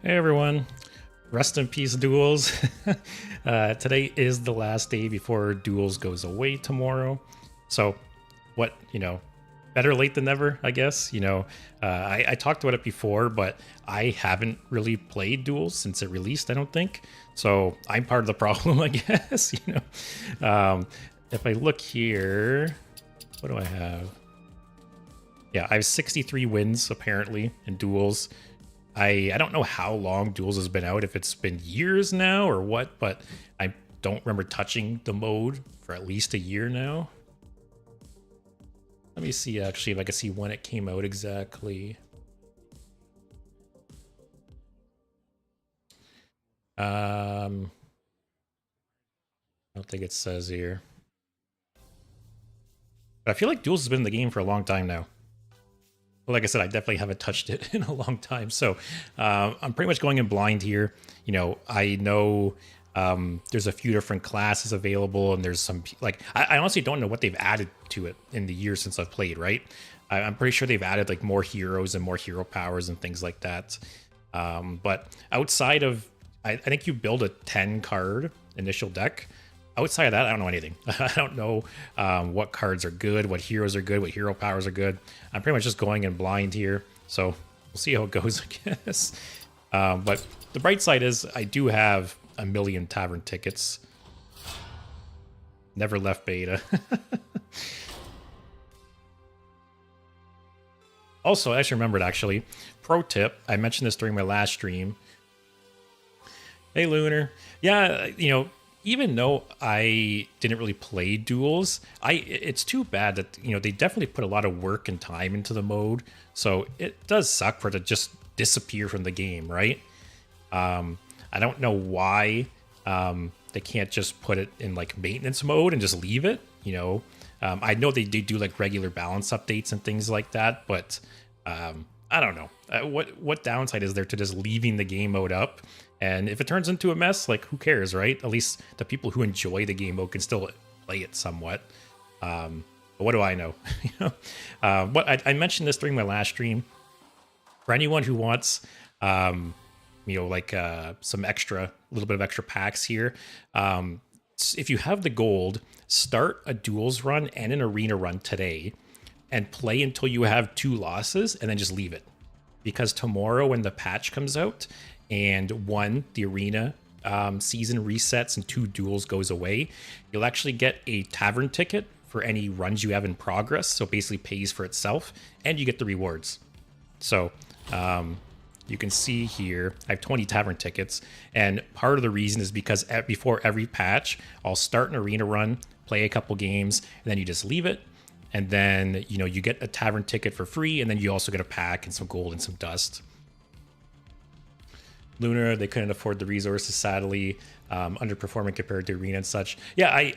Hey everyone, rest in peace, Duels. Today is the last day before Duels goes away tomorrow. So, better late than never, I guess. I talked about it before, but I haven't really played Duels since it released, I don't think. So, I'm part of the problem, I guess. If I look here, what do I have? Yeah, I have 63 wins apparently in Duels. I don't know how long Duels has been out, if it's been years now or what, but I don't remember touching the mode for at least a year now. Let me see actually if I can see when it came out exactly. I don't think it says here. But I feel like Duels has been in the game for a long time now. Like I said, I definitely haven't touched it in a long time. So I'm pretty much going in blind here. I know there's a few different classes available, and there's some I honestly don't know what they've added to it in the years since I've played. Right, I'm pretty sure they've added like more heroes and more hero powers and things like that. But outside of, I think you build a 10 card initial deck. Outside of that, I don't know anything. I don't know what cards are good, what heroes are good, what hero powers are good. I'm pretty much just going in blind here. So we'll see how it goes, I guess. But the bright side is I do have a million tavern tickets. Never left beta. Also, I just remembered actually, pro tip, I mentioned this during my last stream. Hey, Lunar. Yeah, even though I didn't really play Duels, it's too bad that they definitely put a lot of work and time into the mode. So it does suck for it to just disappear from the game, right? I don't know why they can't just put it in like maintenance mode and just leave it. I know they do like regular balance updates and things like that, but I don't know. What downside is there to just leaving the game mode up? And if it turns into a mess, like, who cares, right? At least the people who enjoy the game mode can still play it somewhat. But what do I know? What I mentioned this during my last stream. For anyone who wants, some extra, a little bit of extra packs here. If you have the gold, start a Duels run and an arena run today, and play until you have 2 losses, and then just leave it. Because tomorrow, when the patch comes out, and 1, the arena season resets, and 2, Duels goes away, you'll actually get a tavern ticket for any runs you have in progress. So it basically pays for itself, and you get the rewards. So you can see here, I have 20 tavern tickets, and part of the reason is because before every patch, I'll start an arena run, play a couple games, and then you just leave it. And then, you get a tavern ticket for free, and then you also get a pack and some gold and some dust. Lunar, they couldn't afford the resources, sadly, underperforming compared to arena and such. Yeah,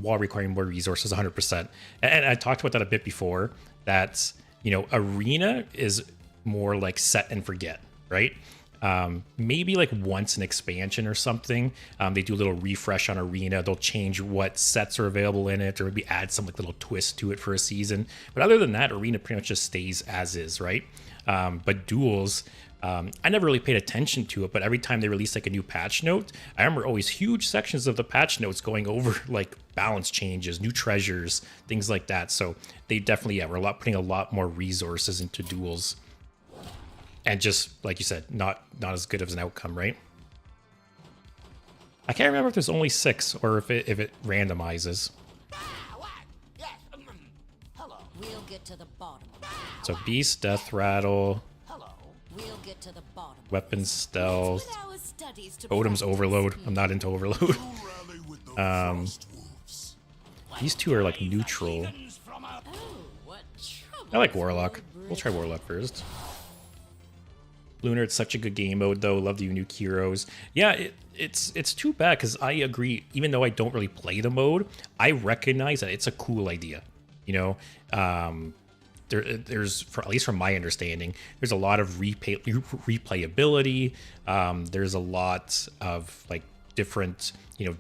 while requiring more resources, 100%. And I talked about that a bit before, that, arena is more like set and forget, right? Maybe like once an expansion or something, they do a little refresh on arena. They'll change what sets are available in it, or maybe add some like little twist to it for a season. But other than that, arena pretty much just stays as is, right? But Duels, I never really paid attention to it, but every time they release like a new patch note, I remember always huge sections of the patch notes going over like balance changes, new treasures, things like that. So they definitely, were putting a lot more resources into Duels. And just like you said, not as good of an outcome, right? I can't remember if there's only 6 or if it randomizes. We'll get to the bottom. So Beast, Death Rattle, We'll get to the bottom. Weapon Stealth, Totem's Overload. I'm not into Overload. These 2 are like neutral. I like Warlock. We'll try Warlock first. Lunar, it's such a good game mode though. Love the unique heroes. Yeah, it's too bad because I agree. Even though I don't really play the mode, I recognize that it's a cool idea. There's, for at least from my understanding, there's a lot of replayability. There's a lot of like different,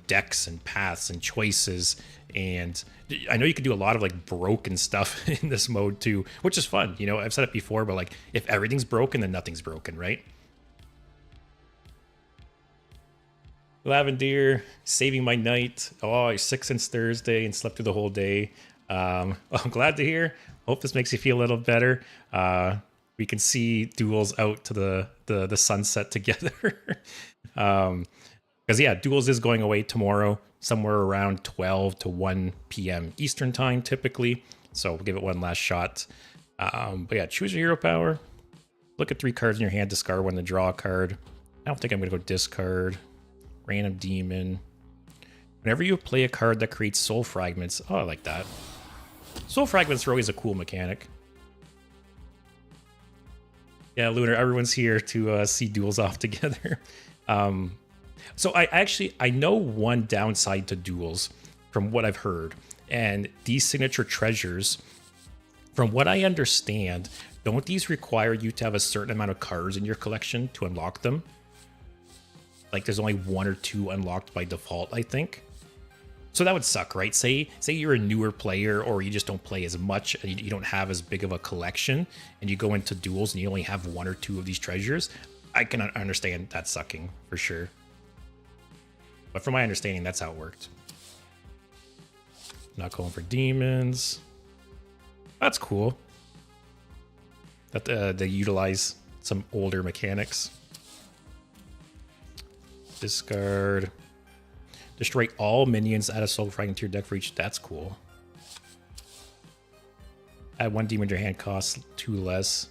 decks and paths and choices. And I know you can do a lot of like broken stuff in this mode too, which is fun. I've said it before, but like if everything's broken, then nothing's broken, right? Lavender, saving my night. Oh, I was sick since Thursday and slept through the whole day. I'm glad to hear. Hope this makes you feel a little better. We can see Duels out to the sunset together. Because yeah, Duels is going away tomorrow, somewhere around 12 to 1 p.m. Eastern time, typically. So we'll give it one last shot. But yeah, choose your hero power. Look at 3 cards in your hand, discard one, then draw a card. I don't think I'm going to go discard. Random demon. Whenever you play a card that creates soul fragments. Oh, I like that. Soul fragments are always a cool mechanic. Yeah, Lunar, everyone's here to see Duels off together. So I know one downside to Duels from what I've heard. And these signature treasures, from what I understand, don't these require you to have a certain amount of cards in your collection to unlock them? Like there's only 1 or 2 unlocked by default, I think. So that would suck, right? Say you're a newer player or you just don't play as much and you don't have as big of a collection and you go into Duels and you only have 1 or 2 of these treasures. I can understand that sucking for sure. But from my understanding, that's how it worked. Not going for demons. That's cool. That they utilize some older mechanics. Discard. Destroy all minions, add a soul fragment to your deck for each. That's cool. Add 1 demon to your hand, costs 2 less.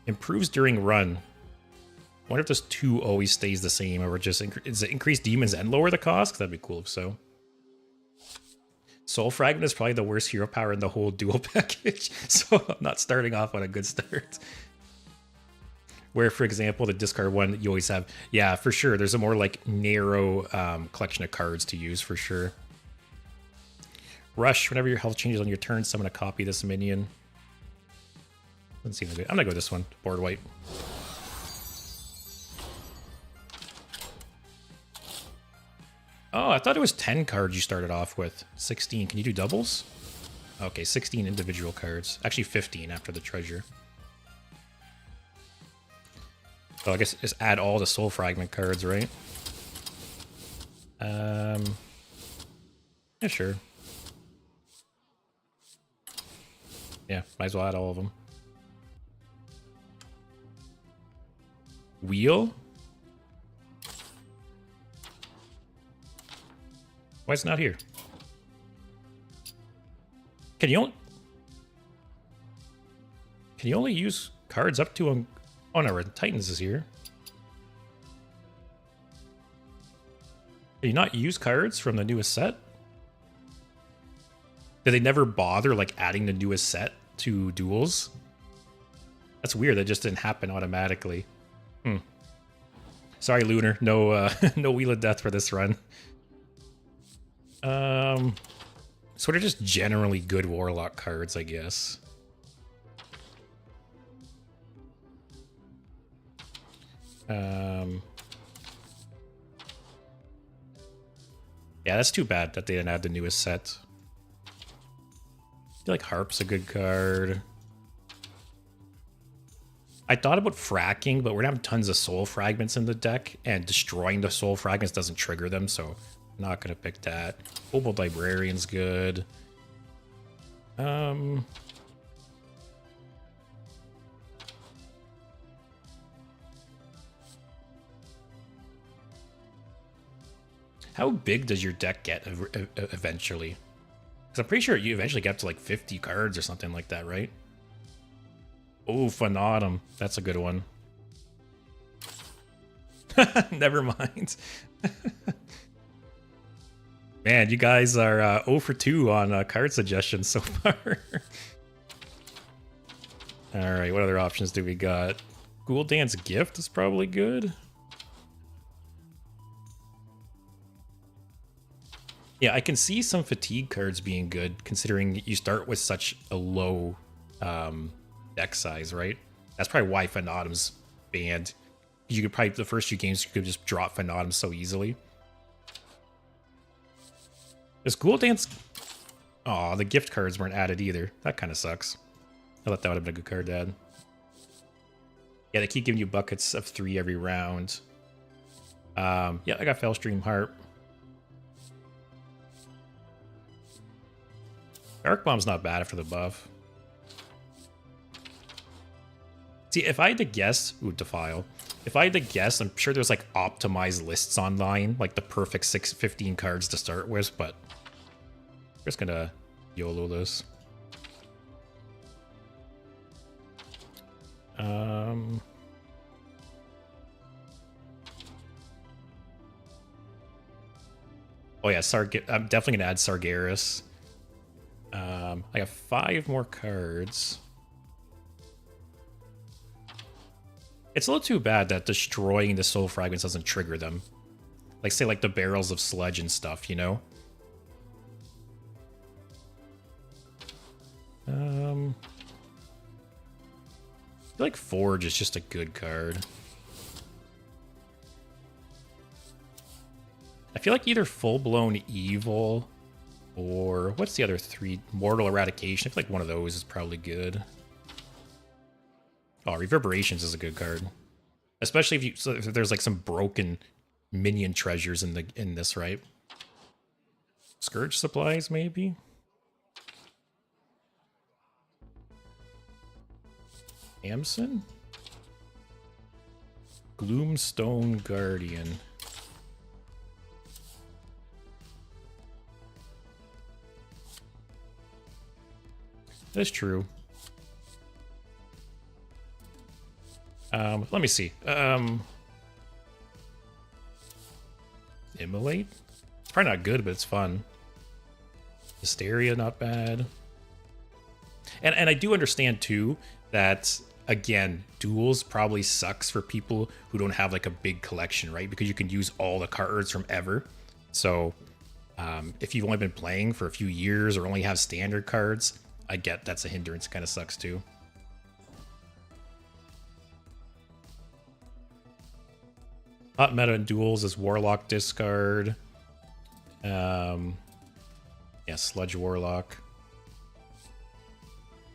Improves during run. I wonder if this 2 always stays the same, or just is it increase demons and lower the cost? That'd be cool if so. Soul Fragment is probably the worst hero power in the whole duel package, so I'm not starting off on a good start. Where, for example, the discard one, you always have, yeah, for sure, there's a more like narrow collection of cards to use for sure. Rush, whenever your health changes on your turn, summon a copy of this minion. Doesn't seem to be. I'm gonna go with this one, board wipe. Oh, I thought it was 10 cards you started off with. 16. Can you do doubles? Okay, 16 individual cards. Actually, 15 after the treasure. So I guess just add all the soul fragment cards, right? Yeah, sure. Yeah, might as well add all of them. Wheel? Why is it not here? Can you only use cards up to a... Oh no, Titans is here. Can you not use cards from the newest set? Did they never bother like adding the newest set to Duels? That's weird. That just didn't happen automatically. Sorry, Lunar. No, no Wheel of Death for this run. Sort of just generally good Warlock cards, I guess. Yeah, that's too bad that they didn't add the newest set. I feel like Harp's a good card. I thought about fracking, but we're gonna have tons of soul fragments in the deck, and destroying the soul fragments doesn't trigger them, so I'm not gonna pick that. Kobold Librarian's good. How big does your deck get eventually? Because I'm pretty sure you eventually get up to like 50 cards or something like that, right? Oh, Phanatum. That's a good one. Never mind. Man, you guys are 0 for 2 on card suggestions so far. Alright, what other options do we got? Gul'dan's Gift is probably good. Yeah, I can see some fatigue cards being good, considering you start with such a low deck size, right? That's probably why Phanatum's banned. You could probably, the first few games, you could just drop Fanatum so easily. This Ghoul Dance... Aw, the gift cards weren't added either. That kind of sucks. I thought that would have been a good card to add. Yeah, they keep giving you buckets of 3 every round. Yeah, I got Fellstream Harp. Dark Bomb's not bad after the buff. See, if I had to guess... Ooh, Defile. If I had to guess, I'm sure there's like optimized lists online, like the perfect 15 cards to start with, but I'm just gonna YOLO this. Oh yeah, I'm definitely gonna add Sargeras. I have 5 more cards. It's a little too bad that destroying the soul fragments doesn't trigger them. Like, say, like the barrels of sludge and stuff, you know? I feel like Forge is just a good card. I feel like either Full-Blown Evil or... What's the other 3? Mortal Eradication. I feel like one of those is probably good. Oh, Reverberations is a good card. Especially if there's like some broken minion treasures in this, right? Scourge Supplies, maybe? Amson? Gloomstone Guardian. That's true. Let me see. Immolate? It's probably not good, but it's fun. Hysteria, not bad. And I do understand, too, that, again, duels probably sucks for people who don't have, like, a big collection, right? Because you can use all the cards from ever. So, if you've only been playing for a few years or only have standard cards, I get that's a hindrance. Kind of sucks, too. Hot meta in duels is Warlock discard. Yeah, Sludge Warlock.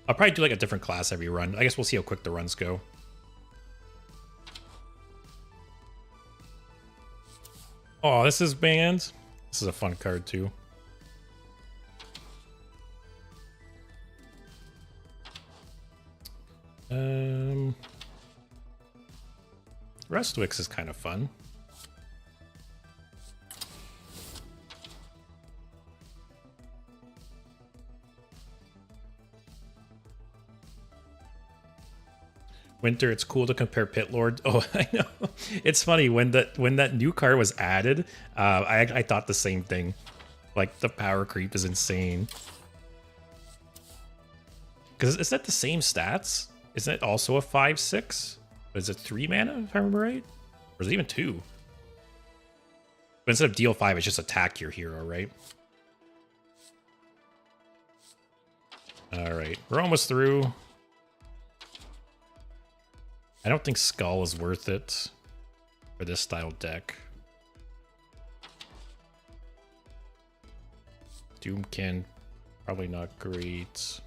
I'll probably do like a different class every run. I guess we'll see how quick the runs go. Oh, this is banned. This is a fun card too. Restwix is kind of fun. Winter, it's cool to compare Pit Lord. Oh, I know. It's funny when that new card was added. I thought the same thing. Like the power creep is insane. Because is that the same stats? Isn't it also a 5/6? Is it 3 mana, if I remember right? Or is it even 2? But instead of deal 5, it's just attack your hero, right? Alright, we're almost through. I don't think Skull is worth it for this style deck. Doomkin, probably not great.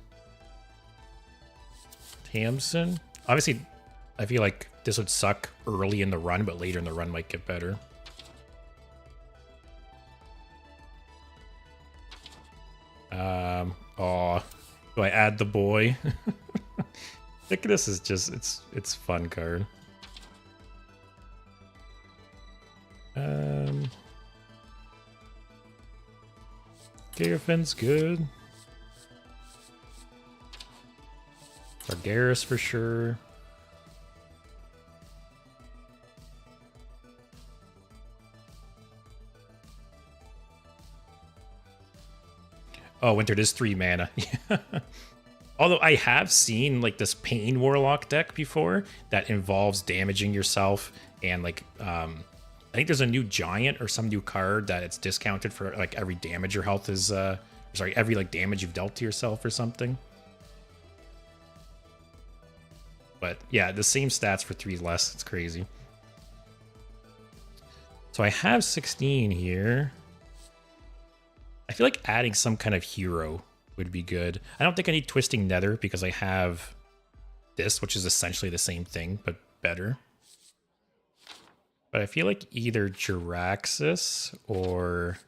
Tamsin? Obviously, I feel like this would suck early in the run, but later in the run might get better. Oh, do I add the boy? This is just, it's fun card. Garafin's good. Sargeras for sure. Oh, Winter is 3 mana. Although I have seen like this Pain Warlock deck before that involves damaging yourself and like I think there's a new giant or some new card that it's discounted for like every damage your health is sorry, every like damage you've dealt to yourself or something. But yeah, the same stats for 3 less. It's crazy. So I have 16 here. I feel like adding some kind of hero would be good. I don't think I need Twisting Nether because I have this, which is essentially the same thing, but better. But I feel like either Jiraxis or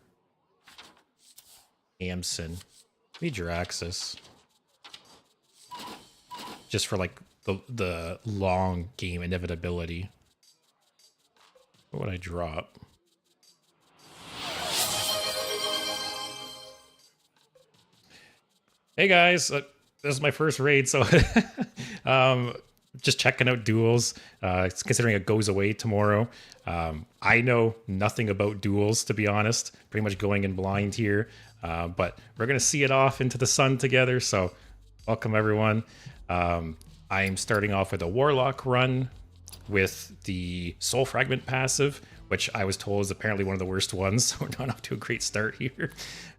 Amson. Maybe Jiraxis. Just for like the long game inevitability. What would I drop? Hey guys, this is my first raid, so just checking out duels. Considering it goes away tomorrow. I know nothing about duels, to be honest. Pretty much going in blind here. But we're going to see it off into the sun together, so welcome everyone. I'm starting off with a Warlock run with the Soul Fragment passive, which I was told is apparently one of the worst ones, so we're not off to a great start here.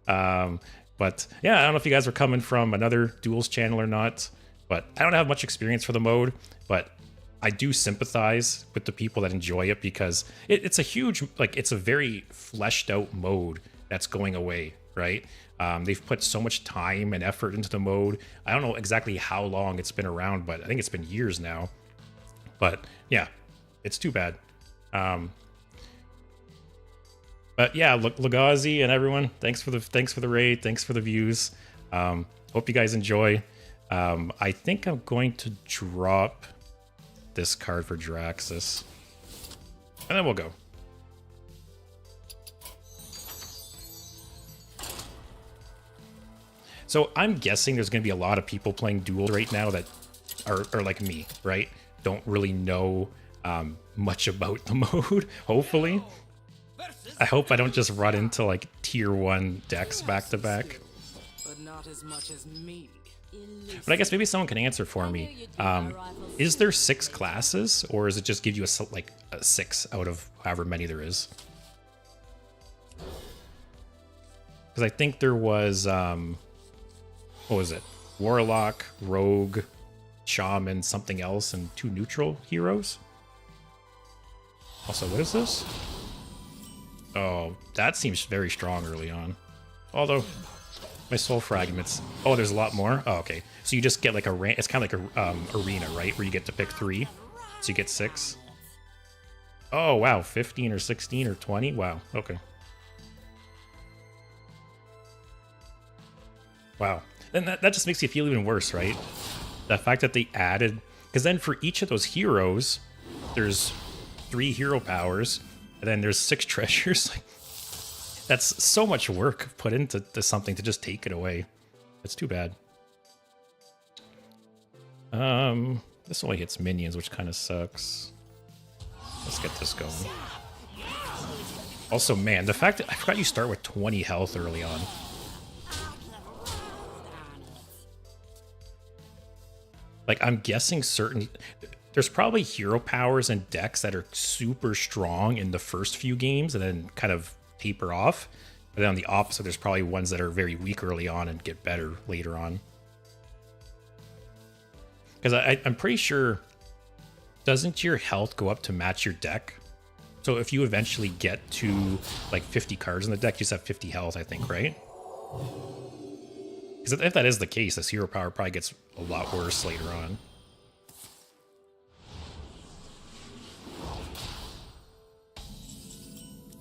But yeah, I don't know if you guys are coming from another duels channel or not, but I don't have much experience for the mode, but I do sympathize with the people that enjoy it because it's a huge, like, it's a very fleshed out mode that's going away, right? They've put so much time and effort into the mode. I don't know exactly how long it's been around, but I think it's been years now. But yeah, it's too bad. But yeah, Lugazi and everyone, thanks for the raid, thanks for the views. Hope you guys enjoy. I think I'm going to drop this card for Jiraxis, and then we'll go. So I'm guessing there's going to be a lot of people playing duels right now that are like me, right? Don't really know much about the mode, hopefully. I hope I don't just run into like tier 1 decks back to back. But not as much as me. But I guess maybe someone can answer for me. Is there 6 classes, or does it just give you a 6 out of however many there is? Because I think there was what was it? Warlock, Rogue, Shaman, something else, and 2 neutral heroes. Also, what is this? Oh, that seems very strong early on. Although, my soul fragments. Oh, there's a lot more? Oh, okay. So you just get like a... It's kind of like a arena, right? Where you get to pick 3. So you get 6. Oh, wow. 15 or 16 or 20? Wow. Okay. Wow. Then that just makes you feel even worse, right? The fact that they added... Because then for each of those heroes, there's 3 hero powers... And then there's 6 treasures. That's so much work put into something to just take it away. It's too bad. This only hits minions, which kind of sucks. Let's get this going. Also, man, the fact that I forgot you start with 20 health early on. Like, I'm guessing certain... There's probably hero powers and decks that are super strong in the first few games and then kind of taper off. But then on the opposite, there's probably ones that are very weak early on and get better later on. Because I'm pretty sure, doesn't your health go up to match your deck? So if you eventually get to like 50 cards in the deck, you just have 50 health, I think, right? Because if that is the case, this hero power probably gets a lot worse later on.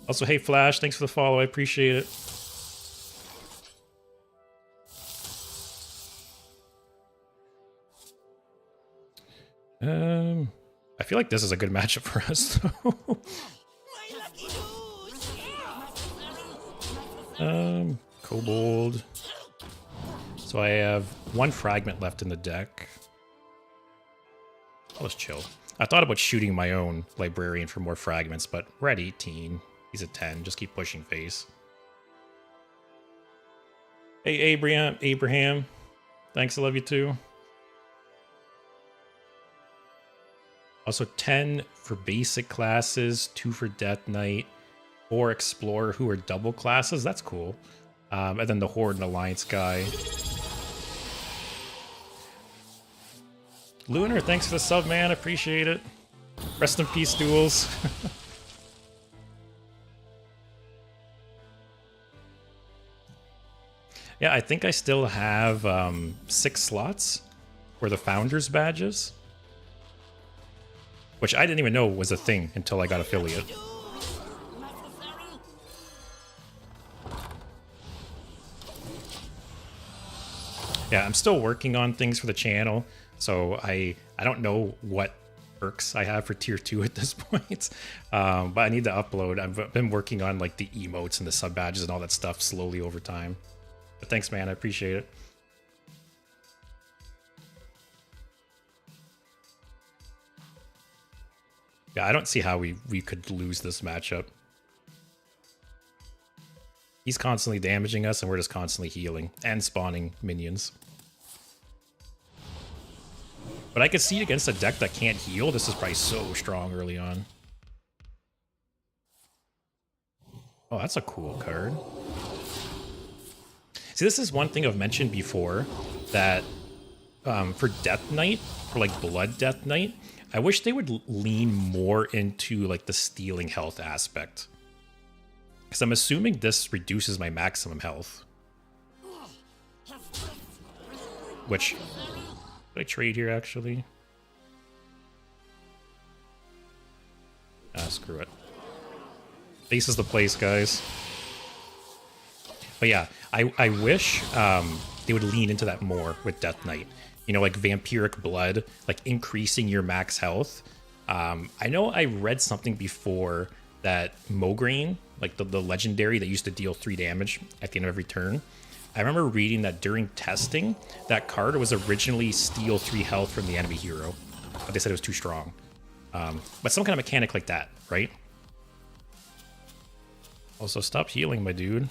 Also, hey Flash, thanks for the follow, I appreciate it. I feel like this is a good matchup for us, though. Kobold. So I have 1 fragment left in the deck. I'll just chill. I thought about shooting my own librarian for more fragments, but we're at 18. He's at 10. Just keep pushing face. Hey, Abraham. Thanks, I love you too. Also 10 for basic classes, 2 for Death Knight, 4 Explorer who are double classes. That's cool. And then the Horde and Alliance guy. Lunar, thanks for the sub, man. Appreciate it. Rest in peace, duels. Yeah, I think I still have 6 slots for the founders badges, which I didn't even know was a thing until I got affiliate. Yeah, I'm still working on things for the channel, so I don't know what perks I have for tier 2 at this point, but I need to upload. I've been working on like the emotes and the sub badges and all that stuff slowly over time. But thanks, man. I appreciate it. Yeah, I don't see how we could lose this matchup. He's constantly damaging us, and we're just constantly healing and spawning minions. But I could see against a deck that can't heal. This is probably so strong early on. Oh, that's a cool card. See, this is one thing I've mentioned before, that for Death Knight, for like Blood Death Knight, I wish they would lean more into like the stealing health aspect. Because I'm assuming this reduces my maximum health. Which, could I trade here actually? Ah, screw it. Base is the place, guys. But yeah, I wish they would lean into that more with Death Knight. You know, like Vampiric Blood, like increasing your max health. I know I read something before that Mograine, like the legendary that used to deal 3 damage at the end of every turn. I remember reading that during testing, that card was originally steal 3 health from the enemy hero, but they said it was too strong. But some kind of mechanic like that, right? Also, stop healing, my dude.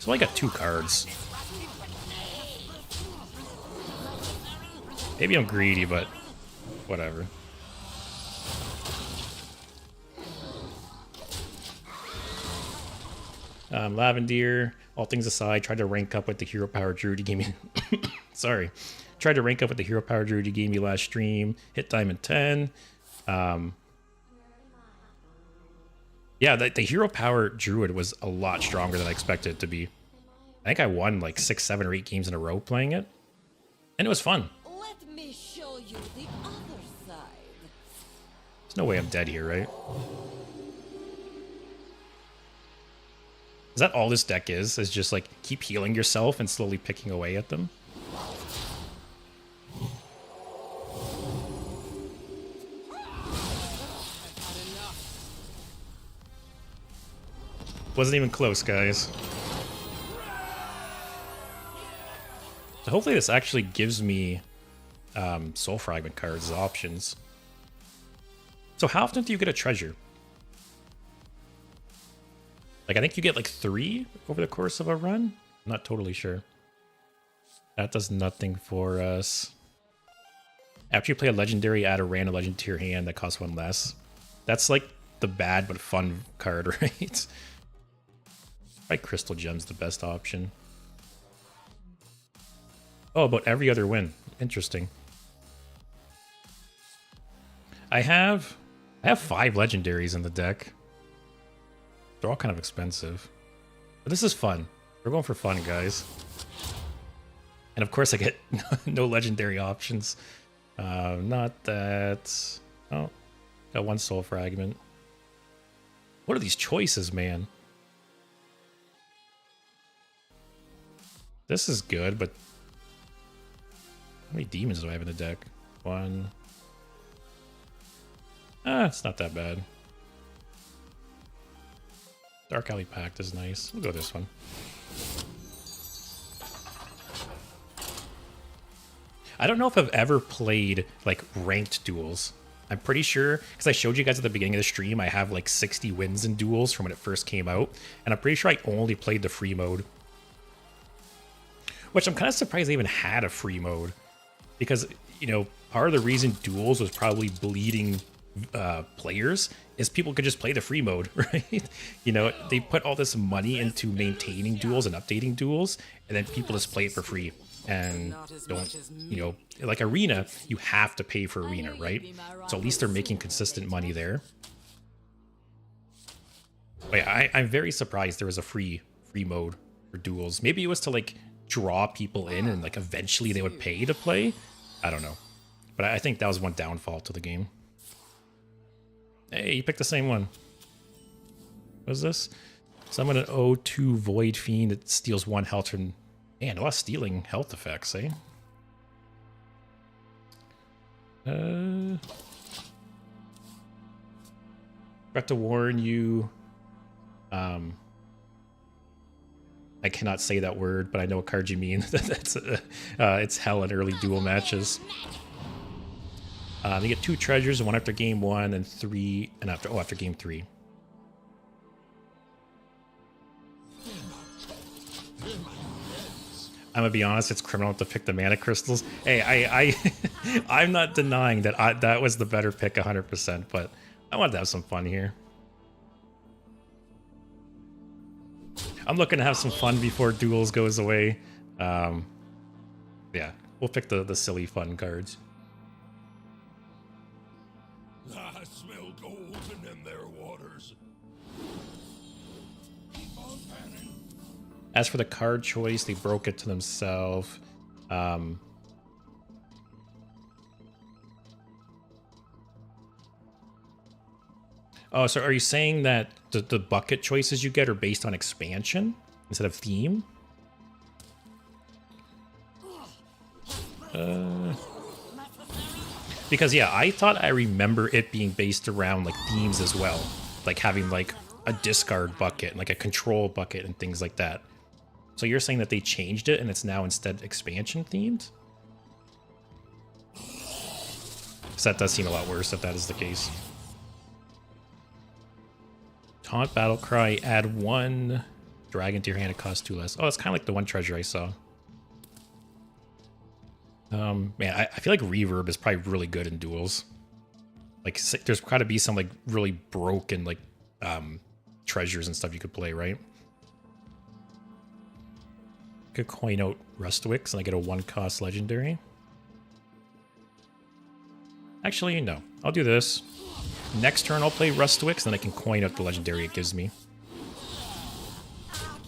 So I got 2 cards. Maybe I'm greedy, but whatever. Lavendeer, all things aside, tried to rank up with the hero power druid you gave me. Sorry. Tried to rank up with the hero power druid you gave me last stream. Hit diamond 10. Yeah, the hero power druid was a lot stronger than I expected it to be. I think I won like 6, 7, or 8 games in a row playing it. And it was fun. Let me show you the other side. There's no way I'm dead here, right? Is that all this deck is? Is just like keep healing yourself and slowly picking away at them? Wasn't even close, guys. So hopefully this actually gives me Soul Fragment cards as options. So how often do you get a treasure? Like, I think you get like 3 over the course of a run? I'm not totally sure. That does nothing for us. After you play a legendary, add a random legend to your hand that costs 1 less. That's like the bad but fun card, right? Probably Crystal Gem's the best option. Oh, about every other win. Interesting. I have 5 legendaries in the deck. They're all kind of expensive. But this is fun. We're going for fun, guys. And of course I get no legendary options. Not that... Oh, got 1 soul fragment. What are these choices, man? This is good, but... How many demons do I have in the deck? 1... Ah, it's not that bad. Dark Alley Pact is nice. We'll go this one. I don't know if I've ever played like ranked duels. I'm pretty sure, because I showed you guys at the beginning of the stream, I have like 60 wins in duels from when it first came out, and I'm pretty sure I only played the free mode. Which I'm kind of surprised they even had a free mode, because, you know, part of the reason duels was probably bleeding players is people could just play the free mode, right? You know, they put all this money into maintaining duels and updating duels, and then people just play it for free and don't, you know, like Arena, you have to pay for Arena, right? So at least they're making consistent money there. Wait, I'm very surprised there was a free mode for duels. Maybe it was to like draw people in and like eventually they would pay to play. I don't know. But I think that was one downfall to the game. Hey, you picked the same one. What is this? Summon an O2 Void Fiend that steals 1 health from... Man, a lot of stealing health effects, eh? Got to warn you. I cannot say that word, but I know what card you mean. That's it's hell in early duel matches. You get 2 treasures, 1 after game 1 and 3 and after game 3. I'm gonna be honest, it's criminal to pick the mana crystals. Hey, I'm not denying that that was the better pick 100%, but I wanted to have some fun here. I'm looking to have some fun before duels goes away. Yeah, we'll pick the silly fun cards. I smell golden in their waters. Keep on panning. As for the card choice, they broke it to themselves. Oh, so are you saying that the bucket choices you get are based on expansion instead of theme? Because yeah, I thought I remember it being based around like themes as well, like having like a discard bucket, like a control bucket, and things like that. So you're saying that they changed it and it's now instead expansion themed? Because that does seem a lot worse if that is the case. Taunt, Battle Cry, add 1 dragon to your hand, it costs 2 less. Oh, it's kind of like the one treasure I saw. Man, I feel like reverb is probably really good in duels. Like, there's got to be some like really broken like treasures and stuff you could play, right? Could coin out Rustwicks and I get a 1-cost legendary. Actually, no. I'll do this. Next turn, I'll play Rustwicks, then I can coin out the legendary it gives me.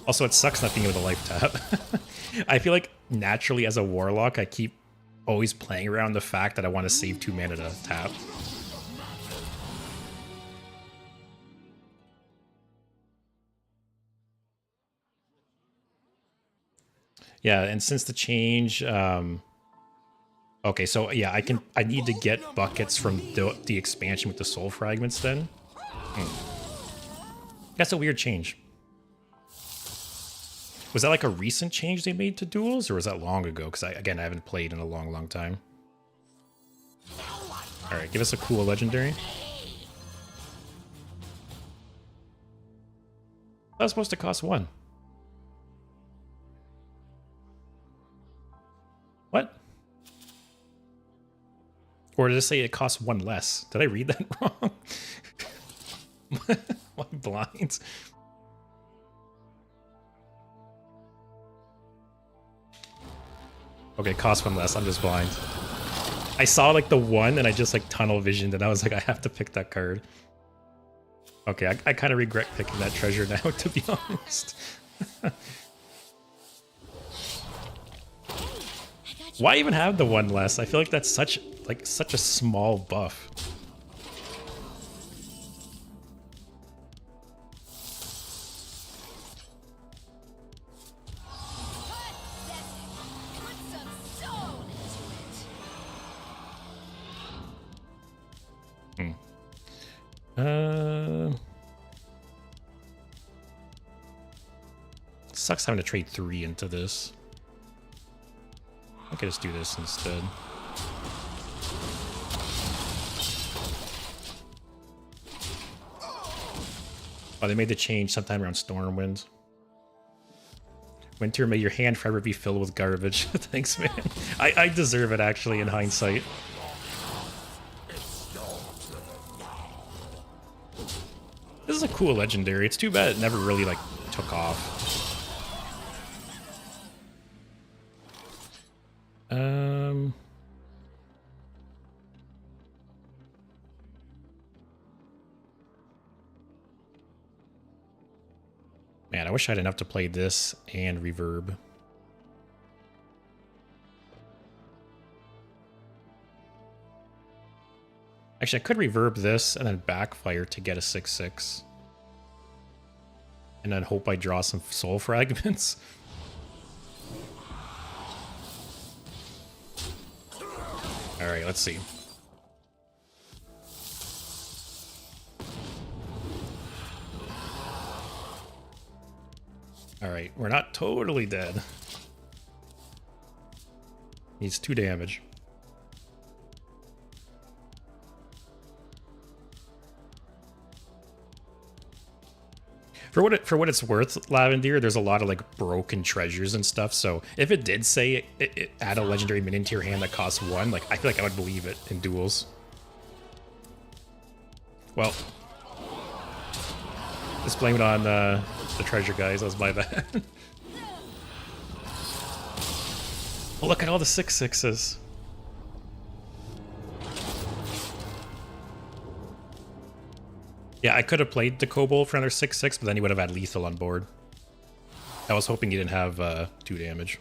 Also, it sucks not being able to life tap. I feel like naturally as a warlock, I keep always playing around the fact that I want to save 2 mana to tap. Yeah, and since the change, okay, so yeah, I need to get buckets from the expansion with the soul fragments then. That's a weird change. Was that like a recent change they made to duels, or was that long ago? Because again, I haven't played in a long time. All right, give us a cool legendary. That was supposed to cost 1. What? Or did it say it costs 1 less? Did I read that wrong? My blinds. Okay, cost 1 less. I'm just blind. I saw like the 1 and I just like tunnel visioned and I was like, I have to pick that card. Okay, I kind of regret picking that treasure now, to be honest. Why even have the 1 less? I feel like that's such a small buff. Sucks having to trade 3 into this. I could just do this instead. Oh, they made the change sometime around Stormwind. Winter, may your hand forever be filled with garbage. Thanks, man. I deserve it, actually, in hindsight. This is a cool legendary. It's too bad it never really, like, took off. Man, I wish I had enough to play this and reverb. Actually, I could reverb this and then backfire to get a 6/6. And then hope I draw some soul fragments. Alright, let's see. Alright, we're not totally dead. Needs 2 damage. For what it's worth, Lavender, there's a lot of like broken treasures and stuff. So if it did say it add a legendary minion to your hand that costs 1, like I feel like I would believe it in duels. Well, just blame it on the treasure guys. That was my bad. Oh, look at all the 6/6s. Yeah, I could have played the Kobold for another 6/6, but then he would have had lethal on board. I was hoping he didn't have 2 damage.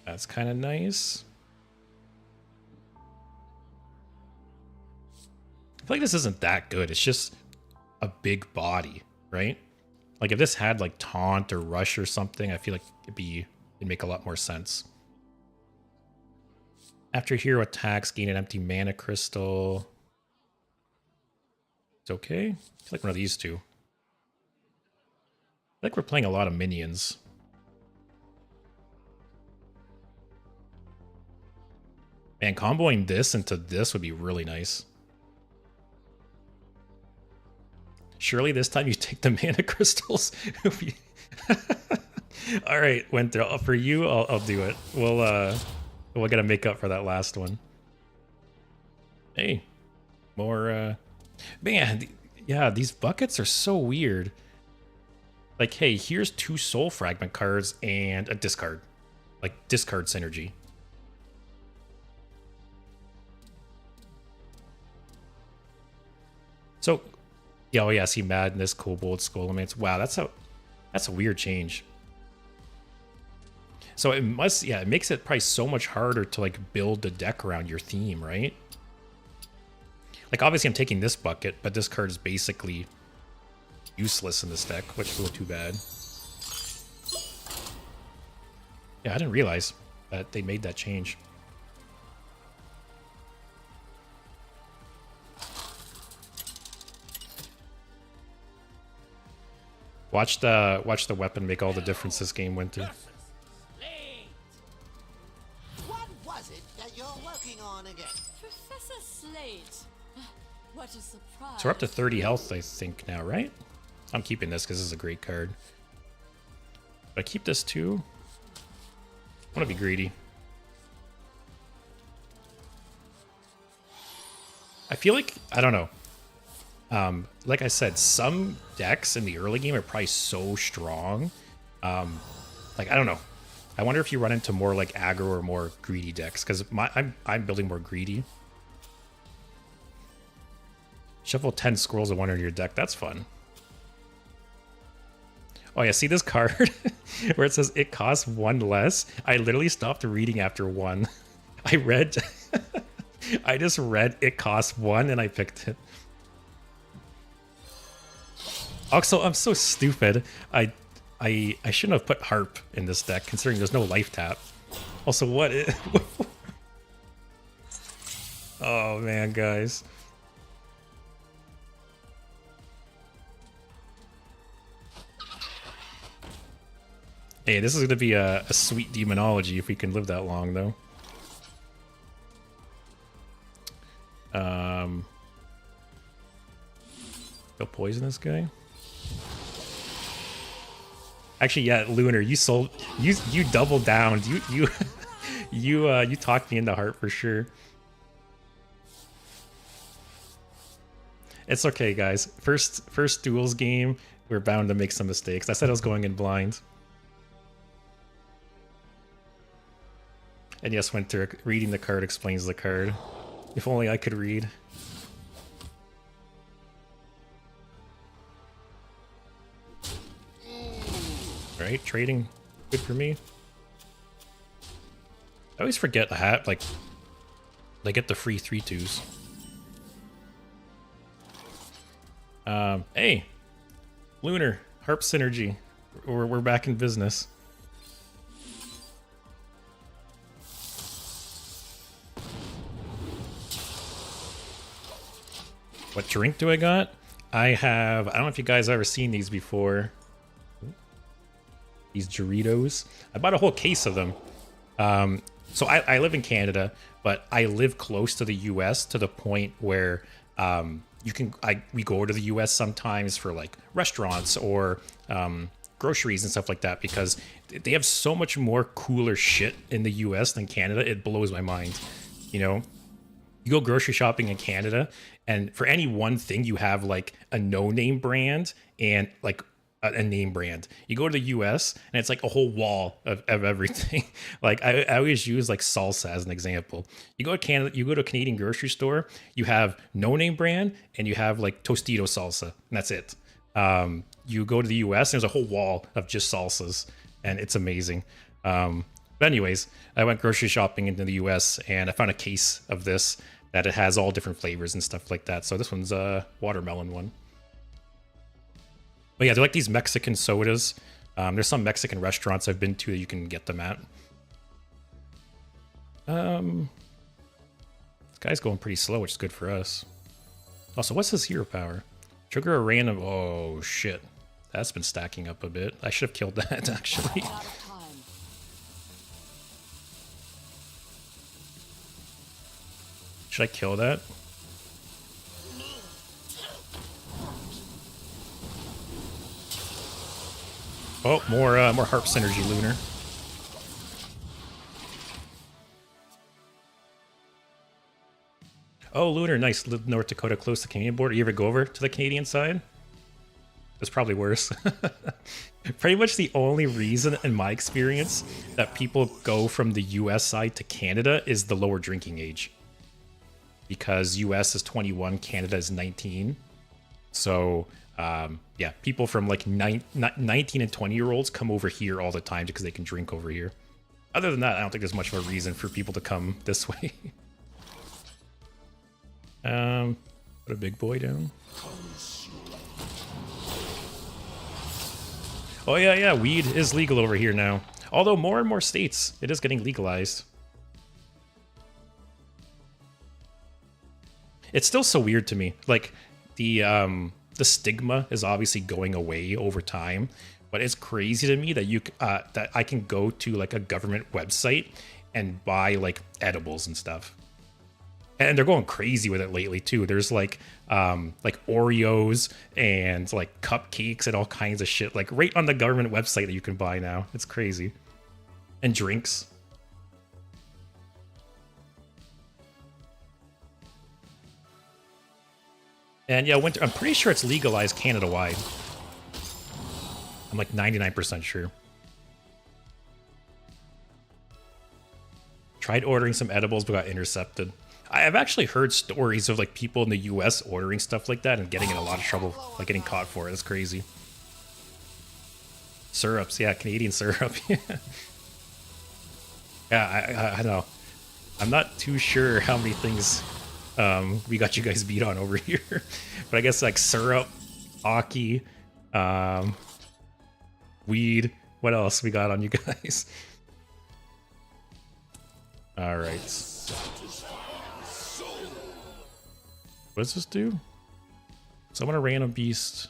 That's kind of nice. I feel like this isn't that good. It's just a big body, right? Like if this had like taunt or rush or something, I feel like it'd make a lot more sense. After hero attacks, gain an empty mana crystal. It's okay. I feel like one of these two. I feel like we're playing a lot of minions. Man, comboing this into this would be really nice. Surely this time you take the mana crystals. All right, Winter. For you, I'll do it. We're gonna make up for that last one. Hey, more. Man, yeah, these buckets are so weird. Like, hey, here's 2 soul fragment cards and a discard, like discard synergy. So. Yeah, oh yeah, see Madness, Kobold, Skullamates. Wow, that's a weird change. So it makes it probably so much harder to like build the deck around your theme, right? Like obviously I'm taking this bucket, but this card is basically useless in this deck, which is a little too bad. Yeah, I didn't realize that they made that change. Watch the weapon make all the difference this game, Winter. What was it that you're working on again? Professor Slate. What a surprise. So we're up to 30 health, I think, now, right? I'm keeping this because this is a great card. But I keep this too. I want to be greedy. I feel like, I don't know. Like I said, some decks in the early game are probably so strong. Like, I don't know. I wonder if you run into more like aggro or more greedy decks, because I'm building more greedy. Shuffle 10 scrolls of wonder in your deck. That's fun. Oh yeah, see this card where it says it costs 1 less? I literally stopped reading after 1. I read, I just read it costs 1 and I picked it. Also, I'm so stupid. I shouldn't have put Harp in this deck, considering there's no life tap. Also, what? Oh man, guys. Hey, this is gonna be a sweet demonology if we can live that long, though. Go poison this guy. Actually, yeah, Lunar, you doubled down. You talked me into Heart for sure. It's okay, guys. First duels game, we're bound to make some mistakes. I said I was going in blind. And yes, Winter, reading the card explains the card. If only I could read. right? Trading, good for me. I always forget I have, like, they get the free 3/2s. Hey, Lunar, Harp Synergy. We're back in business. What drink do I got? I have, I don't know if you guys have ever seen these before. These Doritos. I bought a whole case of them. So I live in Canada, but I live close to the US to the point where we go to the US sometimes for like restaurants or groceries and stuff like that, because they have so much more cooler shit in the US than Canada. It blows my mind. You know, you go grocery shopping in Canada, and for any one thing you have like a no-name brand and like a name brand. You go to the US and it's like a whole wall of everything. Like I always use like salsa as an example. You go to Canada, you go to a Canadian grocery store, you have no name brand and you have like Tostito salsa, and that's it. You go to the US and there's a whole wall of just salsas, and it's amazing. But anyways, I went grocery shopping into the US and I found a case of this that it has all different flavors and stuff like that. So this one's a watermelon one. But yeah, they're like these Mexican sodas. There's some Mexican restaurants I've been to that you can get them at. This guy's going pretty slow, which is good for us. Also, what's his hero power? Trigger a random... Oh, shit. That's been stacking up a bit. I should have killed that, actually. Out of time. Should I kill that? Oh, more Harp Synergy, Lunar. Oh, Lunar, nice. Live North Dakota, close to the Canadian border. You ever go over to the Canadian side? It's probably worse. Pretty much the only reason, in my experience, that people go from the US side to Canada is the lower drinking age. Because US is 21, Canada is 19. So... yeah, people from like 19 and 20-year-olds come over here all the time because they can drink over here. Other than that, I don't think there's much of a reason for people to come this way. Put a big boy down. Oh yeah, weed is legal over here now. Although more and more states, it is getting legalized. It's still so weird to me. Like, the stigma is obviously going away over time, but it's crazy to me that that I can go to like a government website and buy like edibles and stuff. And they're going crazy with it lately too. There's like Oreos and like cupcakes and all kinds of shit like right on the government website that you can buy now. It's crazy. And drinks. And yeah, winter. I'm pretty sure it's legalized Canada-wide. I'm like 99% sure. Tried ordering some edibles but got intercepted. I've actually heard stories of like people in the US ordering stuff like that and getting in a lot of trouble, like getting caught for it. It's crazy. Syrups, yeah, Canadian syrup. Yeah, I know. I'm not too sure how many things we got you guys beat on over here, but I guess like syrup, hockey, weed. What else we got on you guys? All right. What does this do? Summon a random beast.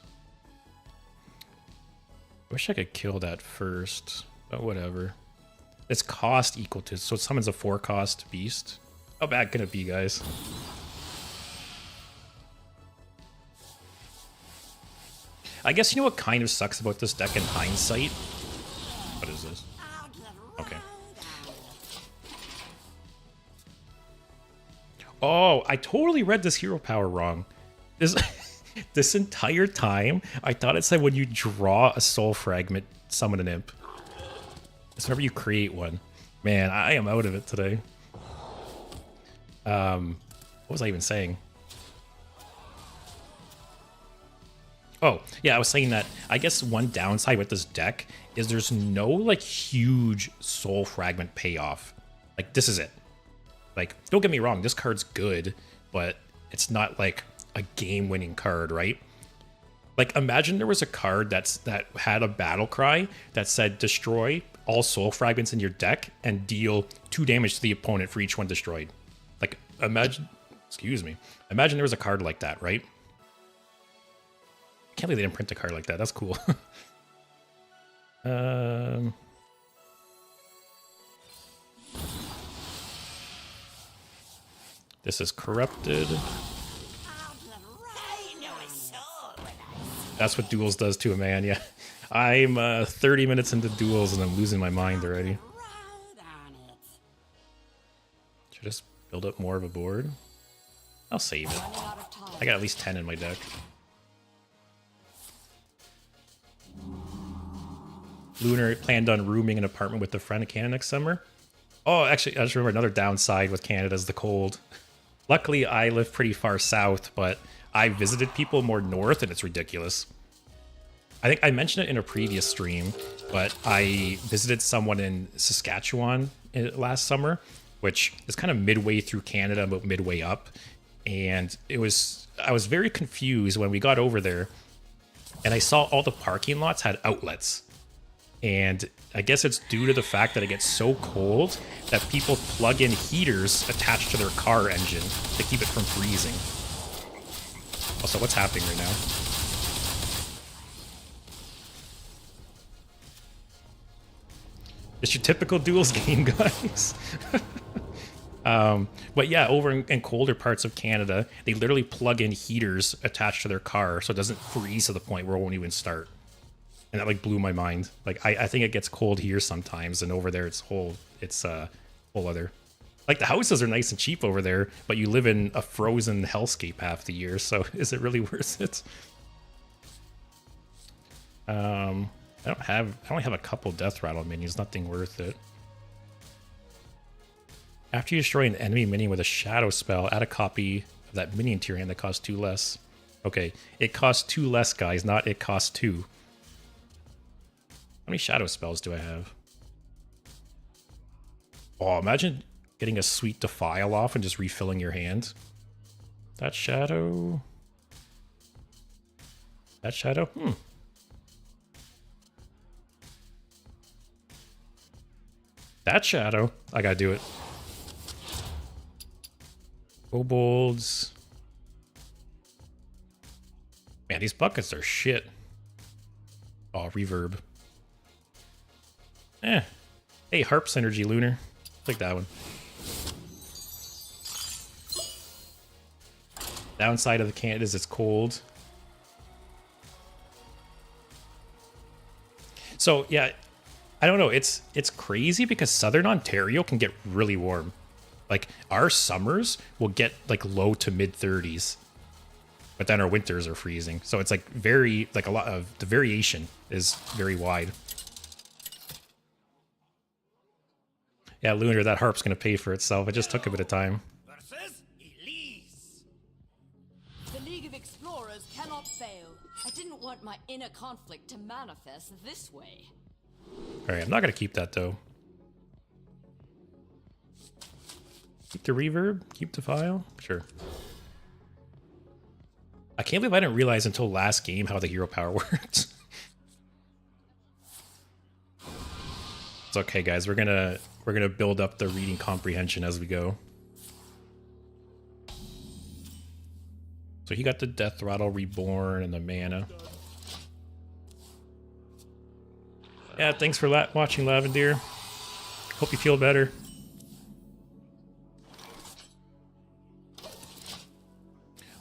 Wish I could kill that first, but whatever. Its cost equal to, so it summons a 4-cost beast. How bad can it be, guys? I guess you know what kind of sucks about this deck in hindsight? What is this? Okay. Oh, I totally read this hero power wrong. This entire time, I thought it said when you draw a soul fragment, summon an imp. It's whenever you create one. Man, I am out of it today. What was I even saying? Oh, yeah, I was saying that I guess one downside with this deck is there's no like huge soul fragment payoff. Like this is it. Like, don't get me wrong, this card's good, but it's not like a game-winning card, right? Like, imagine there was a card that had a battle cry that said destroy all soul fragments in your deck and deal 2 damage to the opponent for each one destroyed. Like, imagine there was a card like that, right? Can't believe they didn't print a card like that. That's cool. This is corrupted. That's what Duels does to a man, yeah. I'm 30 minutes into Duels and I'm losing my mind already. Should I just build up more of a board? I'll save it. I got at least 10 in my deck. Lunar planned on rooming an apartment with a friend in Canada next summer. Oh, actually, I just remember another downside with Canada is the cold. Luckily, I live pretty far south, but I visited people more north, and it's ridiculous. I think I mentioned it in a previous stream, but I visited someone in Saskatchewan last summer, which is kind of midway through Canada, but midway up. And I was very confused when we got over there, and I saw all the parking lots had outlets. And I guess it's due to the fact that it gets so cold that people plug in heaters attached to their car engine to keep it from freezing. Also, what's happening right now? It's your typical Duels game, guys. But yeah, over in colder parts of Canada, they literally plug in heaters attached to their car so it doesn't freeze to the point where it won't even start. And that like blew my mind. Like I think it gets cold here sometimes, and over there it's whole other. Like the houses are nice and cheap over there, but you live in a frozen hellscape half the year, so is it really worth it? I only have a couple Death Rattle minions, nothing worth it. After you destroy an enemy minion with a shadow spell, add a copy of that minion to your hand that costs 2 less. Okay, it costs 2 less, guys, not it costs 2. How many shadow spells do I have? Oh, imagine getting a sweet Defile off and just refilling your hand. That shadow. That shadow? That shadow. I gotta do it. Kobolds. Man, these buckets are shit. Oh, reverb. Hey, Harp Synergy, Lunar. Take that one. Downside of the can is it's cold. So, yeah, I don't know. It's crazy because Southern Ontario can get really warm. Like, our summers will get, like, low to mid-30s. But then our winters are freezing. So it's, like, a lot of... The variation is very wide. Yeah, Lunar, that harp's going to pay for itself. It just took a bit of time. The League of Explorers cannot fail. I didn't want my inner conflict to manifest this way. Alright, I'm not going to keep that, though. Keep the reverb? Keep the file? Sure. I can't believe I didn't realize until last game how the hero power worked. It's okay, guys. We're gonna build up the reading comprehension as we go. So he got the Death Rattle Reborn and the mana. Yeah, thanks for watching, Lavender. Hope you feel better.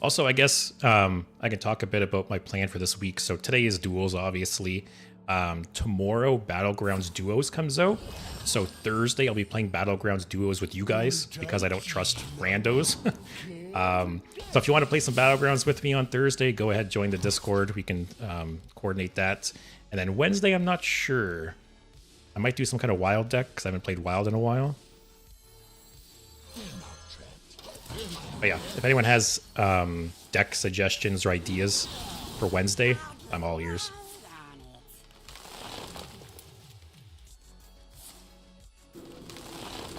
Also, I guess I can talk a bit about my plan for this week. So today is Duels, obviously. Tomorrow, Battlegrounds Duos comes out. So Thursday, I'll be playing Battlegrounds Duos with you guys because I don't trust randos. So if you want to play some Battlegrounds with me on Thursday, go ahead, join the Discord. We can coordinate that. And then Wednesday, I'm not sure. I might do some kind of wild deck because I haven't played wild in a while. But yeah, if anyone has deck suggestions or ideas for Wednesday, I'm all ears.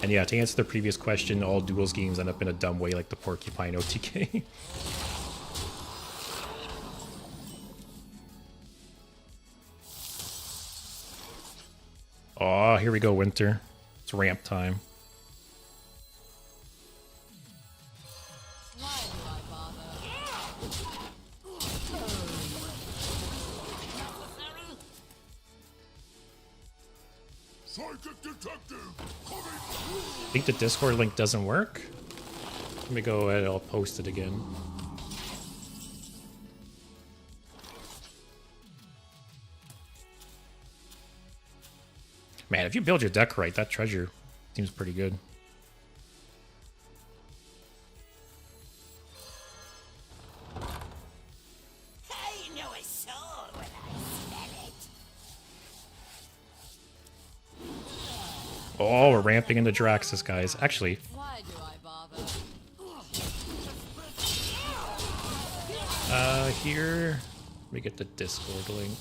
And yeah, to answer the previous question, all duels games end up in a dumb way like the Porcupine OTK. Oh, here we go, Winter. It's ramp time. Why do I bother? Psychic detective coming I think the Discord link doesn't work. Let me go ahead, I'll post it again. Man, if you build your deck right, that treasure seems pretty good. I know a soul when I smell it. Oh, we're ramping into Draxus, guys. Actually, Why do I bother? here, let me get the Discord link.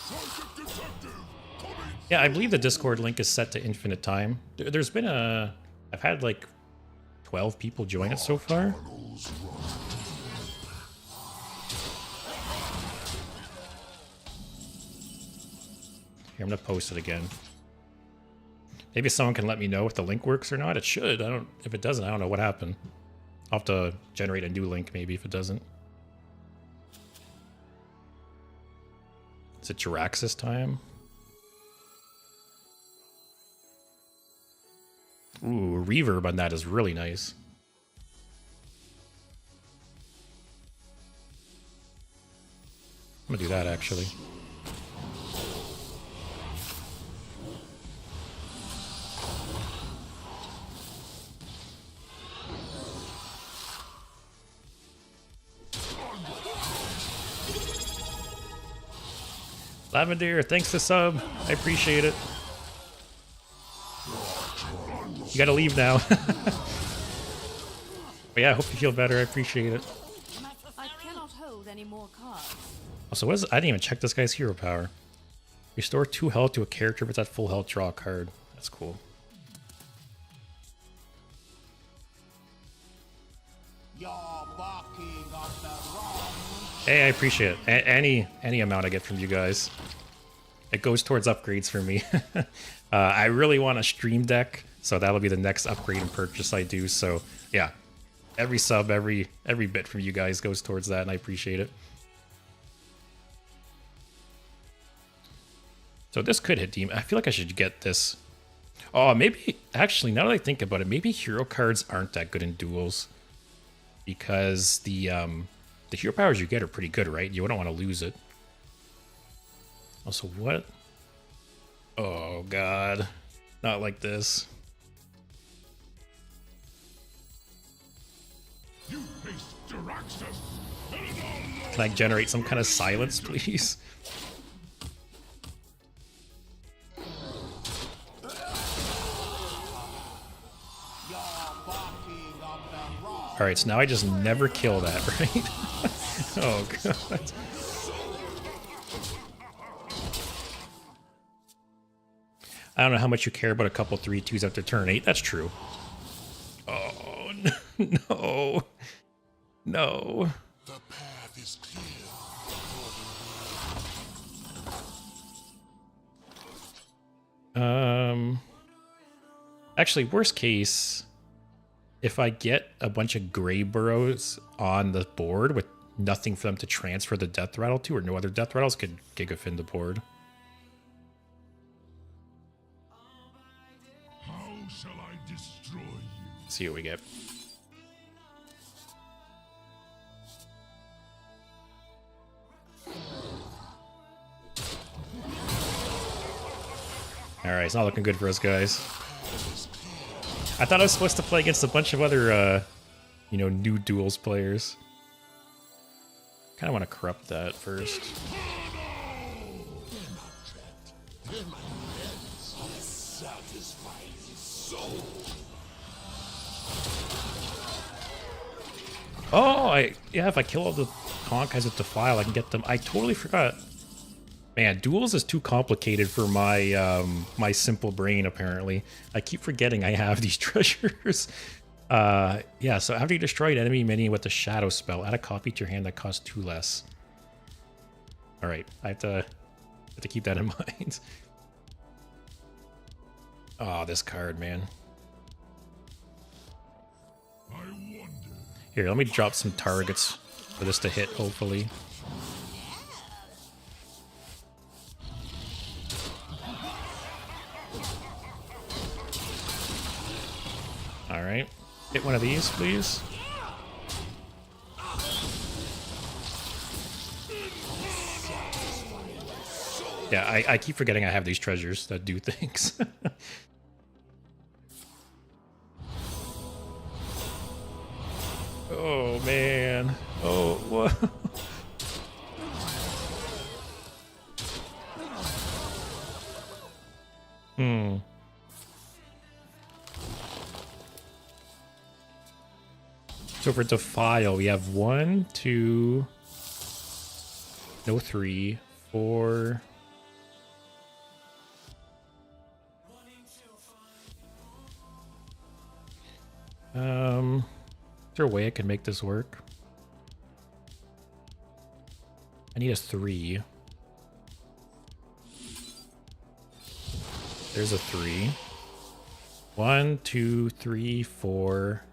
psychic detective coming. Yeah, I believe the Discord link is set to infinite time. There's been I've had like 12 people join it so far. Here, I'm gonna post it again. Maybe someone can let me know if the link works or not. It should. If it doesn't, I don't know what happened. I'll have to generate a new link maybe if it doesn't. Is it Jiraxis time? Ooh, reverb on that is really nice. I'm gonna do that actually. Lavender, thanks to sub. I appreciate it. You gotta leave now. But yeah, I hope you feel better. I appreciate it. I cannot hold any more cards. Also, what is, I didn't even check this guy's hero power. Restore 2 health to a character if it's at full health, draw a card. That's cool. You're barking up the wrong. Hey, I appreciate it. Any amount I get from you guys. It goes towards upgrades for me. I really want a stream deck, so that'll be the next upgrade and purchase I do. So yeah, every sub, every bit from you guys goes towards that, and I appreciate it. So this could hit Demon. I feel like I should get this. Oh, maybe, actually, now that I think about it, maybe hero cards aren't that good in duels. Because the hero powers you get are pretty good, right? You don't want to lose it. Also, what? Oh, God. Not like this. You face Jiraxis. Can I generate some kind of silence, please? Alright, so now I just never kill that, right? Oh, God. I don't know how much you care about a couple 3/2s after turn 8. That's true. Oh, no. No. The path is clear. Actually, worst case, if I get a bunch of Grey Burrows on the board with nothing for them to transfer the Death Rattle to, or no other Death Rattles, could Gigafin the board. How shall I destroy you? See what we get. Alright, it's not looking good for us, guys. I thought I was supposed to play against a bunch of other, you know, new duels players. Kind of want to corrupt that first. Oh, yeah, if I kill all the taunt guys with Defile, I can get them. I totally forgot. Man, Duels is too complicated for my my simple brain, apparently. I keep forgetting I have these treasures. Yeah, so after you destroy an enemy minion with the Shadow spell, add a copy to your hand that costs 2 less. Alright, I have to keep that in mind. Oh, this card, man. Here, let me drop some targets for this to hit, hopefully. Alright. Hit one of these, please. Yeah, I keep forgetting I have these treasures that do things. Oh, man. Oh, what? So for Defile, we have 1, 2, no 3, 4. Is there a way I can make this work? I need a 3. There's a 3. 1, 2, 3, 4.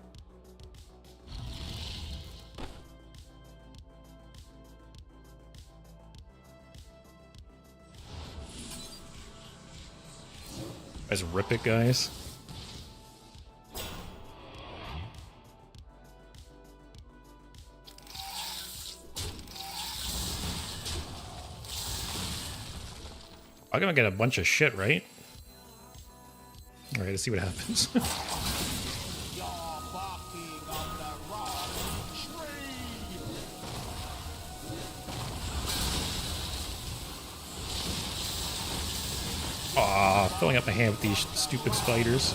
Guys, rip it, guys. I'm gonna get a bunch of shit, right? Alright, let's see what happens. Aw, filling up my hand with these stupid spiders.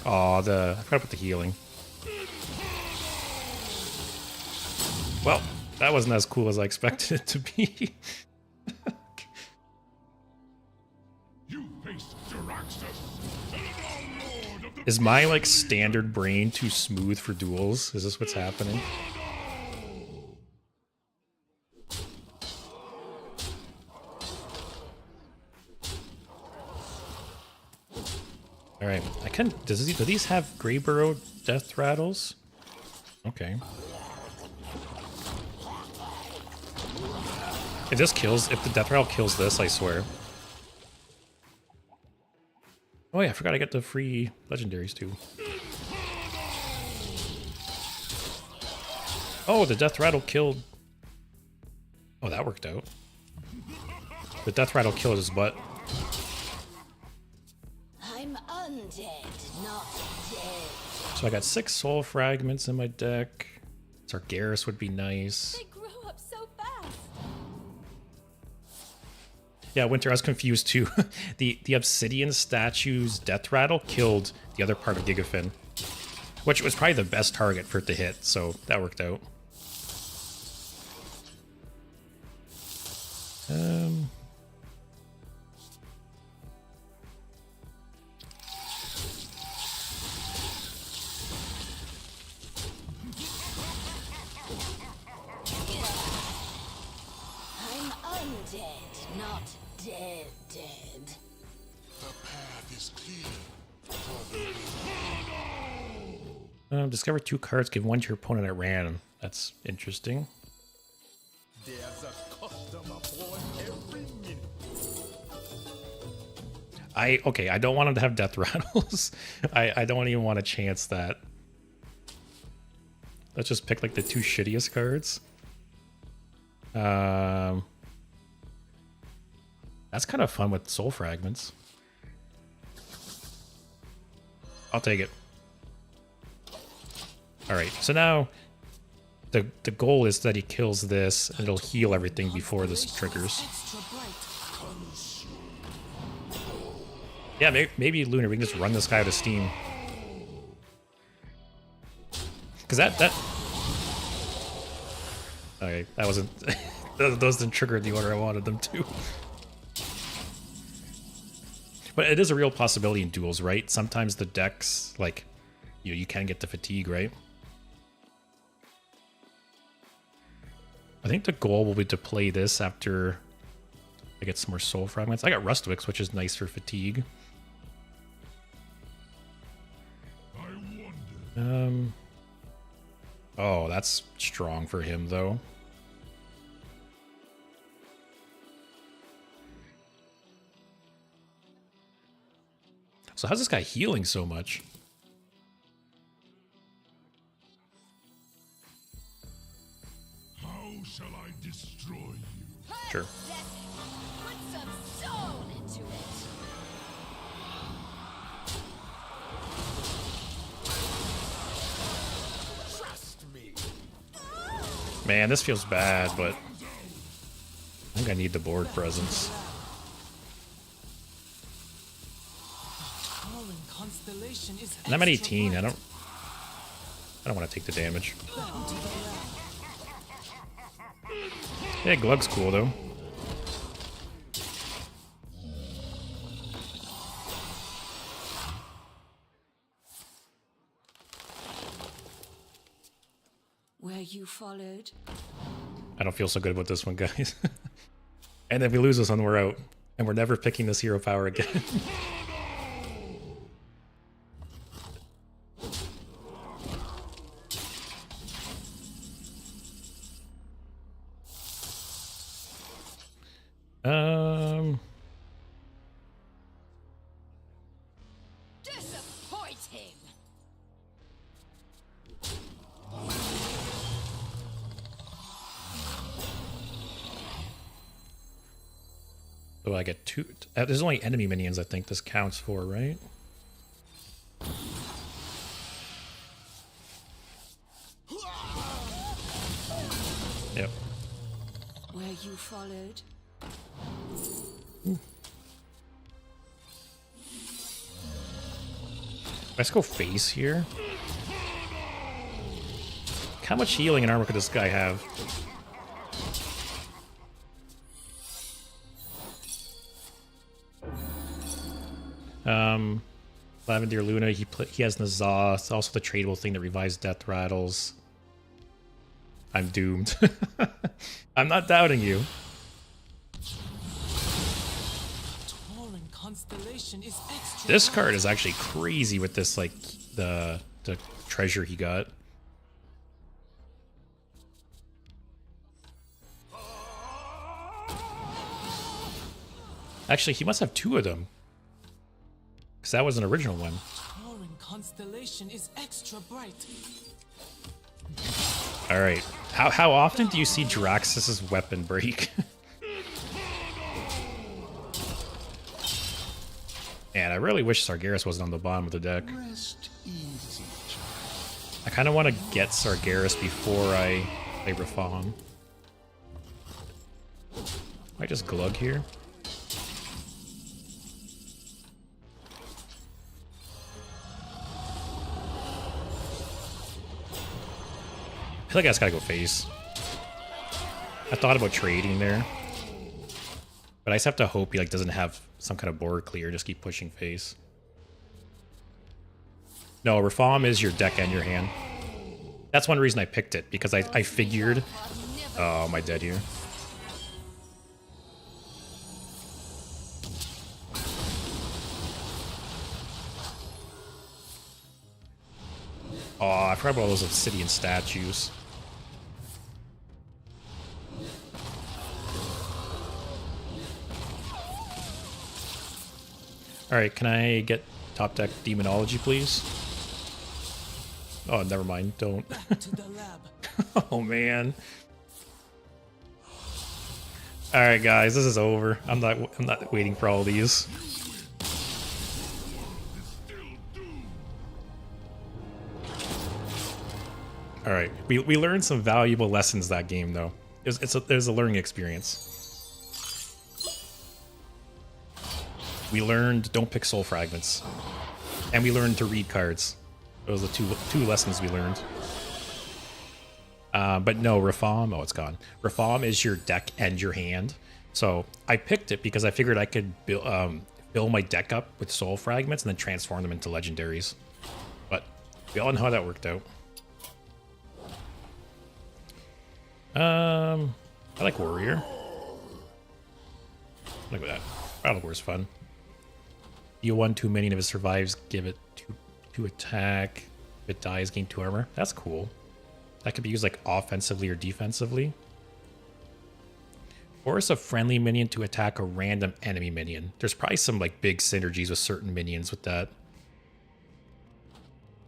Aw, I forgot about the healing. Well, that wasn't as cool as I expected it to be. Is my, like, standard brain too smooth for duels? Is this what's happening? Alright, I can... do these have Greyburrow death rattles? Okay. If this kills... if the death rattle kills this, I swear. Oh yeah, I forgot I got the free legendaries too. Oh, the death rattle killed... oh, that worked out. The death rattle killed his butt. I'm undead, not dead. So I got 6 soul fragments in my deck. Sargeras would be nice. They grow up so fast. Yeah, Winter, I was confused too. the obsidian statue's death rattle killed the other part of Gigafin, which was probably the best target for it to hit, so that worked out. I'm undead, not dead. The path is clear. Discover 2 cards, give 1 to your opponent at random. That's interesting. There's a customer for every minute. I don't want him to have death rattles. I don't even want to chance that. Let's just pick like the 2 shittiest cards. That's kind of fun with soul fragments. I'll take it. Alright, so now the goal is that he kills this and it'll heal everything before this triggers. Yeah, maybe Lunar, we can just run this guy out of steam. Because that Okay, that wasn't... those didn't trigger in the order I wanted them to. But it is a real possibility in duels, right? Sometimes the decks, like, you can get to fatigue, right? I think the goal will be to play this after I get some more soul fragments. I got Rustwicks, which is nice for fatigue. Oh, that's strong for him, though. So how's this guy healing so much? How shall I destroy you? Sure. Put some soul into it. Trust me. Man, this feels bad, but I think I need the board presence. Towering constellation is And I'm at extra 18. I bright. don't want to take the damage. Back to the lab. Yeah, Glug's cool though. Where you followed? I don't feel so good about this one, guys. And if we lose this one, we're out. And we're never picking this hero power again. Disappointing. So I get two. There's only enemy minions I think this counts for, right? Yep. Where you followed? Let's go face here. How much healing and armor could this guy have? Lavender Luna, he has Nazah. It's also the tradable thing that revives death rattles. I'm doomed. I'm not doubting you. Towering constellation is extra This bright. card is actually crazy with this, like, the treasure he got. Actually, he must have two of them. Because that was an original one. Towering constellation is extra bright. Alright. How often do you see Jiraxxus's weapon break? Man, I really wish Sargeras wasn't on the bottom of the deck. Rest easy, child. I kind of want to get Sargeras before I play Rafam. I just Glug here. I feel like I just gotta go face. I thought about trading there, but I just have to hope he like doesn't have some kind of board clear. Just keep pushing face. No, Rafam is your deck and your hand. That's one reason I picked it, because I figured. Oh, am I dead here? Oh, I forgot about all those obsidian statues. Alright, can I get top deck Demonology, please? Oh, never mind. Don't. Back to the lab. Oh, man. Alright, guys, this is over. I'm not waiting for all these. Alright, we learned some valuable lessons that game, though. There's a learning experience. We learned don't pick soul fragments. And we learned to read cards. Those are the two lessons we learned. But no, Reform, oh, it's gone. Reform is your deck and your hand. So I picked it because I figured I could fill my deck up with soul fragments and then transform them into legendaries. But we all know how that worked out. I like Warrior. Look at that. Battle War's fun. You 1/2 minion if it survives, give it 2 attack. If it dies, gain 2 armor. That's cool. That could be used like offensively or defensively. Force a friendly minion to attack a random enemy minion. There's probably some like big synergies with certain minions with that.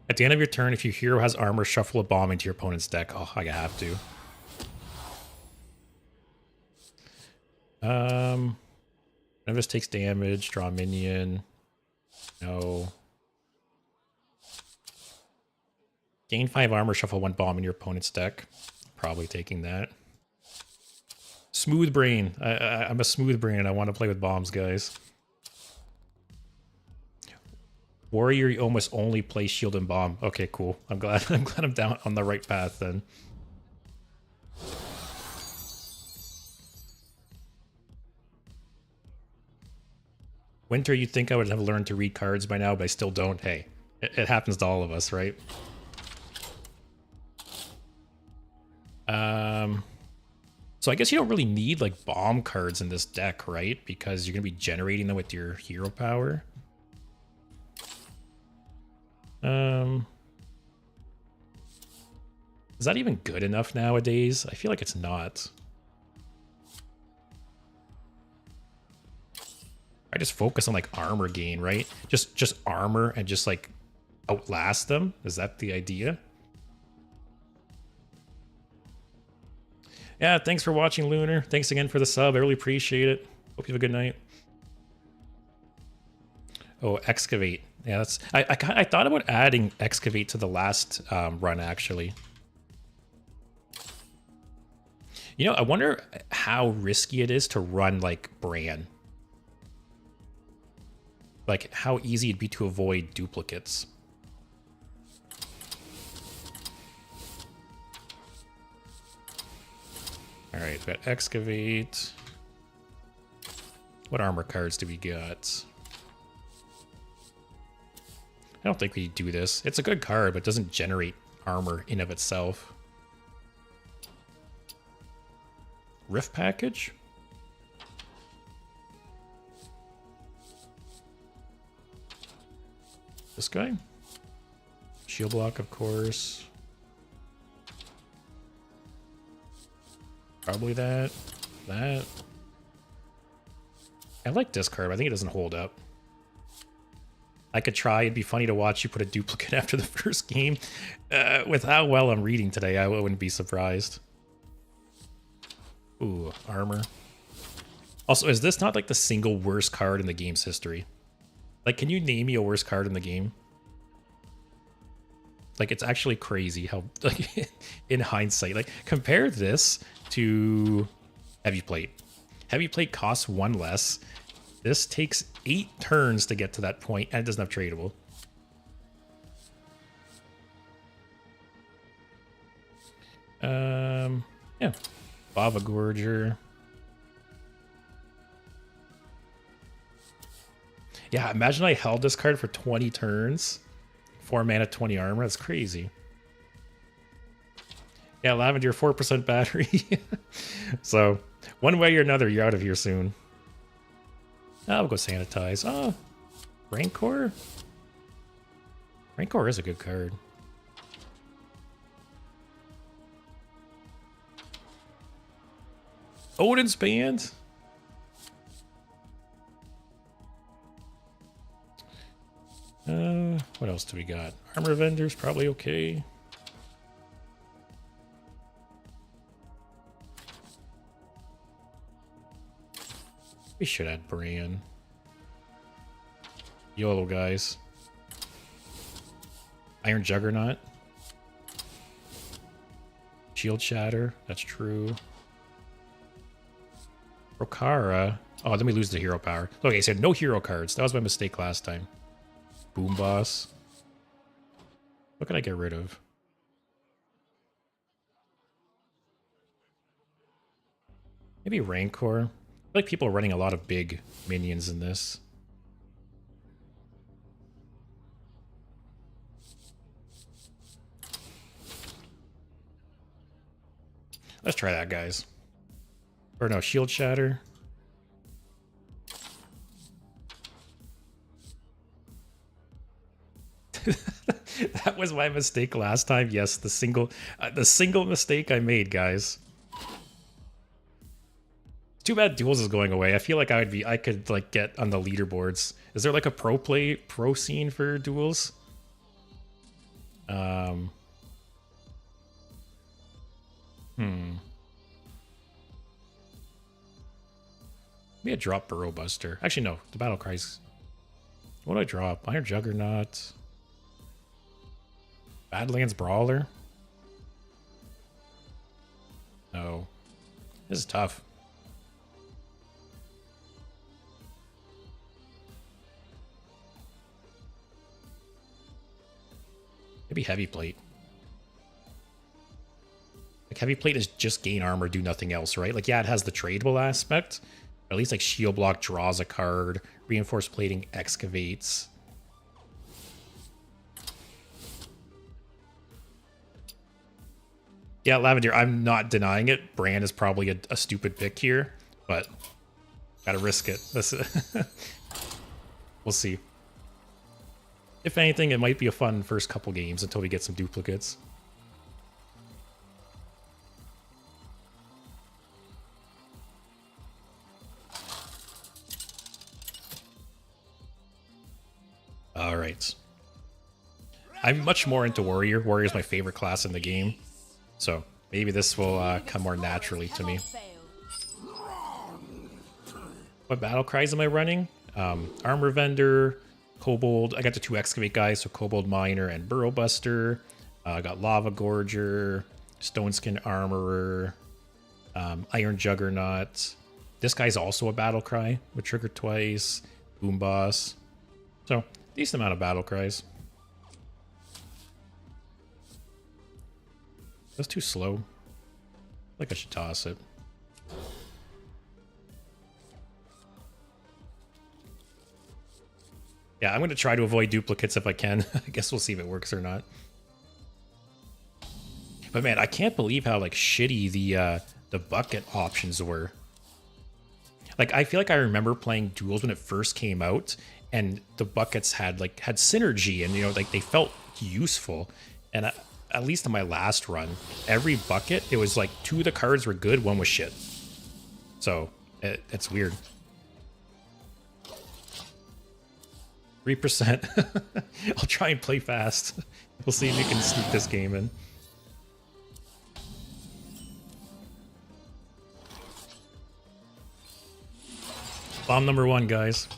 At the end of your turn, if your hero has armor, shuffle a bomb into your opponent's deck. Oh, I have to. None of this takes damage. Draw a minion. No. Gain 5 armor, shuffle 1 bomb in your opponent's deck. Probably taking that. Smooth brain. I'm a smooth brain and I want to play with bombs, guys. Warrior, you almost only play shield and bomb. Okay, cool. I'm glad I'm down on the right path then. Winter, you'd think I would have learned to read cards by now, but I still don't. Hey, it happens to all of us, right? So I guess you don't really need like bomb cards in this deck, right? Because you're going to be generating them with your hero power. Is that even good enough nowadays? I feel like it's not. I just focus on like armor gain, right? Just armor and just like outlast them. Is that the idea? Yeah, thanks for watching, Lunar. Thanks again for the sub. I really appreciate it. Hope you have a good night. Oh, Excavate. Yeah, that's. I thought about adding Excavate to the last run, actually. You know, I wonder how risky it is to run like Bran. Like, how easy it'd be to avoid duplicates. Alright, we got Excavate. What armor cards do we got? I don't think we do this. It's a good card, but it doesn't generate armor in of itself. Rift Package? This guy? Shield Block, of course. Probably that. That. I like this card, but I think it doesn't hold up. I could try. It'd be funny to watch you put a duplicate after the first game. With how well I'm reading today, I wouldn't be surprised. Ooh, armor. Also, is this not like the single worst card in the game's history? Like, can you name me a worse card in the game? Like, it's actually crazy how, like, in hindsight, like, compare this to Heavy Plate. Heavy Plate costs 1 less. This takes 8 turns to get to that point, and it doesn't have tradable. Yeah. Lava Gorger. Yeah, imagine I held this card for 20 turns. 4 mana, 20 armor. That's crazy. Yeah, Lavender, 4% battery. So, one way or another, you're out of here soon. I'll go Sanitize. Oh, Rancor? Rancor is a good card. Odin's Band? What else do we got? Armor Vendor's probably okay. We should add Bran. YOLO, guys. Iron Juggernaut. Shield Shatter. That's true. Rokara. Oh, then we lose the hero power. Okay, I said no hero cards. That was my mistake last time. Boom Boss. What can I get rid of? Maybe Rancor. I feel like people are running a lot of big minions in this. Let's try that, guys. Or no, Shield Shatter. That was my mistake last time. Yes, the single mistake I made, guys. It's too bad Duels is going away. I feel like I could like get on the leaderboards. Is there like a pro scene for Duels? Maybe I drop Burrow Buster. Actually, no. The Battle Cries. What do I drop? Iron Juggernaut. Badlands Brawler. No. This is tough. Maybe Heavy Plate. Like, Heavy Plate is just gain armor, do nothing else, right? Like, yeah, it has the tradable aspect. But at least, like, Shield Block draws a card. Reinforced Plating excavates. Yeah, Lavender, I'm not denying it. Brand is probably a stupid pick here, but gotta risk it. We'll see. If anything, it might be a fun first couple games until we get some duplicates. All right. I'm much more into Warrior. Warrior is my favorite class in the game. So maybe this will come more naturally to me. What battle cries am I running? Armor Vendor, Kobold. I got the 2 Excavate guys, so Kobold Miner and Burrow Buster. I got Lava Gorger, Stone Skin Armorer, Iron Juggernaut. This guy's also a battle cry with Trigger twice, Boom Boss. So decent amount of battle cries. That's too slow. Like I should toss it. Yeah, I'm going to try to avoid duplicates if I can. I guess we'll see if it works or not. But man, I can't believe how like shitty the bucket options were. Like, I feel like I remember playing Duels when it first came out, and the buckets had synergy, and you know, like they felt useful. And at least in my last run, every bucket, it was like 2 of the cards were good, 1 was shit. So it's weird. 3%. I'll try and play fast. We'll see if we can sneak this game in. Bomb number 1, guys.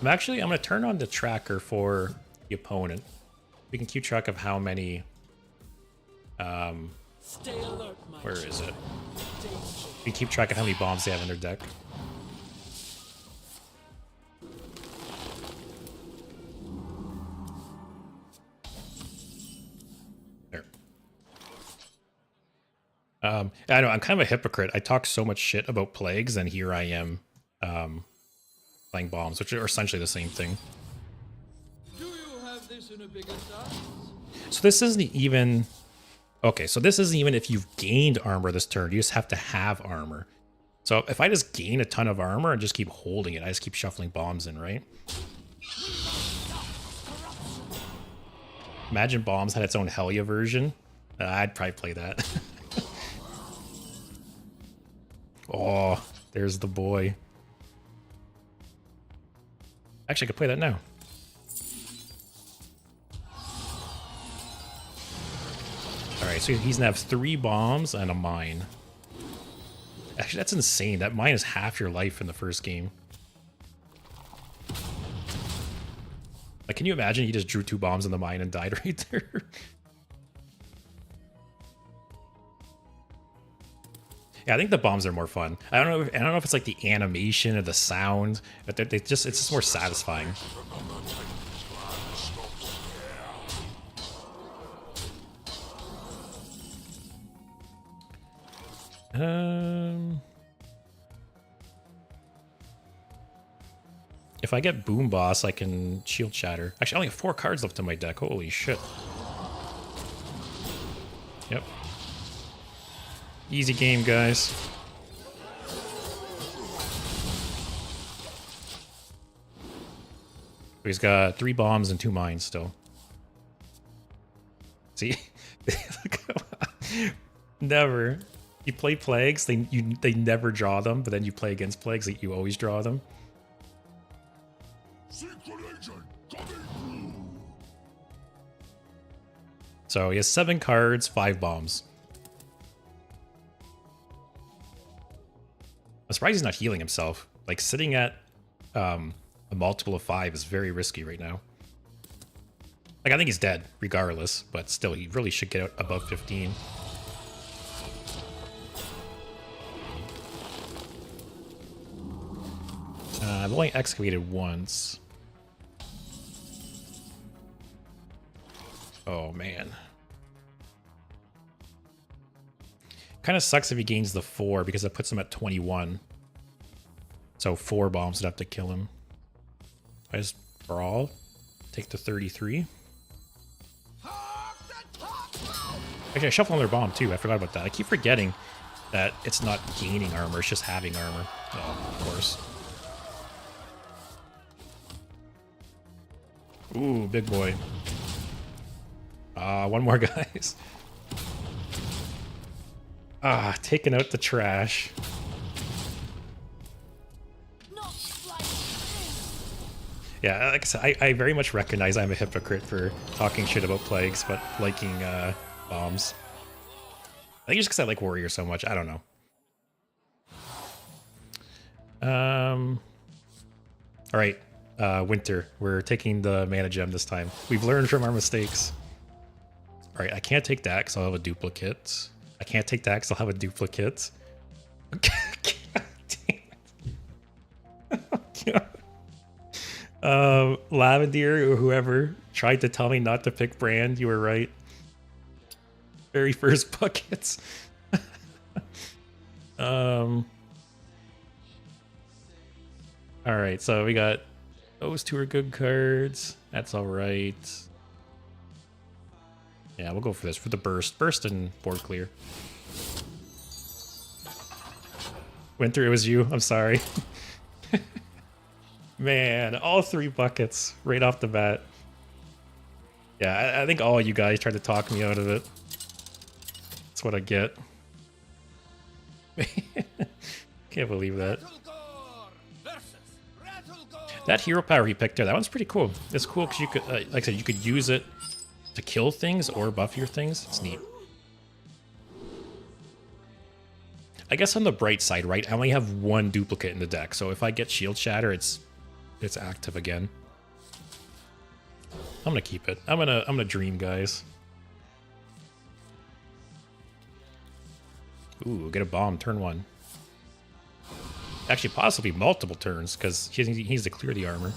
I'm going to turn on the tracker for the opponent. We can keep track of how many. Stay alert, my Where is it? danger. We can keep track of how many bombs they have in their deck. There. I know I'm kind of a hypocrite. I talk so much shit about plagues, and here I am playing bombs, which are essentially the same thing. Do you have this in a bigger size? So this isn't even... Okay, so this isn't even if you've gained armor this turn. You just have to have armor. So if I just gain a ton of armor and just keep holding it, I just keep shuffling bombs in, right? Imagine bombs had its own Helya version. I'd probably play that. Oh, there's the boy. Actually, I could play that now. Alright, so he's gonna have 3 bombs and a mine. Actually, that's insane. That mine is half your life in the first game. Like, can you imagine he just drew 2 bombs in the mine and died right there? Yeah, I think the bombs are more fun. I don't know if it's like the animation or the sound, but it's just more satisfying. If I get Boom Boss, I can Shield Shatter. Actually, I only have 4 cards left in my deck. Holy shit. Yep. Easy game, guys. He's got 3 bombs and 2 mines still. See? Never. You play plagues, they never draw them, but then you play against plagues, you always draw them. Secret agent coming through. So he has 7 cards, 5 bombs. I'm surprised he's not healing himself. Like, sitting at a multiple of 5 is very risky right now. Like, I think he's dead, regardless, but still, he really should get out above 15. I've only excavated once. Oh, man. Kind of sucks if he gains the 4 because it puts him at 21. So 4 bombs would have to kill him. I just brawl, take the 33. Actually, I shuffle another bomb too. I forgot about that. I keep forgetting that it's not gaining armor, it's just having armor. Oh, of course. Ooh, big boy. One more, guys. Taking out the trash. Yeah, like I said, I very much recognize I'm a hypocrite for talking shit about plagues, but liking bombs. I think it's just because I like warrior so much. I don't know. All right, Winter. We're taking the mana gem this time. We've learned from our mistakes. All right, I can't take that because I'll have a duplicate. I can't take that because I'll have a duplicate. God damn it. Lavender or whoever tried to tell me not to pick Brand. You were right. Very first buckets. All right, so we got those 2 are good cards. That's all right. Yeah, we'll go for this for the burst. Burst and board clear. Winter, it was you. I'm sorry. Man, all 3 buckets right off the bat. Yeah, I think all you guys tried to talk me out of it. That's what I get. Can't believe that. That hero power he picked there, that one's pretty cool. It's cool because you could, like I said, you could use it to kill things or buff your things. It's neat. I guess on the bright side, right? I only have 1 duplicate in the deck, so if I get Shield Shatter, it's active again. I'm gonna keep it. I'm gonna dream, guys. Ooh, get a bomb, turn 1. Actually, possibly multiple turns, because he needs to clear the armor.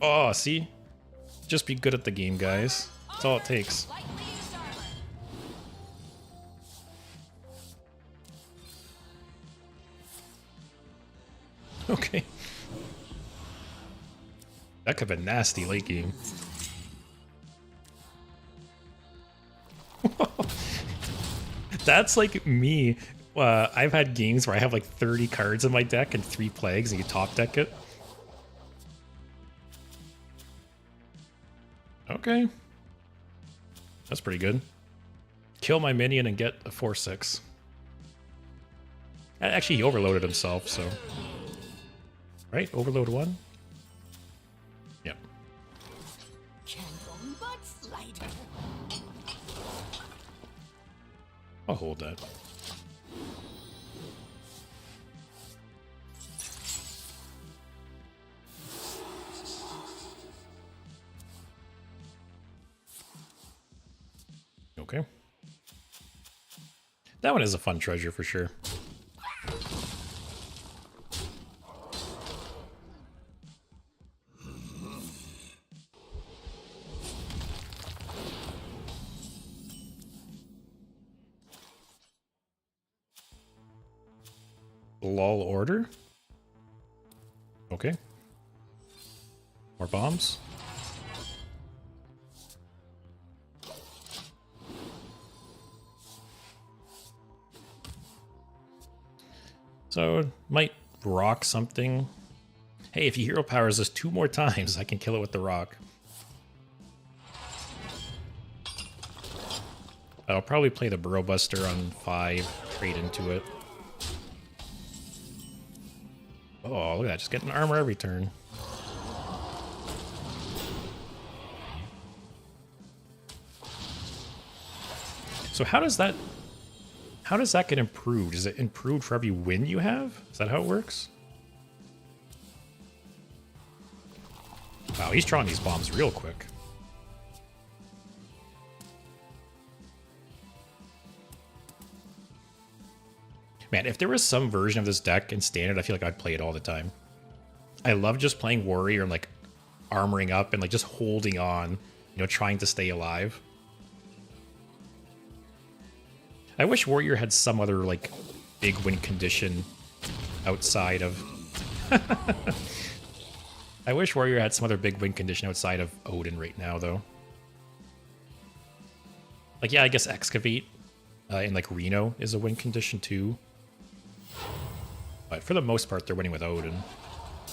Oh, see? Just be good at the game, guys. That's all it takes. Okay. That could have been nasty late game. That's like me. I've had games where I have like 30 cards in my deck and 3 plagues and you top deck it. Okay. That's pretty good. Kill my minion and get a 4/6. Actually, he overloaded himself, so... Right? Overload 1? Yep. I'll hold that. Okay. That one is a fun treasure for sure. Lol order. Okay. More bombs. So, might rock something. Hey, if he hero powers this 2 more times, I can kill it with the rock. I'll probably play the Burrow Buster on 5, trade into it. Oh, look at that, just getting armor every turn. So how does that get improved? Is it improved for every win you have? Is that how it works? Wow, he's drawing these bombs real quick. Man, if there was some version of this deck in Standard, I feel like I'd play it all the time. I love just playing Warrior and like armoring up and like just holding on, you know, trying to stay alive. I wish Warrior had some other like big win condition outside of... I wish Warrior had some other big win condition outside of Odin right now, though. Like, yeah, I guess Excavate and like Reno is a win condition too. But for the most part, they're winning with Odin.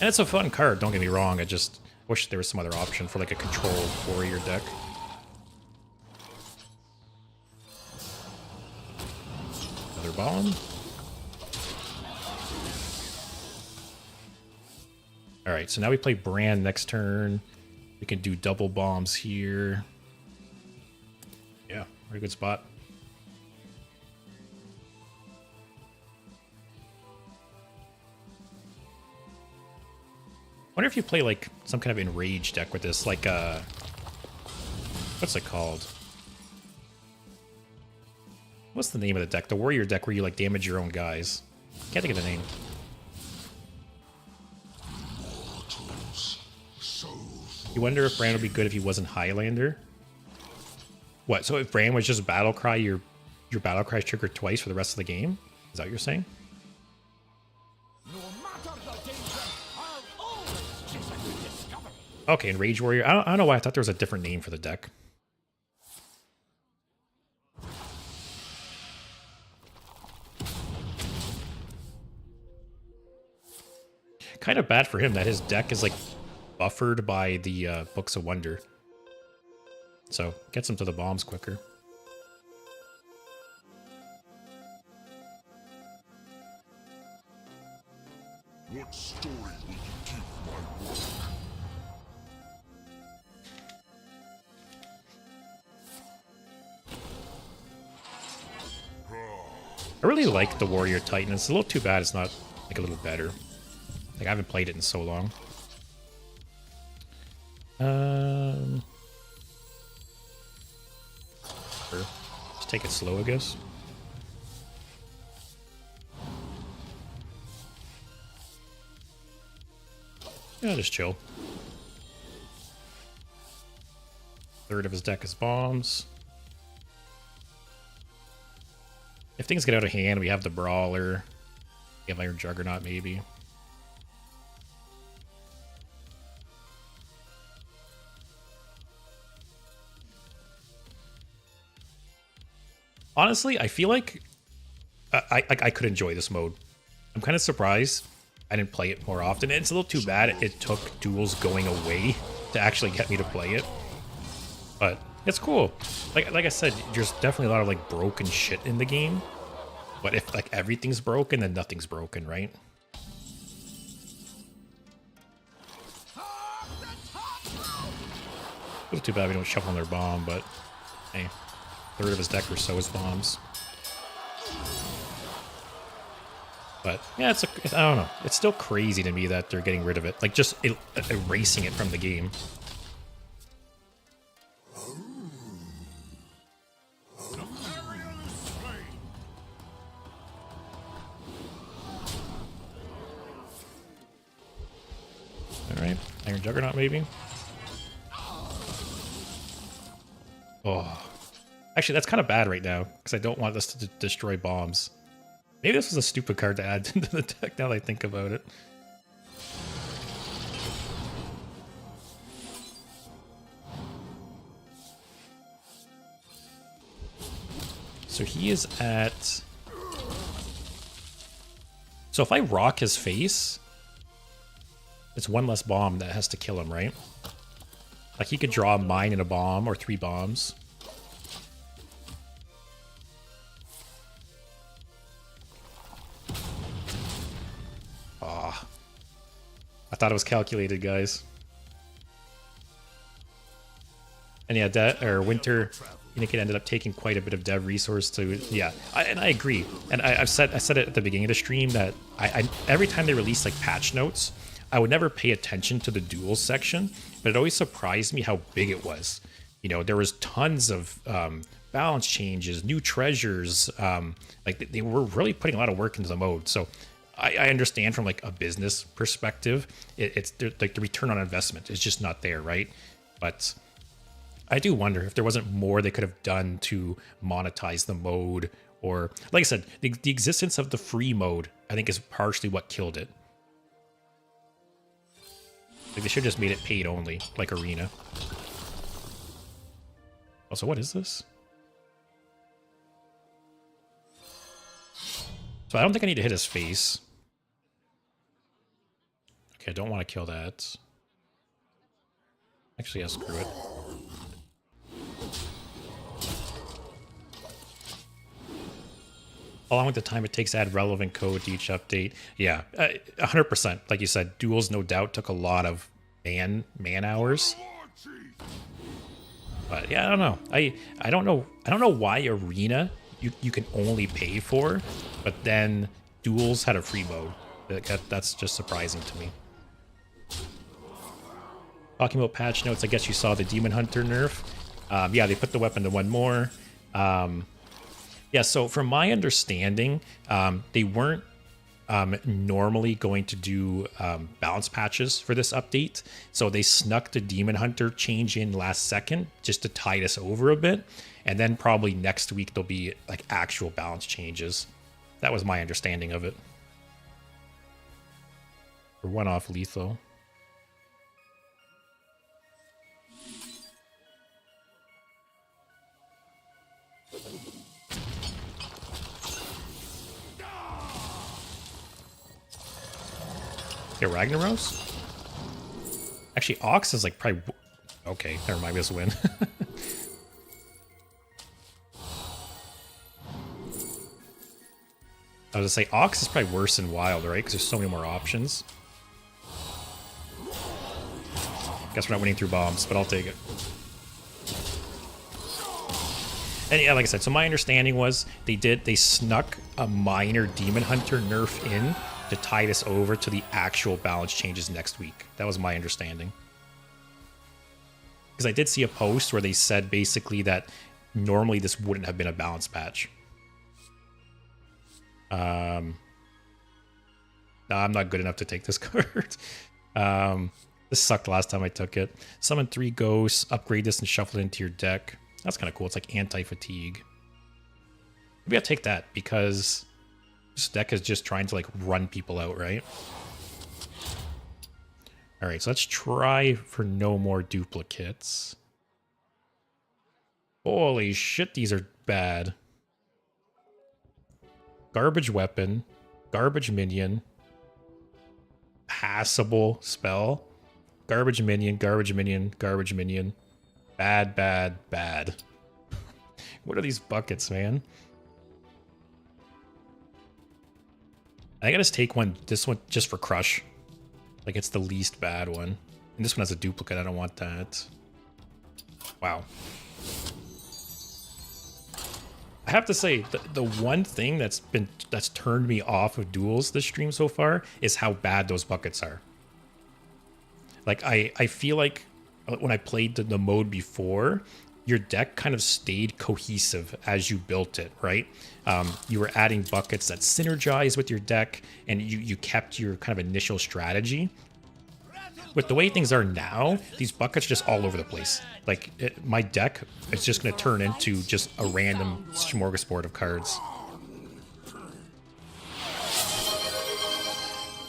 And it's a fun card, don't get me wrong. I just wish there was some other option for like a controlled Warrior deck. Another bomb. Alright, so now we play Brand next turn. We can do double bombs here. Yeah, very good spot. I wonder if you play like some kind of enraged deck with this, like what's it called? What's the name of the deck? The Warrior deck where you like damage your own guys. Can't think of the name. You wonder if Bran would be good if he wasn't Highlander? What, so if Bran was just Battle Cry, your Battle Cry is triggered twice for the rest of the game? Is that what you're saying? Okay, and Rage Warrior. I don't know why I thought there was a different name for the deck. Kind of bad for him that his deck is like buffered by the Books of Wonder. So gets him to the bombs quicker. What story will you give my work? I really like the Warrior Titan. It's a little too bad it's not like a little better. Like I haven't played it in so long. Sure. Just take it slow, I guess. Yeah, just chill. Third of his deck is bombs. If things get out of hand, we have the Brawler. We have Iron Juggernaut, maybe. Honestly, I feel like I could enjoy this mode. I'm kind of surprised I didn't play it more often. It's a little too bad it took duels going away to actually get me to play it. But it's cool. Like I said, there's definitely a lot of like broken shit in the game. But if like everything's broken, then nothing's broken, right? A little too bad we don't shuffle their bomb, but hey, third of his deck or so is bombs. But yeah, I don't know. It's still crazy to me that they're getting rid of it, like just erasing it from the game. Alright, Iron Juggernaut maybe? Oh. Actually, that's kind of bad right now, because I don't want this to destroy bombs. Maybe this was a stupid card to add into the deck now that I think about it. So he is at... So if I rock his face, it's one less bomb that has to kill him, right? Like he could draw a mine and a bomb or 3 bombs. Ah, I thought it was calculated, guys. And yeah, Winter Unique ended up taking quite a bit of dev resource to, yeah, and I agree. And I said it at the beginning of the stream that I every time they release like patch notes, I would never pay attention to the duels section, but it always surprised me how big it was. You know, there was tons of balance changes, new treasures. Like they were really putting a lot of work into the mode. So I understand from like a business perspective, it's like the return on investment is just not there, right? But I do wonder if there wasn't more they could have done to monetize the mode, or like I said, the existence of the free mode, I think, is partially what killed it. Like they should have just made it paid only, like Arena. Also, what is this? So I don't think I need to hit his face. Okay, I don't want to kill that. Actually, yeah, screw it. Along with the time it takes to add relevant code to each update. Yeah, 100%. Like you said, duels no doubt took a lot of man hours. But yeah, I don't know. I don't know why Arena you can only pay for, but then duels had a free mode. That's just surprising to me. Talking about patch notes, I guess you saw the Demon Hunter nerf. Yeah, they put the weapon to 1 more. Yeah, so from my understanding, they weren't normally going to do balance patches for this update. So they snuck the Demon Hunter change in last second just to tide us over a bit. And then probably next week there'll be like actual balance changes. That was my understanding of it. For one-off lethal. Yeah, Ragnaros? Actually, Ox is like probably... Okay, never mind, this win. I was gonna say, Ox is probably worse than Wild, right? Because there's so many more options. Guess we're not winning through bombs, but I'll take it. And yeah, like I said, so my understanding was they snuck a minor Demon Hunter nerf in to tide us over to the actual balance changes next week. That was my understanding. Because I did see a post where they said basically that normally this wouldn't have been a balance patch. No, I'm not good enough to take this card. This sucked last time I took it. Summon 3 ghosts, upgrade this and shuffle it into your deck. That's kind of cool. It's like anti-fatigue. Maybe I'll take that because this deck is just trying to like run people out, right? All right, so let's try for no more duplicates. Holy shit, these are bad. Garbage weapon, garbage minion, passable spell, garbage minion, garbage minion, garbage minion. Bad, bad, bad. What are these buckets, man? I gotta just take this one just for crush. Like it's the least bad one. And this one has a duplicate, I don't want that. Wow. I have to say, the one thing that's turned me off of duels this stream so far is how bad those buckets are. Like I feel like when I played the mode before, your deck kind of stayed cohesive as you built it, right? You were adding buckets that synergize with your deck, and you kept your kind of initial strategy. With the way things are now, these buckets are just all over the place. Like, my deck is just going to turn into just a random smorgasbord of cards.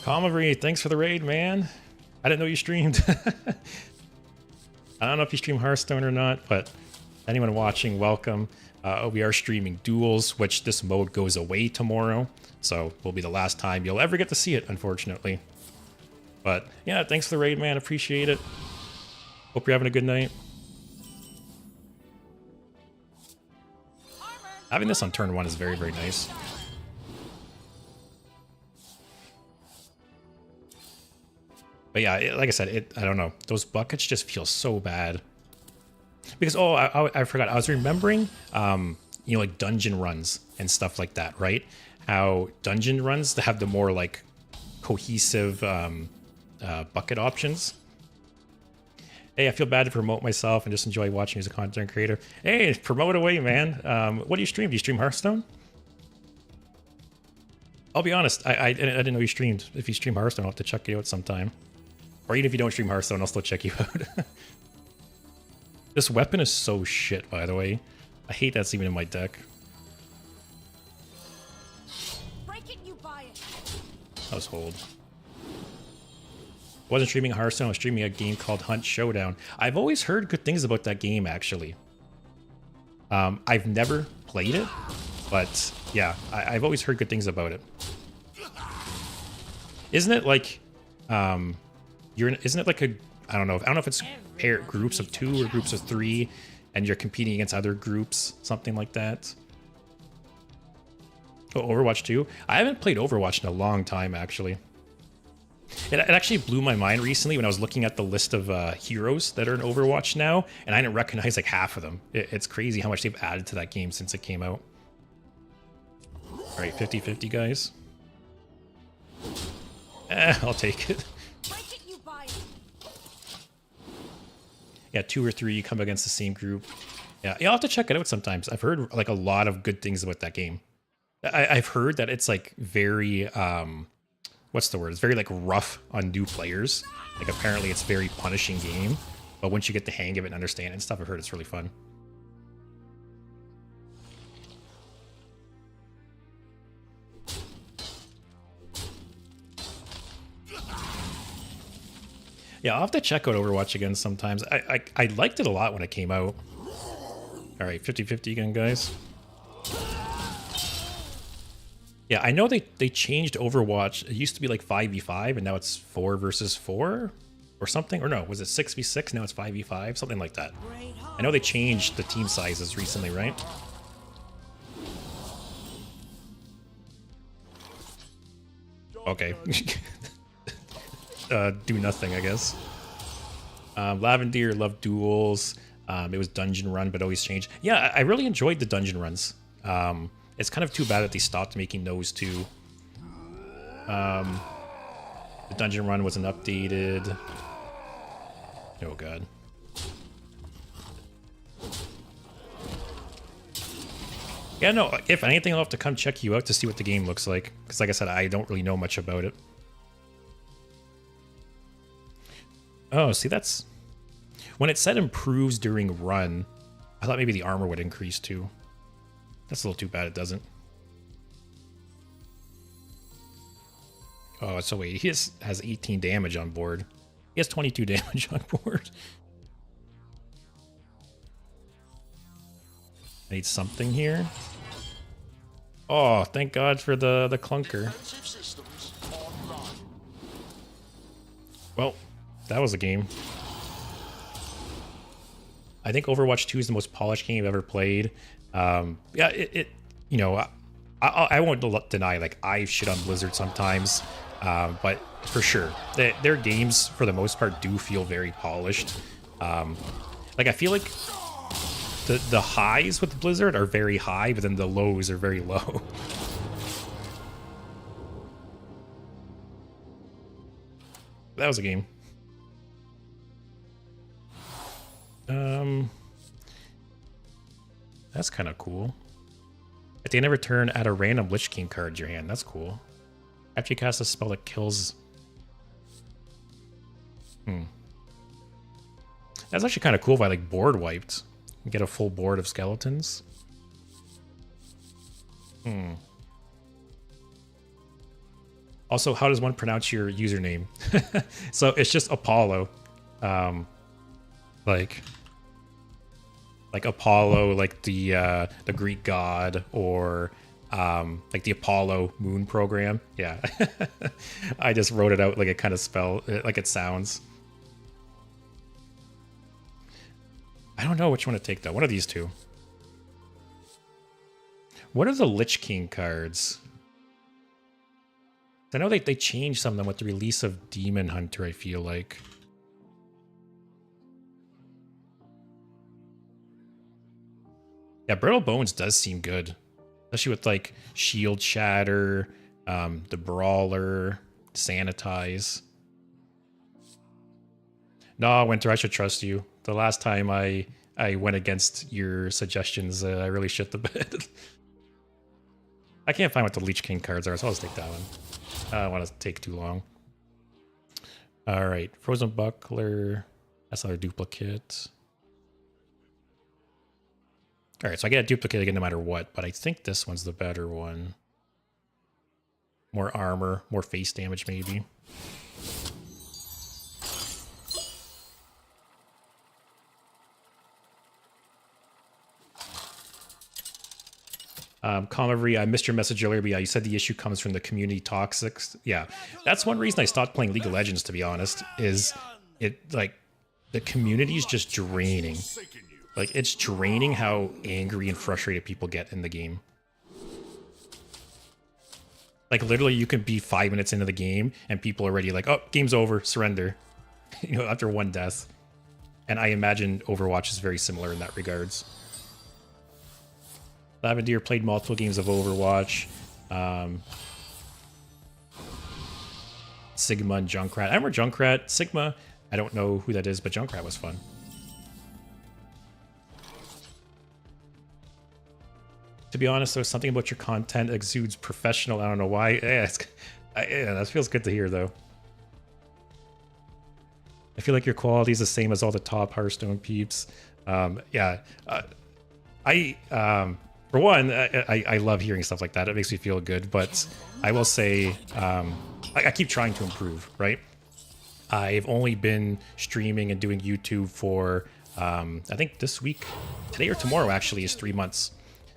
Comavry, thanks for the raid, man. I didn't know you streamed. I don't know if you stream Hearthstone or not, but anyone watching, welcome. We are streaming Duels, which this mode goes away tomorrow, so will be the last time you'll ever get to see it, unfortunately. But yeah, thanks for the raid, man. Appreciate it. Hope you're having a good night. Having this on turn 1 is very, very nice. But yeah, like I said, I don't know. Those buckets just feel so bad. Because, oh, I forgot. I was remembering, you know, like dungeon runs and stuff like that, right? How dungeon runs to have the more, like, cohesive bucket options. Hey, I feel bad to promote myself and just enjoy watching as a content creator. Hey, promote away, man. What do you stream? Do you stream Hearthstone? I'll be honest, I didn't know you streamed. If you stream Hearthstone, I'll have to check you out sometime. Or even if you don't stream Hearthstone, I'll still check you out. This weapon is so shit, by the way. I hate that's even in my deck. Break it, you buy it. Household. Wasn't streaming Hearthstone, I was streaming a game called Hunt Showdown. I've always heard good things about that game, actually. I've never played it, but yeah, I've always heard good things about it. Isn't it like, isn't it like a, I don't know if it's groups of 2 or groups of 3, and you're competing against other groups, something like that. Oh, Overwatch 2? I haven't played Overwatch in a long time, actually. It actually blew my mind recently when I was looking at the list of heroes that are in Overwatch now, and I didn't recognize like half of them. It's crazy how much they've added to that game since it came out. Alright, 50-50, guys. I'll take it. Break it, you buy it. Yeah, 2 or 3 come against the same group. Yeah, I'll have to check it out sometimes. I've heard like a lot of good things about that game. I've heard that it's like very, what's the word? It's very like rough on new players. Like apparently it's very punishing game, but once you get the hang of it and understand it and stuff, I've heard it's really fun. Yeah, I'll have to check out Overwatch again sometimes. I liked it a lot when it came out. All right, 50-50 again, guys. Yeah, I know they changed Overwatch. It used to be like 5v5, and now it's 4 versus 4 or something. Or no, was it 6v6? Now it's 5v5, something like that. I know they changed the team sizes recently, right? Okay. Do nothing, I guess. Lavender loved Duels. It was dungeon run, but always changed. Yeah, I really enjoyed the dungeon runs. It's kind of too bad that they stopped making those too. The dungeon run wasn't updated. Oh god. Yeah, no, if anything, I'll have to come check you out to see what the game looks like. Because like I said, I don't really know much about it. Oh, see, that's... When it said improves during run, I thought maybe the armor would increase too. That's a little too bad it doesn't. Oh, so wait, he has 18 damage on board. He has 22 damage on board. I need something here. Oh, thank God for the clunker. Well, that was a game. I think Overwatch 2 is the most polished game I've ever played. Yeah, you know, I won't deny, like, I shit on Blizzard sometimes, but for sure, their games, for the most part, do feel very polished. Like, I feel like the highs with Blizzard are very high, but then the lows are very low. That was a game. That's kind of cool. At the end of a turn, add a random Lich King card to your hand. That's cool. After you cast a spell that kills... That's actually kind of cool if I, like, board wiped. You get a full board of skeletons. Also, how does one pronounce your username? So it's just Apollo. Like Apollo, like the Greek god, or like the Apollo moon program. Yeah. I just wrote it out like it kind of like it sounds. I don't know which one to take though. One of these two. What are the Lich King cards? I know they changed some of them with the release of Demon Hunter, I feel like. Yeah, Brittle Bones does seem good. Especially with like Shield Shatter, the Brawler, Sanitize. No, Winter, I should trust you. The last time I went against your suggestions, I really shit the bed. I can't find what the Lich King cards are, so I'll just take that one. I don't want to take too long. All right, Frozen Buckler. That's another duplicate. All right, so I get a duplicate again no matter what, but I think this one's the better one. More armor, more face damage maybe. Comavery, I missed your message earlier, but yeah, you said the issue comes from the community toxics. Yeah, that's one reason I stopped playing League of Legends, to be honest, is it, like, the community is just draining. Like, it's draining how angry and frustrated people get in the game. Like, literally, you can be 5 minutes into the game, and people are already like, oh, game's over, surrender. You know, after one death. And I imagine Overwatch is very similar in that regards. Lavender played multiple games of Overwatch. Sigma and Junkrat. I remember Junkrat. Sigma, I don't know who that is, but Junkrat was fun. To be honest, there's something about your content exudes professional. I don't know why. Yeah, that feels good to hear, though. I feel like your quality is the same as all the top Hearthstone peeps. Yeah. For one, I love hearing stuff like that. It makes me feel good, but I will say I keep trying to improve, right? I've only been streaming and doing YouTube for, I think this week, today or tomorrow actually, is 3 months.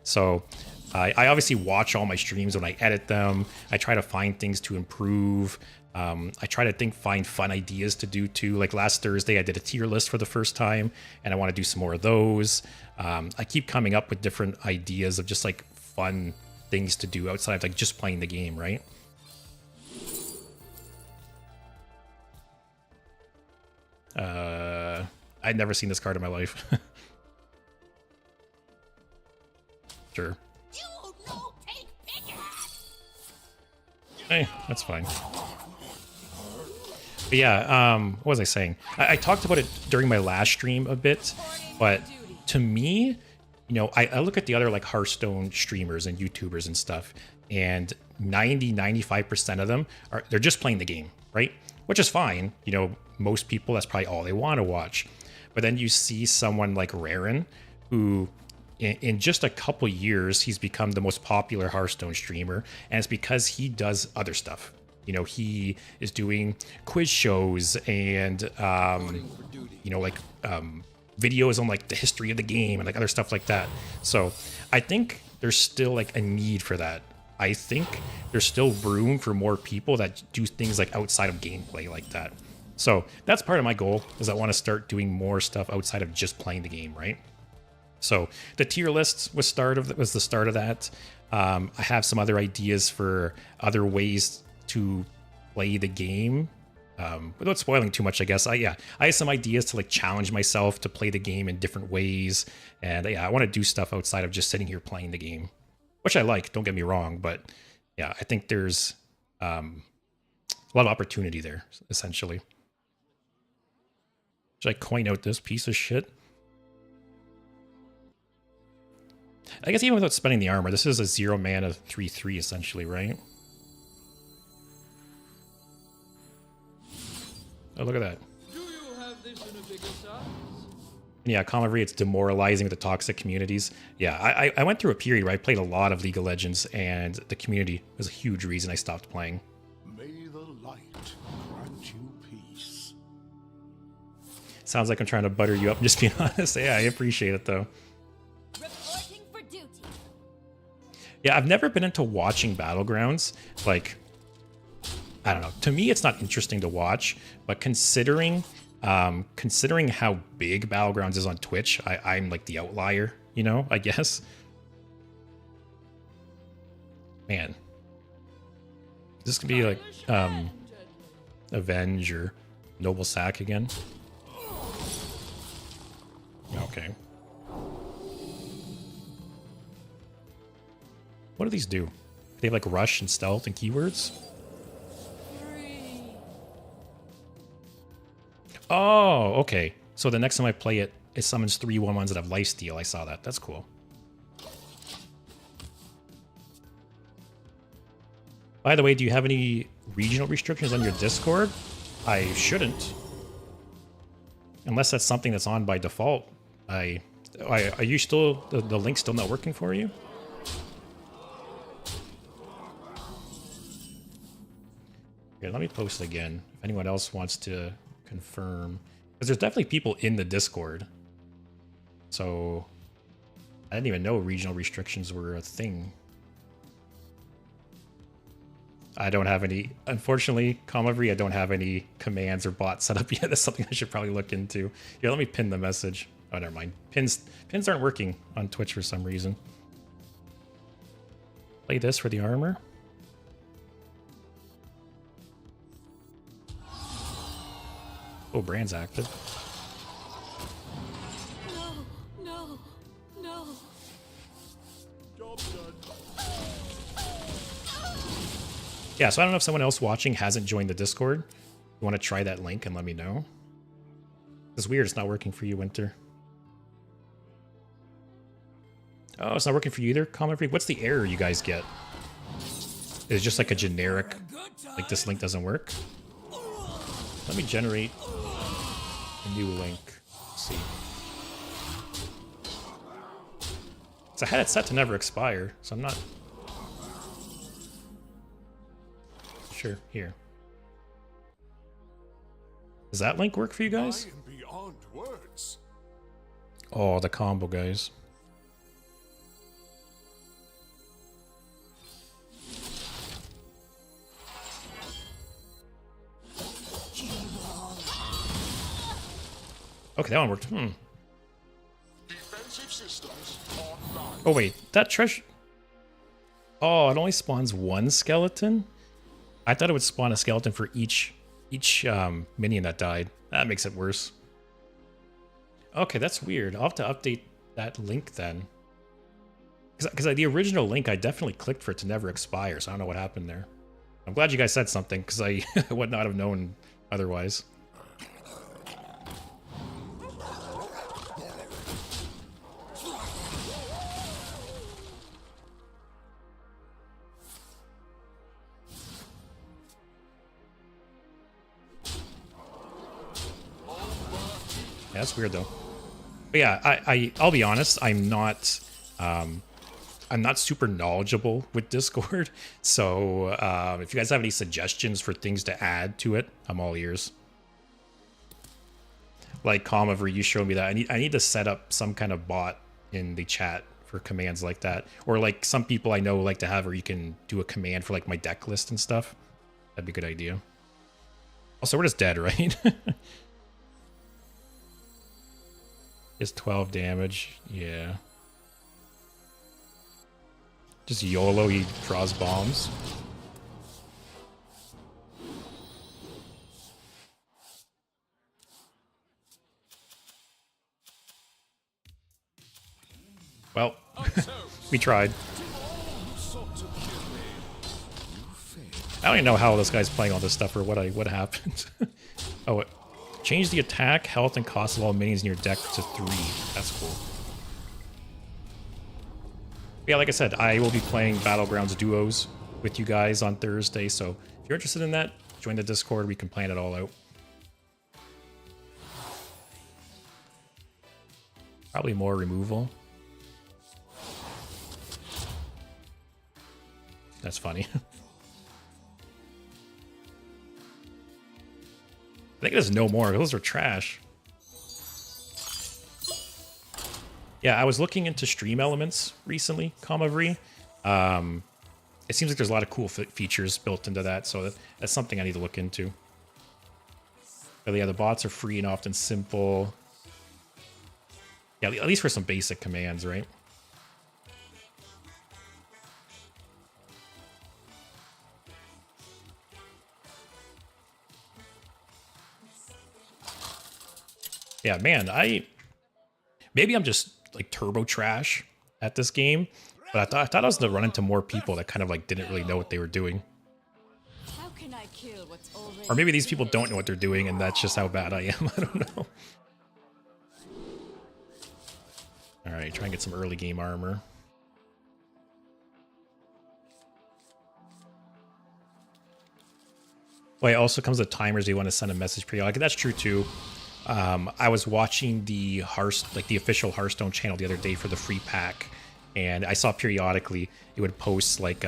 So I obviously watch all my streams when I edit them. I try to find things to improve. I try to find fun ideas to do too. Like last Thursday, I did a tier list for the first time, and I want to do some more of those. I keep coming up with different ideas of just like fun things to do outside of like just playing the game, right? I'd never seen this card in my life. Sure. Hey, that's fine. But yeah, what was I saying? I talked about it during my last stream a bit, but to me, you know, I look at the other like Hearthstone streamers and YouTubers and stuff, and 95% of them they're just playing the game, right? Which is fine. You know, most people, that's probably all they want to watch. But then you see someone like Raren, who in just a couple years, he's become the most popular Hearthstone streamer, and it's because he does other stuff. You know, he is doing quiz shows and, you know, like videos on like the history of the game and like other stuff like that. So I think there's still like a need for that. I think there's still room for more people that do things like outside of gameplay like that. So that's part of my goal, is I want to start doing more stuff outside of just playing the game, right? So the tier list was the start of that. I have some other ideas for other ways to play the game, without spoiling too much, I guess. I have some ideas to like challenge myself to play the game in different ways, and yeah, I want to do stuff outside of just sitting here playing the game, which I like. Don't get me wrong, but yeah, I think there's a lot of opportunity there, essentially. Should I coin out this piece of shit? I guess even without spending the armor, this is a 0 mana 3/3 essentially, right? Oh, look at that. Do you have this in a bigger size? Yeah, Comavery, it's demoralizing with the toxic communities. Yeah, I went through a period where I played a lot of League of Legends, and the community was a huge reason I stopped playing. May Sounds like I'm trying to butter you up, just being honest. Yeah, I appreciate it though. Reporting for duty. Yeah, I've never been into watching Battlegrounds. Like, I don't know. To me, it's not interesting to watch, but considering how big Battlegrounds is on Twitch, I'm like the outlier, you know, I guess. Man. This could be like Avenge or Noble Sack again. Okay. What do these do? They have like rush and stealth and keywords? Oh, okay. So the next time I play it, it summons 3 1/1s that have lifesteal. I saw that. That's cool. By the way, do you have any regional restrictions on your Discord? I shouldn't. Unless that's something that's on by default. Are you still, the link's still not working for you? Here, let me post again. If anyone else wants to confirm. Because there's definitely people in the Discord. So, I didn't even know regional restrictions were a thing. I don't have any, unfortunately, Comavery, I don't have any commands or bots set up yet. That's something I should probably look into. Here, let me pin the message. Oh, never mind. Pins aren't working on Twitch for some reason. Play this for the armor. Oh, Brand's active. No. Job done. Yeah, so I don't know if someone else watching hasn't joined the Discord. You want to try that link and let me know? It's weird, it's not working for you, Winter. Oh, it's not working for you either, Common. What's the error you guys get? Is it just like a generic, like this link doesn't work? Let me generate a new link. Let's see. So I had it set to never expire, so I'm not sure. Here. Does that link work for you guys? I am beyond words. Oh, the combo, guys. Okay, that one worked. Defensive systems online. Oh, wait. That treasure... Oh, it only spawns one skeleton? I thought it would spawn a skeleton for each minion that died. That makes it worse. Okay, that's weird. I'll have to update that link then. Because the original link, I definitely clicked for it to never expire, so I don't know what happened there. I'm glad you guys said something, because I would not have known otherwise. Yeah, that's weird though. But yeah, I'll be honest, I'm not super knowledgeable with Discord. So if you guys have any suggestions for things to add to it, I'm all ears. Like Comaver, you showed me that. I need to set up some kind of bot in the chat for commands like that. Or like some people I know like to have where you can do a command for like my deck list and stuff. That'd be a good idea. Also, we're just dead, right? It's 12 damage. Yeah. Just YOLO, he draws bombs. Well, we tried. I don't even know how this guy's playing all this stuff or what happened. Oh, it change the attack, health, and cost of all minions in your deck to 3. That's cool. Yeah, like I said, I will be playing Battlegrounds duos with you guys on Thursday, so if you're interested in that, join the Discord. We can plan it all out. Probably more removal. That's funny. I think there's no more. Those are trash. Yeah, I was looking into stream elements recently, Comavri. It seems like there's a lot of cool features built into that, so that's something I need to look into. But yeah, the bots are free and often simple. Yeah, at least for some basic commands, right? Yeah, man, maybe I'm just like turbo trash at this game, but I thought I was gonna run into more people that kind of like didn't really know what they were doing. How can I kill what's already Or maybe these people dead? don't know what they're doing and that's just how bad I am. I don't know. All right, try and get some early game armor. Well, it also comes with timers. You want to send a message periodically. That's true too. I was watching the the official Hearthstone channel the other day for the free pack, and I saw periodically it would post like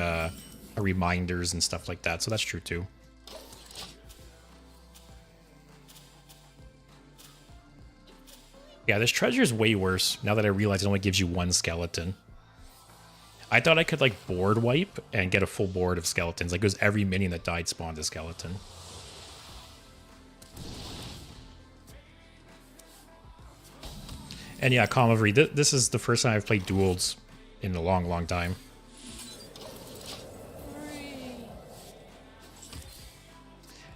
reminders and stuff like that. So that's true too. Yeah, this treasure is way worse now that I realize it only gives you one skeleton. I thought I could like board wipe and get a full board of skeletons. Like it was every minion that died spawned a skeleton. And yeah, Comavri, this is the first time I've played duels in a long, long time.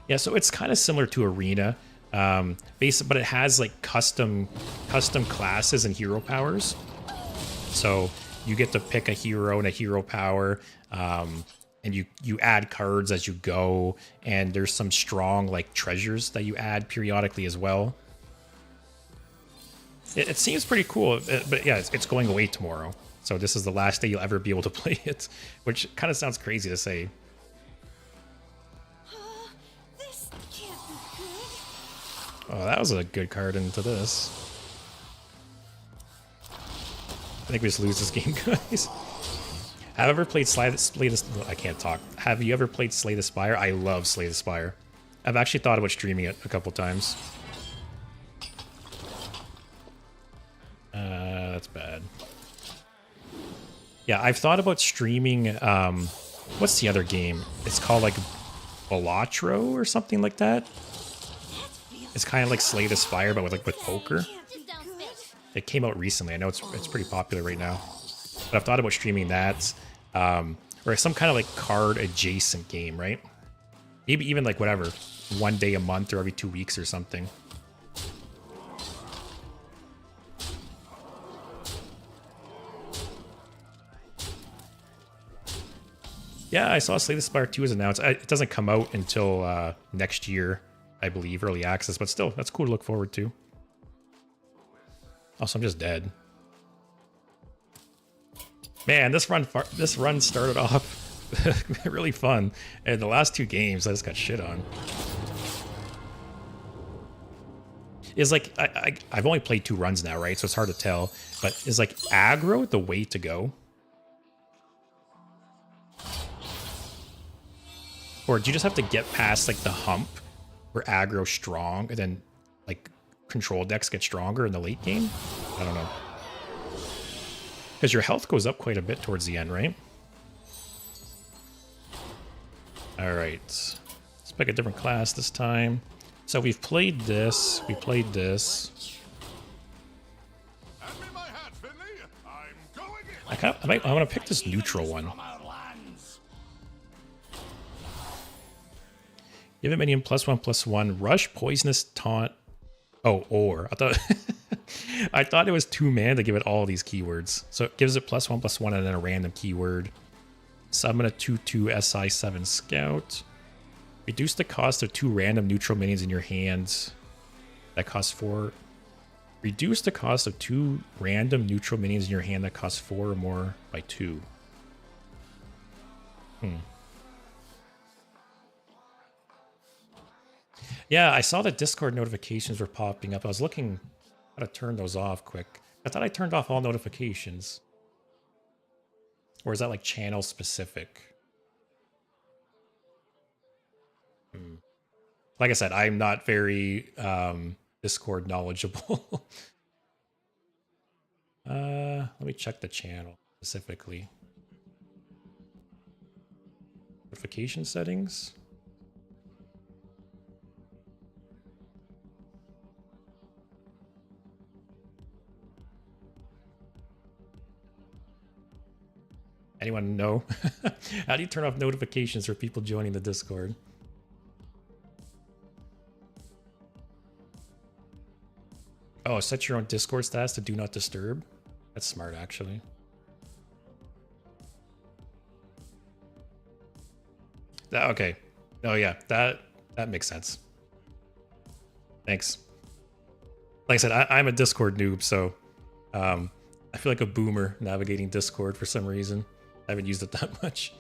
Yeah, so it's kind of similar to Arena, but it has like custom classes and hero powers. So you get to pick a hero and a hero power, and you add cards as you go, and there's some strong like treasures that you add periodically as well. It seems pretty cool, but yeah, it's going away tomorrow. So this is the last day you'll ever be able to play it, which kind of sounds crazy to say. This can't be good. Oh, that was a good card into this. I think we just lose this game, guys. Have you ever played I can't talk. Have you ever played Slay the Spire? I love Slay the Spire. I've actually thought about streaming it a couple times. That's bad. Yeah, I've thought about streaming, what's the other game? It's called like Balatro or something like that. It's kind of like Slay the Spire, but with poker. It came out recently. I know it's pretty popular right now. But I've thought about streaming that, or some kind of like card adjacent game, right? Maybe even like whatever, one day a month or every 2 weeks or something. Yeah, I saw Slay the Spire 2 is announced. It doesn't come out until next year, I believe, early access, but still, that's cool to look forward to. Also, I'm just dead. Man, this run started off really fun, and the last 2 games I just got shit on. Is like I've only played 2 runs now, right? So it's hard to tell. But is like aggro the way to go? Or do you just have to get past like the hump where aggro's strong and then like control decks get stronger in the late game? I don't know. Because your health goes up quite a bit towards the end, right? All right. Let's pick a different class this time. So we've played this. We played this. Hand me my hat, Finley. I'm going in. I want to pick this neutral one. From our lands. Give it minion +1/+1. Rush, poisonous, taunt. Oh, or. I thought it was 2 mana to give it all these keywords. So it gives it +1/+1 and then a random keyword. Summon a 2/2 SI7 Scout. Reduce the cost of 2 random neutral minions in your hands. That costs 4. Reduce the cost of 2 random neutral minions in your hand that cost 4 or more by 2. Yeah, I saw the Discord notifications were popping up. I was looking how to turn those off quick. I thought I turned off all notifications. Or is that like channel specific? Like I said, I'm not very Discord knowledgeable. let me check the channel specifically. Notification settings. Anyone know? How do you turn off notifications for people joining the Discord? Oh, set your own Discord status to do not disturb. That's smart, actually. Okay. Oh yeah, that makes sense. Thanks. Like I said, I'm a Discord noob, so I feel like a boomer navigating Discord for some reason. I haven't used it that much.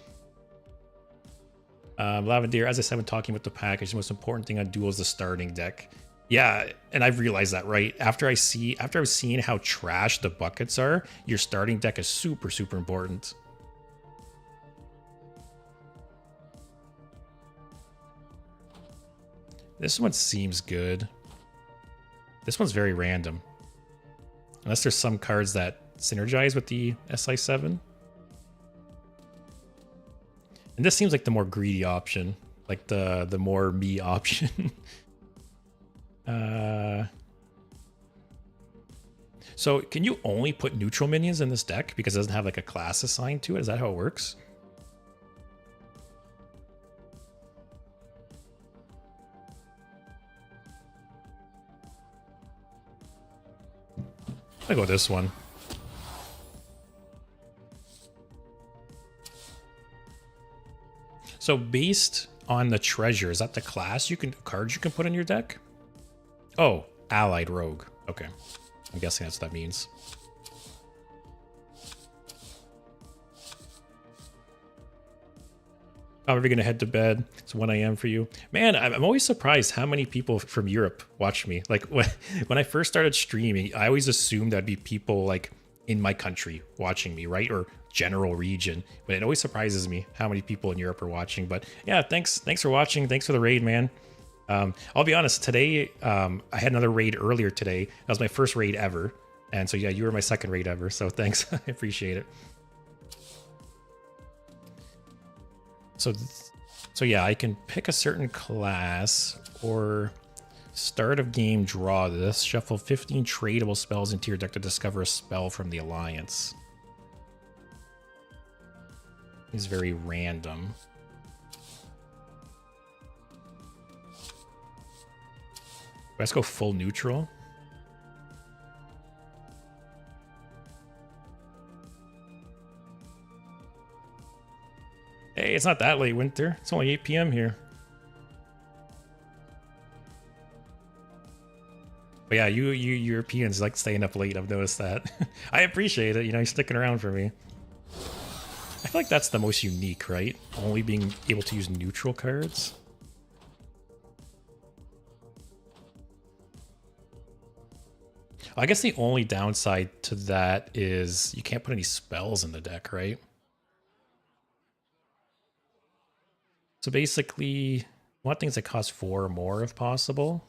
Lavender, as I said when talking about the package, the most important thing on Duel is the starting deck. Yeah, and I've realized that, right? After I was seeing how trash the buckets are, your starting deck is super, super important. This one seems good. This one's very random. Unless there's some cards that synergize with the SI7. And this seems like the more greedy option. Like the more me option. So can you only put neutral minions in this deck because it doesn't have like a class assigned to it? Is that how it works? I'll go with this one. So based on the treasure, is that the class cards you can put in your deck? Oh, allied rogue. Okay. I'm guessing that's what that means. How are we gonna head to bed? It's 1 a.m. for you. Man, I'm always surprised how many people from Europe watch me. Like when I first started streaming, I always assumed that'd be people like in my country watching me, right? Or general region. But it always surprises me how many people in Europe are watching. But yeah, thanks for watching. Thanks for the raid, man. I'll be honest, today, I had another raid earlier today. That was my first raid ever. And so yeah, you were my second raid ever. So thanks. I appreciate it. So yeah, I can pick a certain class or start of game, draw this, shuffle 15 tradable spells into your deck to discover a spell from the Alliance. It's very random. Let's go full neutral. Hey, it's not that late, Winter. It's only 8 p.m. here. But yeah, you Europeans like staying up late. I've noticed that. I appreciate it. You know, you're sticking around for me. I feel like that's the most unique, right? Only being able to use neutral cards. I guess the only downside to that is you can't put any spells in the deck, right? So basically, you want things that cost 4 or more if possible.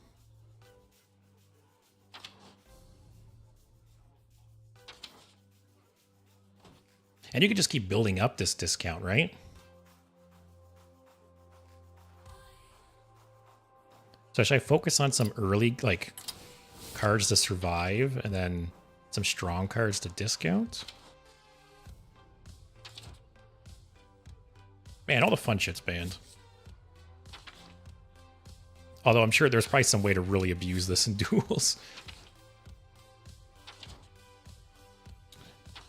And you can just keep building up this discount, right? So should I focus on some early, like, cards to survive and then some strong cards to discount? Man, all the fun shit's banned. Although I'm sure there's probably some way to really abuse this in duels.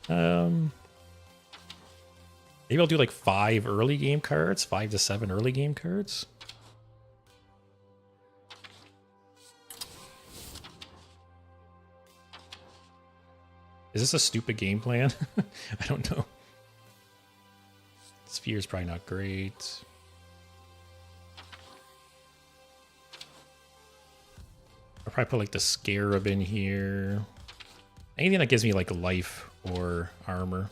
Maybe I'll do like 5 early game cards, 5 to 7 early game cards. Is this a stupid game plan? I don't know. Sphere's probably not great. I'll probably put like the Scarab in here. Anything that gives me like life or armor.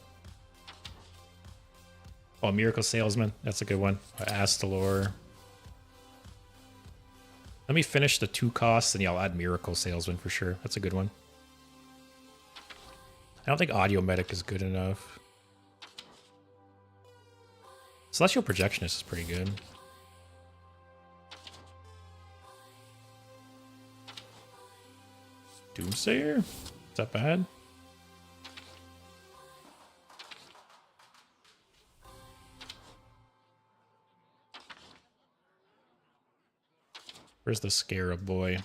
Oh, Miracle Salesman. That's a good one. Astalor. Let me finish the 2 costs and yeah, I'll add Miracle Salesman for sure. That's a good one. don't think Audio Medic is good enough. Celestial Projectionist is pretty good. Doomsayer? Is that bad? Where's the Scarab boy?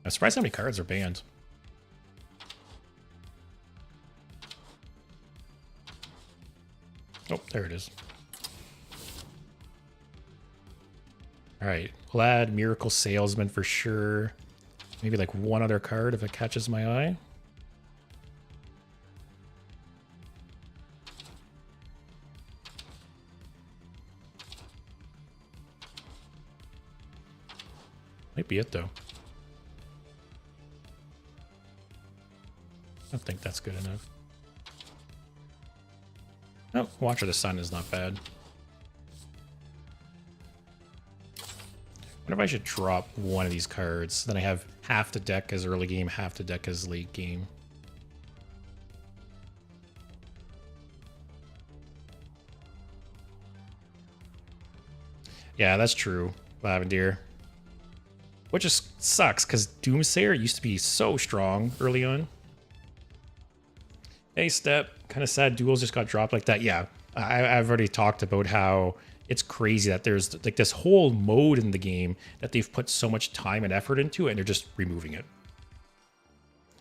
I'm surprised how many cards are banned. Oh, there it is. Alright, we'll add Miracle Salesman for sure. Maybe like one other card if it catches my eye. Might be it though. I don't think that's good enough. Oh, Watcher of the Sun is not bad. What if I should drop one of these cards? Then I have half the deck as early game, half the deck as late game. Yeah, that's true, Lavender. Which just sucks, because Doomsayer used to be so strong early on. Hey, Step. Kind of sad duels just got dropped like that. Yeah, I've already talked about how it's crazy that there's like this whole mode in the game that they've put so much time and effort into, and they're just removing it.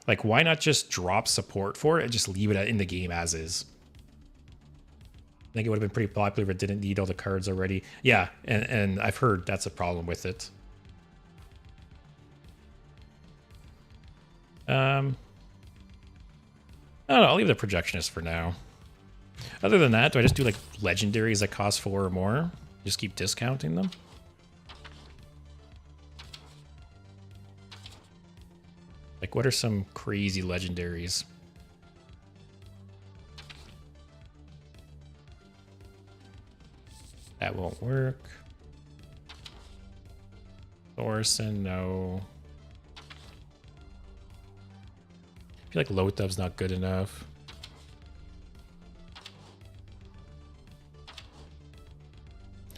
Like, why not just drop support for it and just leave it in the game as is? I think it would have been pretty popular if it didn't need all the cards already. Yeah, and I've heard that's a problem with it. I don't know, I'll leave the Projectionist for now. Other than that, do I just do like legendaries that cost 4 or more? Just keep discounting them? Like, what are some crazy legendaries? That won't work. Thorson, no. I feel like Lothab's not good enough.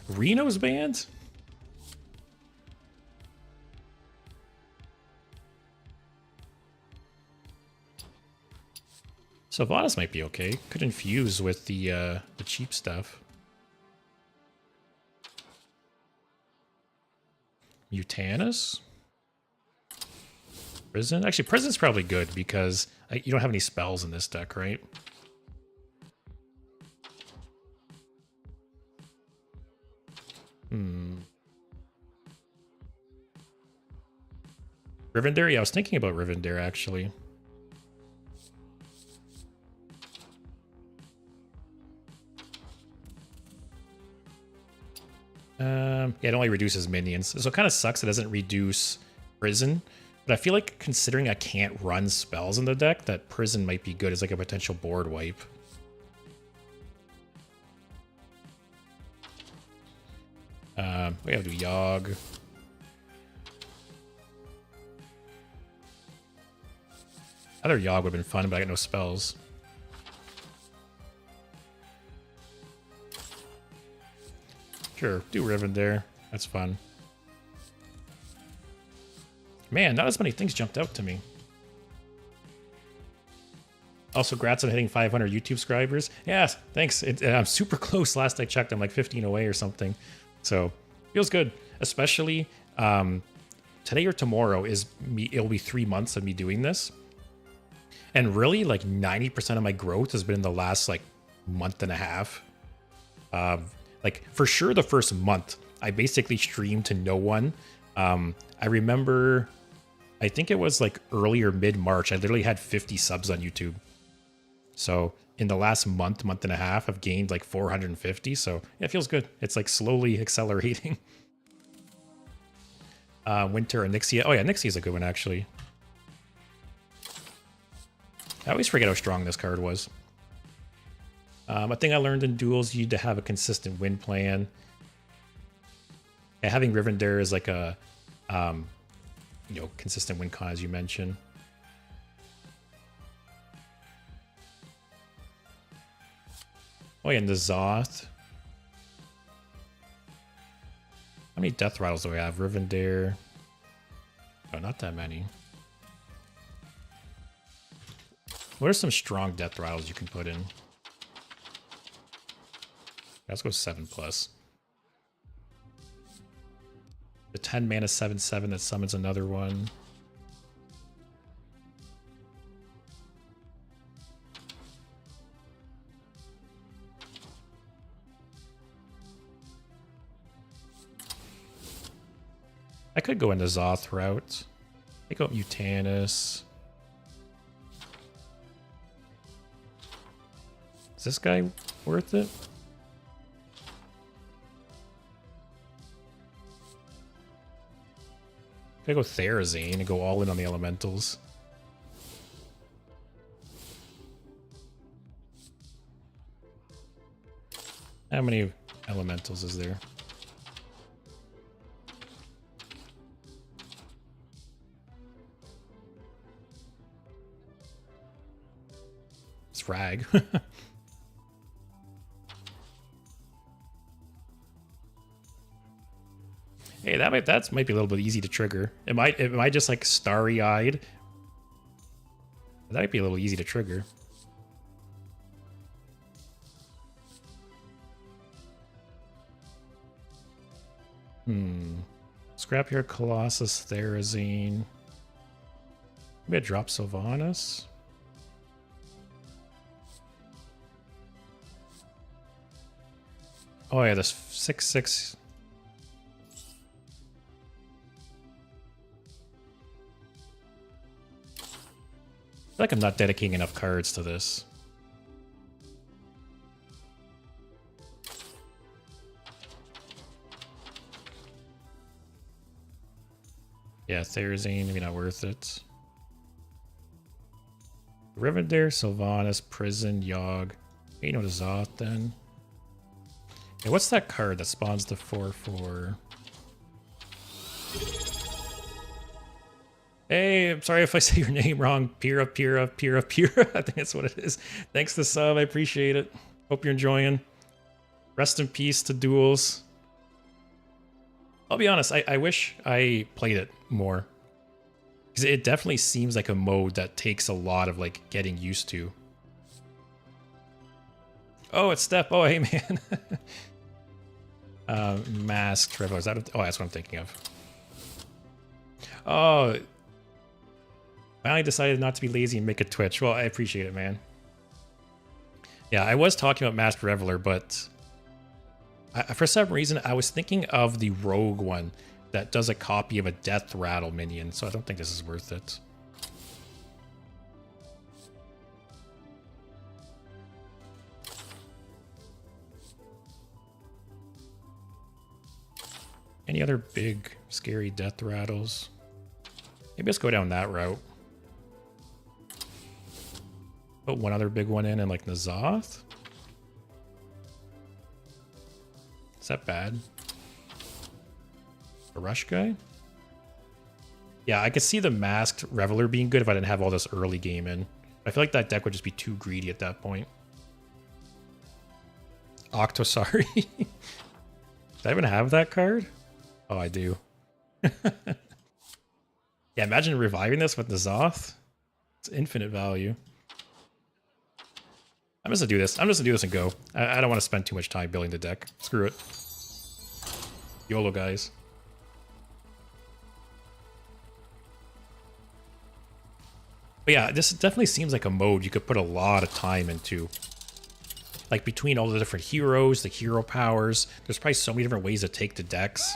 Reno's banned? Sylvanas might be okay. Could infuse with the cheap stuff. Mutanus? Prison? Actually, Prison's probably good because you don't have any spells in this deck, right? Rivendare? Yeah, I was thinking about Rivendare, actually. Yeah, it only reduces minions. So it kind of sucks it doesn't reduce Prison. But I feel like considering I can't run spells in the deck, that Prison might be good as like a potential board wipe. We have to do Yogg. Other Yogg would have been fun, but I got no spells. Sure, do Rivendare. That's fun. Man, not as many things jumped out to me. Also, congrats on hitting 500 YouTube subscribers. Yes, thanks. I'm super close. Last I checked, I'm like 15 away or something. So, feels good. Especially today or tomorrow is me. It'll be 3 months of me doing this. And really, like 90% of my growth has been in the last like month and a half. Like for sure the first month, I basically streamed to no one. I remember, I think it was like earlier mid-March, I literally had 50 subs on YouTube. So in the last month and a half, I've gained like 450. So yeah, it feels good. It's like slowly accelerating. Winter Onyxia. Oh yeah, Onyxia is a good one actually. I always forget how strong this card was. A thing I learned in duels, you need to have a consistent win plan. And having Rivendare is like a, consistent win con, as you mentioned. Oh yeah, and the Zoth. How many death rattles do we have? Rivendare. Oh, not that many. What are some strong death rattles you can put in? Let's go 7+. The 10 mana 7/7 that summons another one. I could go into Zoth route. Take out Mutanus. Is this guy worth it? Could go Therazane and go all in on the elementals. How many elementals is there? It's frag. Hey, that might be a little bit easy to trigger. Am I just like starry-eyed? That might be a little easy to trigger. Scrapyard Colossus, Therazane. Maybe I drop Sylvanas. Oh yeah, this 6/6. I feel like I'm not dedicating enough cards to this. Yeah, Therazane, maybe not worth it. Rivendare, Sylvanas, Prison, Yogg. Maybe no to Zoth then. Hey, what's that card that spawns the 4/4? Hey, I'm sorry if I say your name wrong. Pira. I think that's what it is. Thanks to sub, I appreciate it. Hope you're enjoying. Rest in peace to duels. I'll be honest, I wish I played it more. Because it definitely seems like a mode that takes a lot of like getting used to. Oh, it's Step. Oh, hey man. Masked Revo. Is that that's what I'm thinking of. Oh, finally decided not to be lazy and make a Twitch. Well, I appreciate it, man. Yeah, I was talking about Masked Reveler, but for some reason I was thinking of the rogue one that does a copy of a Death Rattle minion, so I don't think this is worth it. Any other big, scary Death Rattles? Maybe let's go down that route. Put one other big one in and like N'Zoth? Is that bad? A rush guy? Yeah, I could see the Masked Reveler being good if I didn't have all this early game in. I feel like that deck would just be too greedy at that point. Octosari? Did I even have that card? Oh, I do. Yeah, imagine reviving this with the Zoth. It's infinite value. I'm just gonna do this. I'm just gonna do this and go. I don't want to spend too much time building the deck. Screw it. YOLO, guys. But yeah, this definitely seems like a mode you could put a lot of time into. Like between all the different heroes, the hero powers, there's probably so many different ways to take the decks.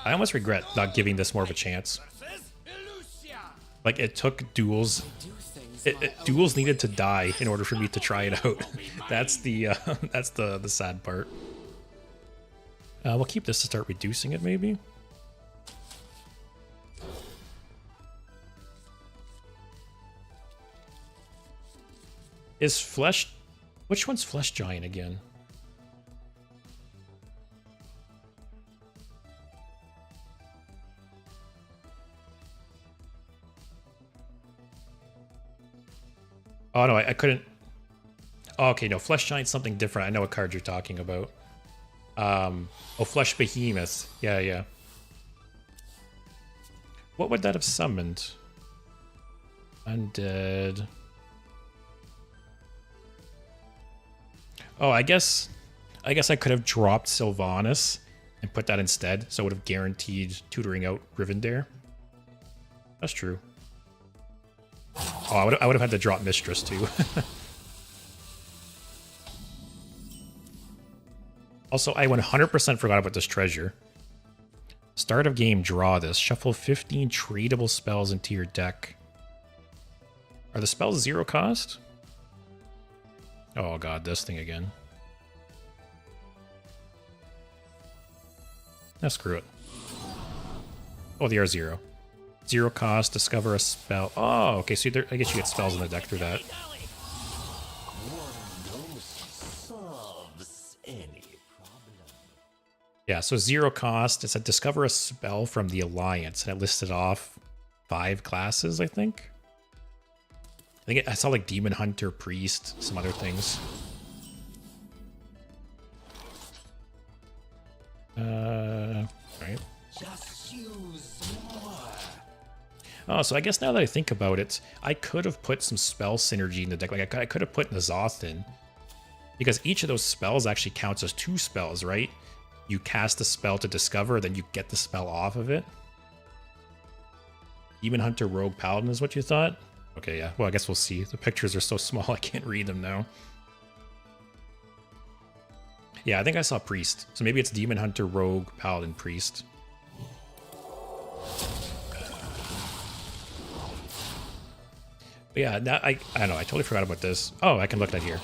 I almost regret not giving this more of a chance. Like it took duels. Duels needed to die in order for me to try it out. That's the sad part. We'll keep this to start reducing it, maybe. Is Flesh Which one's Flesh Giant again? Oh no, I couldn't. Oh, okay, no, Flesh Giant's something different. I know what card you're talking about. Oh, Flesh Behemoth. Yeah, yeah. What would that have summoned? Undead. Oh, I guess I could have dropped Sylvanas and put that instead, so it would have guaranteed tutoring out Rivendare. That's true. Oh, I would have had to drop Mistress too. Also, I 100% forgot about this treasure. Start of game, draw this. Shuffle 15 tradable spells into your deck. Are the spells 0 cost? Oh god, this thing again. Now screw it. Oh, they are 0. 0 cost, discover a spell. Oh, okay, so I guess you get spells in the deck through that. Yeah, so 0 cost. It said discover a spell from the Alliance, and it listed off 5 classes, I think. I saw like Demon Hunter, Priest, some other things. Right. Just use more. Oh, so I guess now that I think about it, I could have put some spell synergy in the deck. Like I could have put Nazoth in, because each of those spells actually counts as 2 spells, right? You cast a spell to discover, then you get the spell off of it. Demon Hunter, Rogue, Paladin is what you thought? Okay, yeah. Well, I guess we'll see. The pictures are so small I can't read them now. Yeah, I think I saw Priest. So maybe it's Demon Hunter, Rogue, Paladin, Priest. But yeah, that, I don't know. I totally forgot about this. Oh, I can look at here.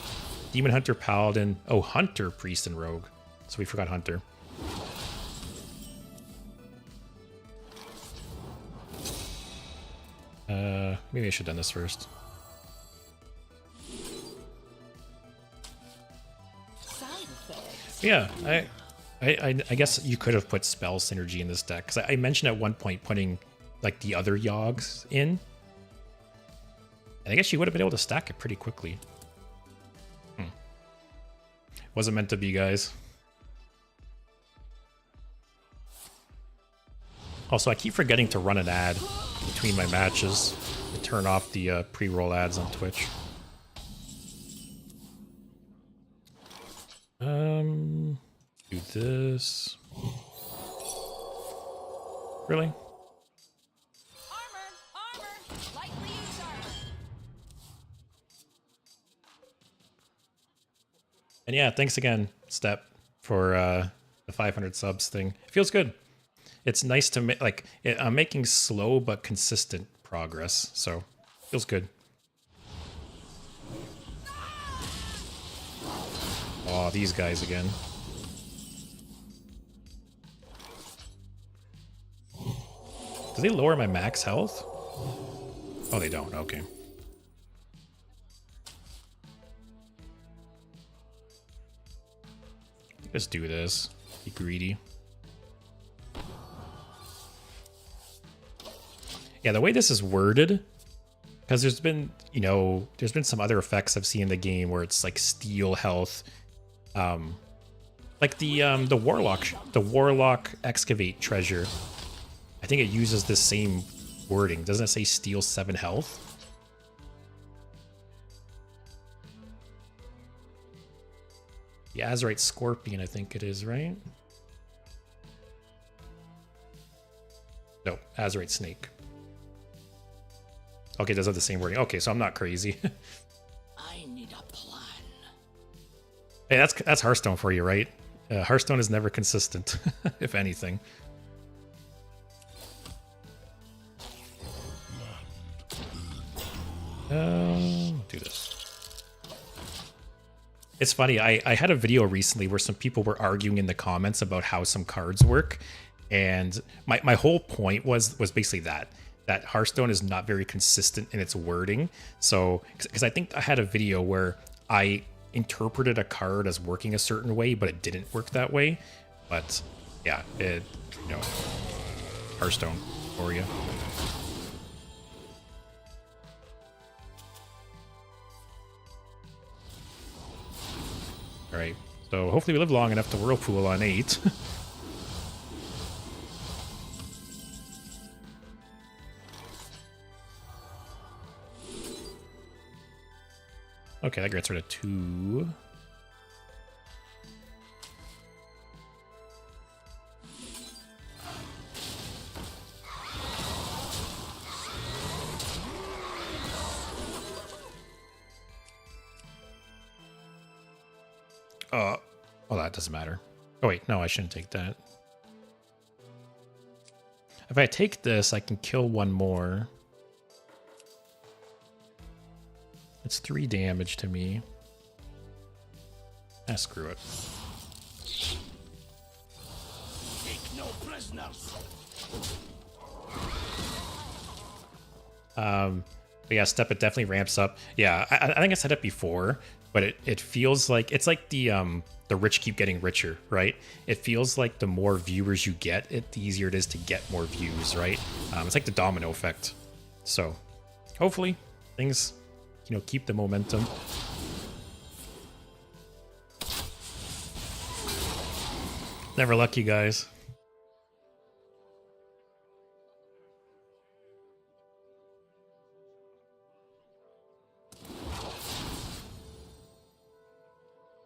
Demon Hunter, Paladin. Oh, Hunter, Priest, and Rogue. So we forgot Hunter. Maybe I should have done this first. Yeah, I guess you could have put spell synergy in this deck, because I mentioned at one point putting like the other Yogs in. And I guess you would have been able to stack it pretty quickly. Wasn't meant to be, guys. Also, I keep forgetting to run an ad between my matches to turn off the pre-roll ads on Twitch. Do this. Really? Armor! Lightly used armor! And yeah, thanks again, Step, for the 500 subs thing. It feels good. It's nice to make, like, I'm making slow but consistent progress, so feels good. Oh, these guys again. Do they lower my max health? Oh, they don't. Okay. Let's do this. Be greedy. Yeah, the way this is worded, because there's been, you know, there's been some other effects I've seen in the game where it's like steal health, like the warlock excavate treasure. I think it uses the same wording. Doesn't it say steal 7 health? The Azurite Scorpion, I think it is, right? No, Azurite Snake. Okay, it does have the same wording. Okay, so I'm not crazy. I need a plan. Hey, that's Hearthstone for you, right? Hearthstone is never consistent, if anything. Do this. It's funny, I had a video recently where some people were arguing in the comments about how some cards work, and my whole point was basically that Hearthstone is not very consistent in its wording. So, because I think I had a video where I interpreted a card as working a certain way, but it didn't work that way. But yeah, it, you know, Hearthstone for you. All right, so hopefully we live long enough to Whirlpool on 8. Okay, that gets rid of 2. Well, that doesn't matter. Oh wait, no, I shouldn't take that. If I take this, I can kill one more. It's 3 damage to me. Ah, screw it. Take no prisoners. But yeah, step it definitely ramps up. Yeah, I think I said it before, but it feels like it's like the rich keep getting richer, right? It feels like the more viewers you get, the easier it is to get more views, right? It's like the domino effect. So hopefully things, you know, keep the momentum. Never lucky, guys.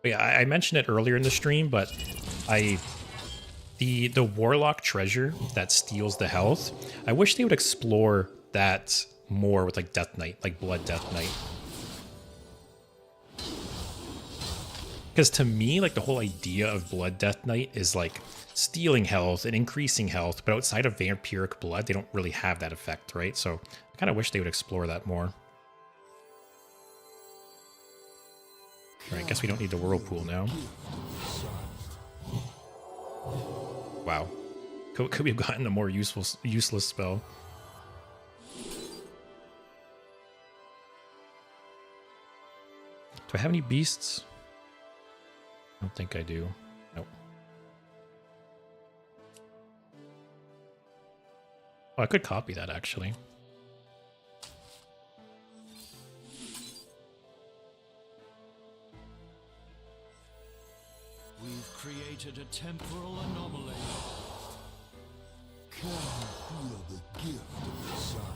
But yeah, I mentioned it earlier in the stream, but the Warlock treasure that steals the health, I wish they would explore that more with like Death Knight, like Blood Death Knight. Because to me, like the whole idea of Blood Death Knight is like stealing health and increasing health, but outside of Vampiric Blood, they don't really have that effect, right? So I kind of wish they would explore that more. All right, I guess we don't need the Whirlpool now. Wow. Could we have gotten a more useless spell? Do I have any beasts? I don't think I do. Nope. Oh, I could copy that, actually. We've created a temporal anomaly. Come feel the gift of the sun.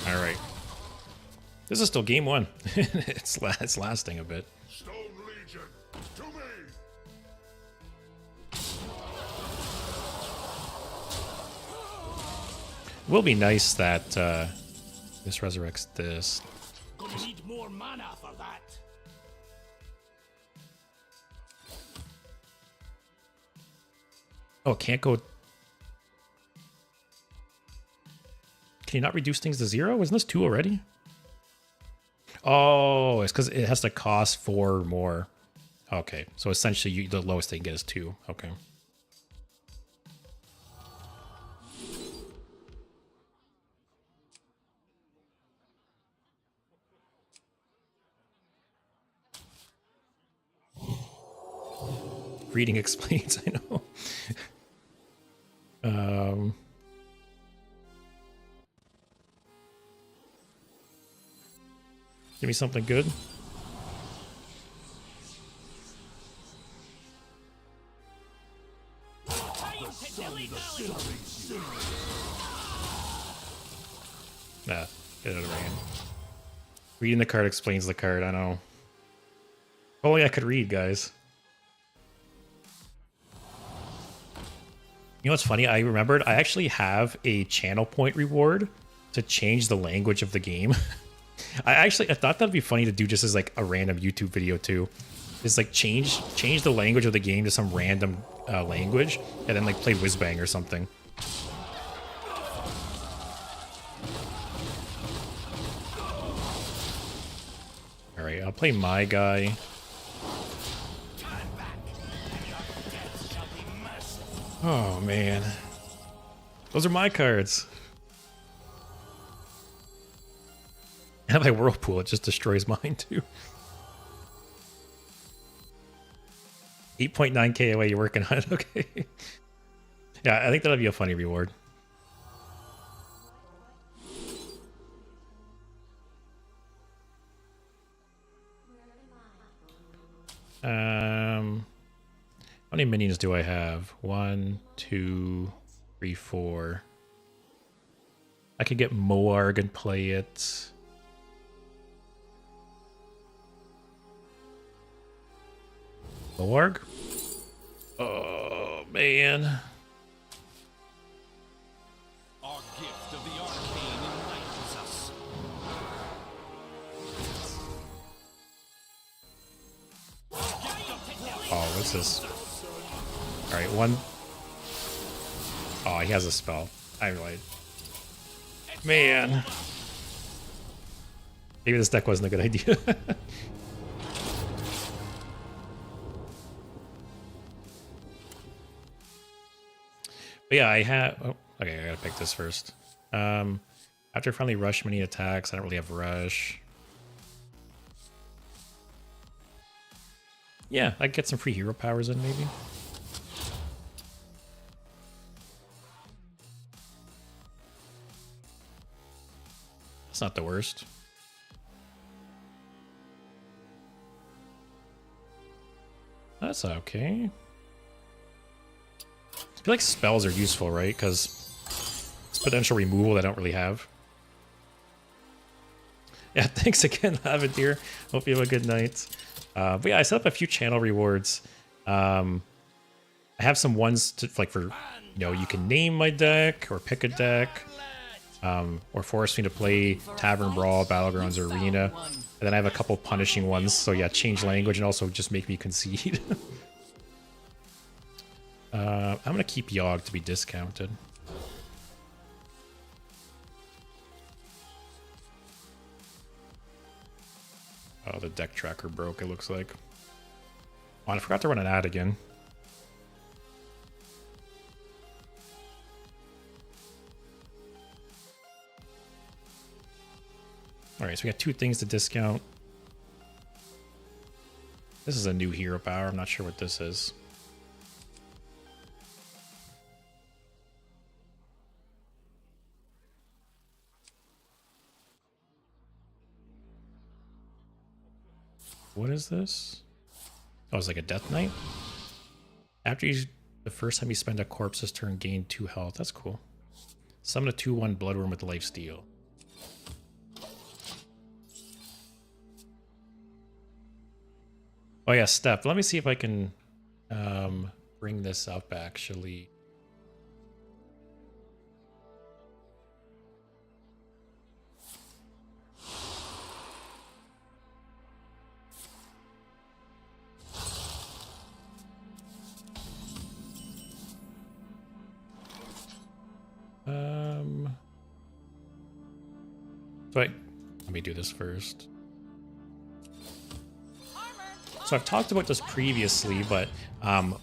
All right. This is still game 1. it's lasting a bit. Stone Legion, to me! Will be nice that this resurrects this. Gonna need more mana for that. Oh, can't go. Can you not reduce things to 0? Isn't this 2 already? Oh, it's because it has to cost 4 more. Okay, so essentially the lowest they can get is 2. Okay. Reading explains, I know. Give me something good. Nah, get out of my hand. Reading the card explains the card, I know. If only I could read, guys. You know what's funny? I remembered I actually have a channel point reward to change the language of the game. I thought that'd be funny to do just as like a random YouTube video too. Is like change the language of the game to some random language and then like play Whizbang or something. All right, I'll play my guy. Oh man, those are my cards. And my whirlpool, it just destroys mine too. 8.9 KOA, you're working on it. Okay. Yeah, I think that'll be a funny reward. How many minions do I have? 1, 2, 3, 4. I could get Moarg and play it. Moarg? Oh, man. Our gift of the arcane enlightens us. Oh, what's this? Alright, one. Oh, he has a spell. I lied. Man. Maybe this deck wasn't a good idea. But yeah, I have. Oh, okay, I gotta pick this first. After friendly rush mini attacks, I don't really have rush. Yeah, I could get some free hero powers in maybe. That's not the worst. That's okay. I feel like spells are useful, right? Because it's potential removal that I don't really have. Yeah, thanks again, Lavender. Hope you have a good night. But yeah, I set up a few channel rewards. I have some ones to like for, you know, you can name my deck or pick a deck, or force me to play Tavern Brawl, Battlegrounds, or Arena. And then I have a couple punishing ones. So yeah, change language and also just make me concede. I'm gonna keep Yogg to be discounted. Oh, the deck tracker broke, it looks like. Oh, and I forgot to run an ad again. Alright, so we got 2 things to discount. This is a new hero power. I'm not sure what this is. What is this? Oh, it's like a Death Knight? After you, the first time you spend a corpse's turn, gain 2 health. That's cool. Summon a 2/1 Bloodworm with Lifesteal. Oh yeah, Steph. Let me see if I can bring this up actually. Let me do this first. So I've talked about this previously, but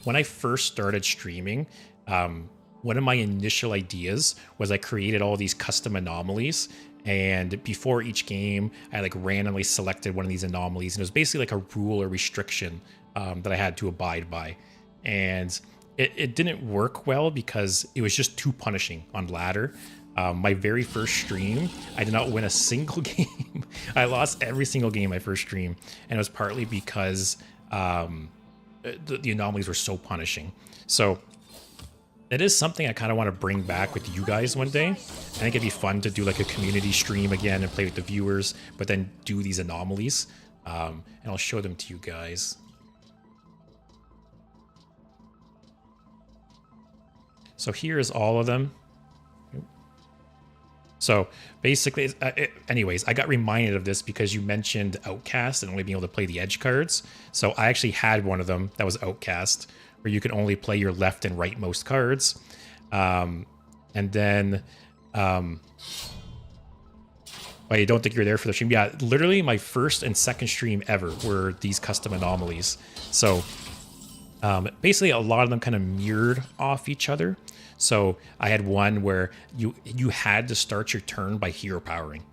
when I first started streaming, one of my initial ideas was I created all these custom anomalies, and before each game, I like randomly selected one of these anomalies, and it was basically like a rule or restriction that I had to abide by. And it didn't work well because it was just too punishing on ladder. My very first stream, I did not win a single game. I lost every single game my first stream, and it was partly because the anomalies were so punishing. So it is something I kind of want to bring back with you guys one day. I think it'd be fun to do like a community stream again and play with the viewers, but then do these anomalies, and I'll show them to you guys. So here's all of them. So basically, anyways, I got reminded of this because you mentioned Outcast and only being able to play the edge cards. So I actually had one of them that was Outcast, where you could only play your left and rightmost cards. And then, well, you don't think you're there for the stream? Yeah, literally my first and second stream ever were these custom anomalies. So basically, a lot of them kind of mirrored off each other. So I had one where you had to start your turn by hero powering.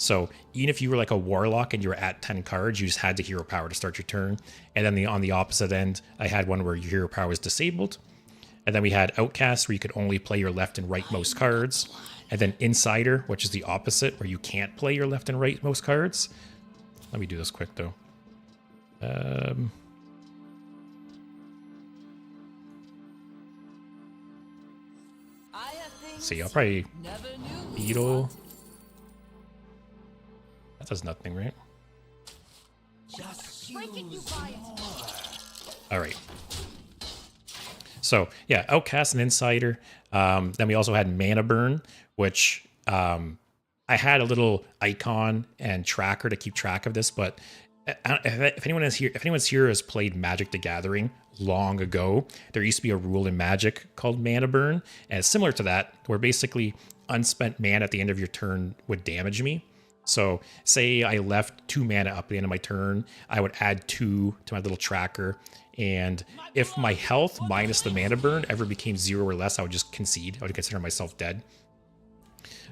So even if you were like a warlock and you were at 10 cards, you just had the hero power to start your turn. And then on the opposite end, I had one where your hero power was disabled. And then we had Outcast, where you could only play your left and rightmost cards. And then Insider, which is the opposite, where you can't play your left and rightmost cards. Let me do this quick, though. See, I'll probably Beetle. That does nothing, right? All right. So yeah, Outcast and Insider. Then we also had Mana Burn, which I had a little icon and tracker to keep track of this. But if anyone's here has played Magic: The Gathering long ago, there used to be a rule in Magic called Mana Burn, and it's similar to that, where basically unspent mana at the end of your turn would damage me. So say I left 2 mana up at the end of my turn, I would add 2 to my little tracker. And if my health minus the mana burn ever became 0 or less, I would just concede. I would consider myself dead.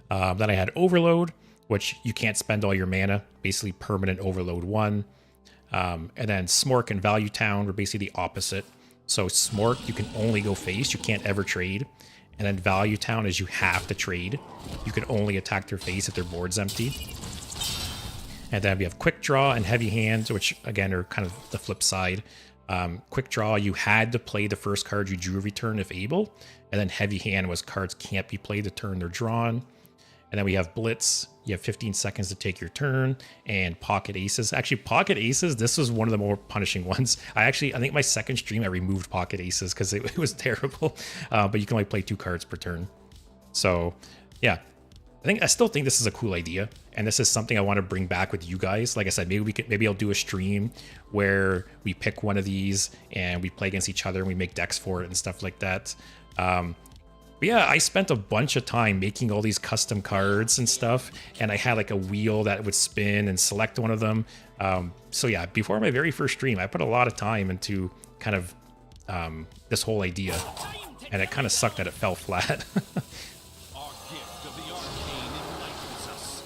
Then I had Overload, which you can't spend all your mana, basically permanent Overload 1. And then Smork and Value Town were basically the opposite. So Smork, you can only go face, you can't ever trade. And then Value Town is you have to trade. You can only attack their face if their board's empty. And then we have Quick Draw and Heavy Hands, which again are kind of the flip side. Quick Draw, you had to play the first card you drew every turn if able. And then Heavy Hand was cards can't be played the turn they're drawn. And then we have Blitz. You have 15 seconds to take your turn. And Pocket Aces. Actually, Pocket Aces, this was one of the more punishing ones. I think my second stream I removed Pocket Aces because it was terrible. But you can only play 2 cards per turn. So, yeah. I still think this is a cool idea. And this is something I want to bring back with you guys. Like I said, maybe I'll do a stream where we pick one of these and we play against each other and we make decks for it and stuff like that. But yeah, I spent a bunch of time making all these custom cards and stuff, and I had like a wheel that would spin and select one of them. So yeah, before my very first stream, I put a lot of time into kind of this whole idea, and it kind of sucked that it fell flat. Our gift of the arcane enlightens us.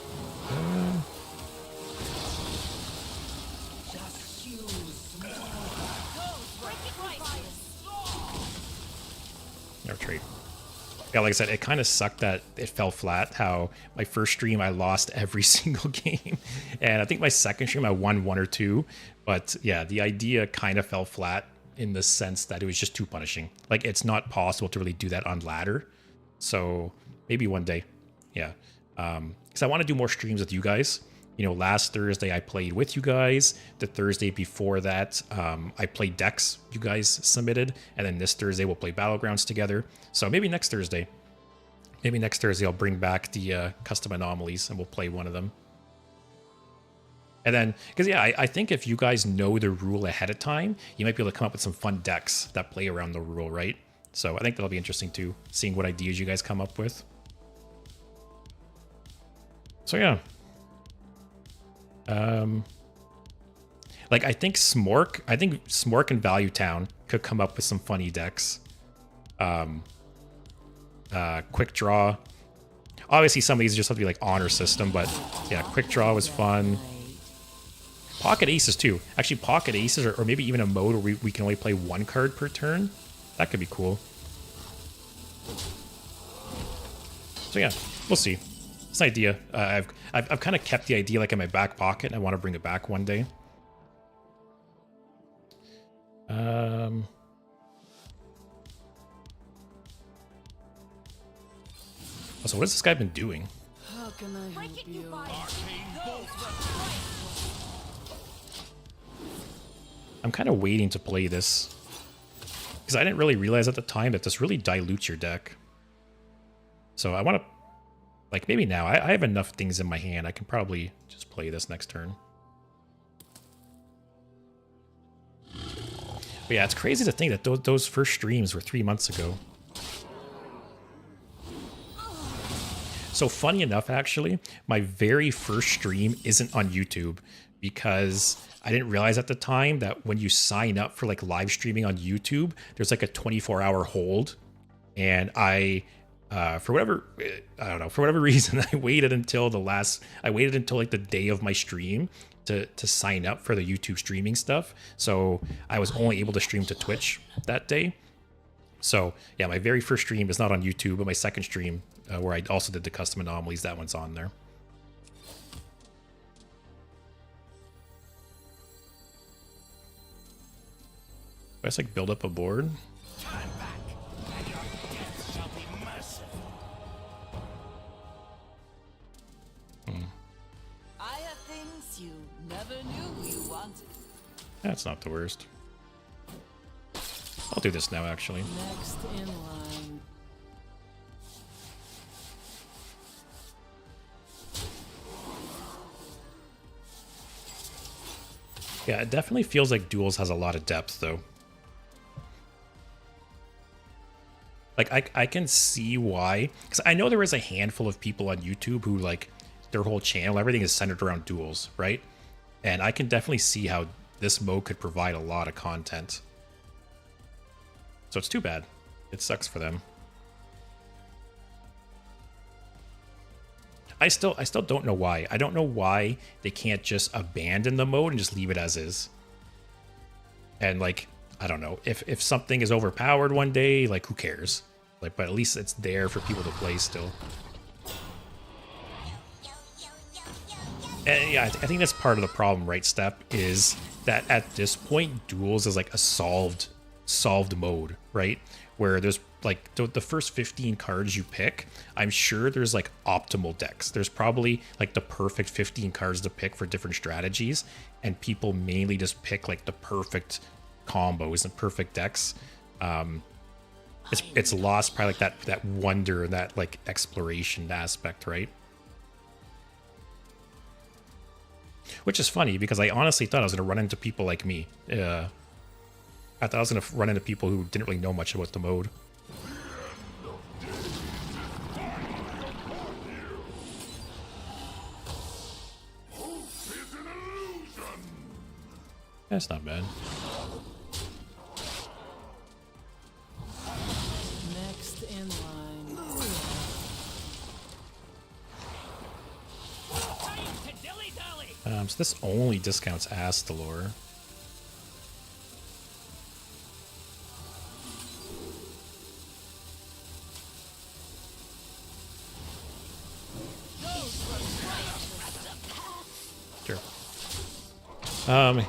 Never trade. Yeah, like I said, it kind of sucked that it fell flat. How my first stream I lost every single game, and I think my second stream I won 1 or 2. But yeah, the idea kind of fell flat in the sense that it was just too punishing. Like it's not possible to really do that on ladder. So maybe one day, yeah. Because I want to do more streams with you guys. You know, last Thursday I played with you guys. The Thursday before that, I played decks you guys submitted. And then this Thursday we'll play Battlegrounds together. So maybe next Thursday. Maybe next Thursday I'll bring back the custom anomalies and we'll play one of them. And then, because yeah, I think if you guys know the rule ahead of time, you might be able to come up with some fun decks that play around the rule, right? So I think that'll be interesting too, seeing what ideas you guys come up with. So yeah. Like I think Smork and Value Town could come up with some funny decks. Quick Draw. Obviously some of these just have to be like honor system, but yeah, Quick Draw was fun. Pocket Aces too. Actually, Pocket Aces or maybe even a mode where we can only play 1 card per turn. That could be cool. So yeah, we'll see. It's an idea. I've kind of kept the idea like in my back pocket, and I want to bring it back one day. So what has this guy been doing? How can I help you? I'm kind of waiting to play this because I didn't really realize at the time that this really dilutes your deck. So I want to, like, maybe now I have enough things in my hand. I can probably just play this next turn. But yeah, it's crazy to think that those first streams were 3 months ago. So funny enough, actually, my very first stream isn't on YouTube because I didn't realize at the time that when you sign up for like live streaming on YouTube, there's like a 24-hour hold. And I For whatever, I don't know, for whatever reason, I waited until like the day of my stream to sign up for the YouTube streaming stuff. So I was only able to stream to Twitch that day. So yeah, my very first stream is not on YouTube, but my second stream, where I also did the custom anomalies, that one's on there. I just like build up a board. Turn back, and your death shall be merciful. I have things you never knew you wanted. That's not the worst. I'll do this now, actually. Next in line. Yeah, it definitely feels like Duels has a lot of depth, though. Like, I can see why. Because I know there is a handful of people on YouTube who, like, their whole channel, everything is centered around Duels, right? And I can definitely see how this mode could provide a lot of content. So it's too bad. It sucks for them. I still don't know why. I don't know why they can't just abandon the mode and just leave it as is. And like, I don't know, if something is overpowered one day, like who cares? Like, but at least it's there for people to play still. And yeah, I think that's part of the problem, right, Step, is that at this point, Duels is like a solved mode, right? Where there's like the first 15 cards you pick, I'm sure there's like optimal decks. There's probably like the perfect 15 cards to pick for different strategies, and people mainly just pick like the perfect combos and perfect decks. It's lost probably like that wonder, that like exploration aspect, right? Which is funny because I honestly thought I was going to run into people like me. I thought I was going to run into people who didn't really know much about the mode. That's not bad. Next in line. So this only discounts Astalor. Sure.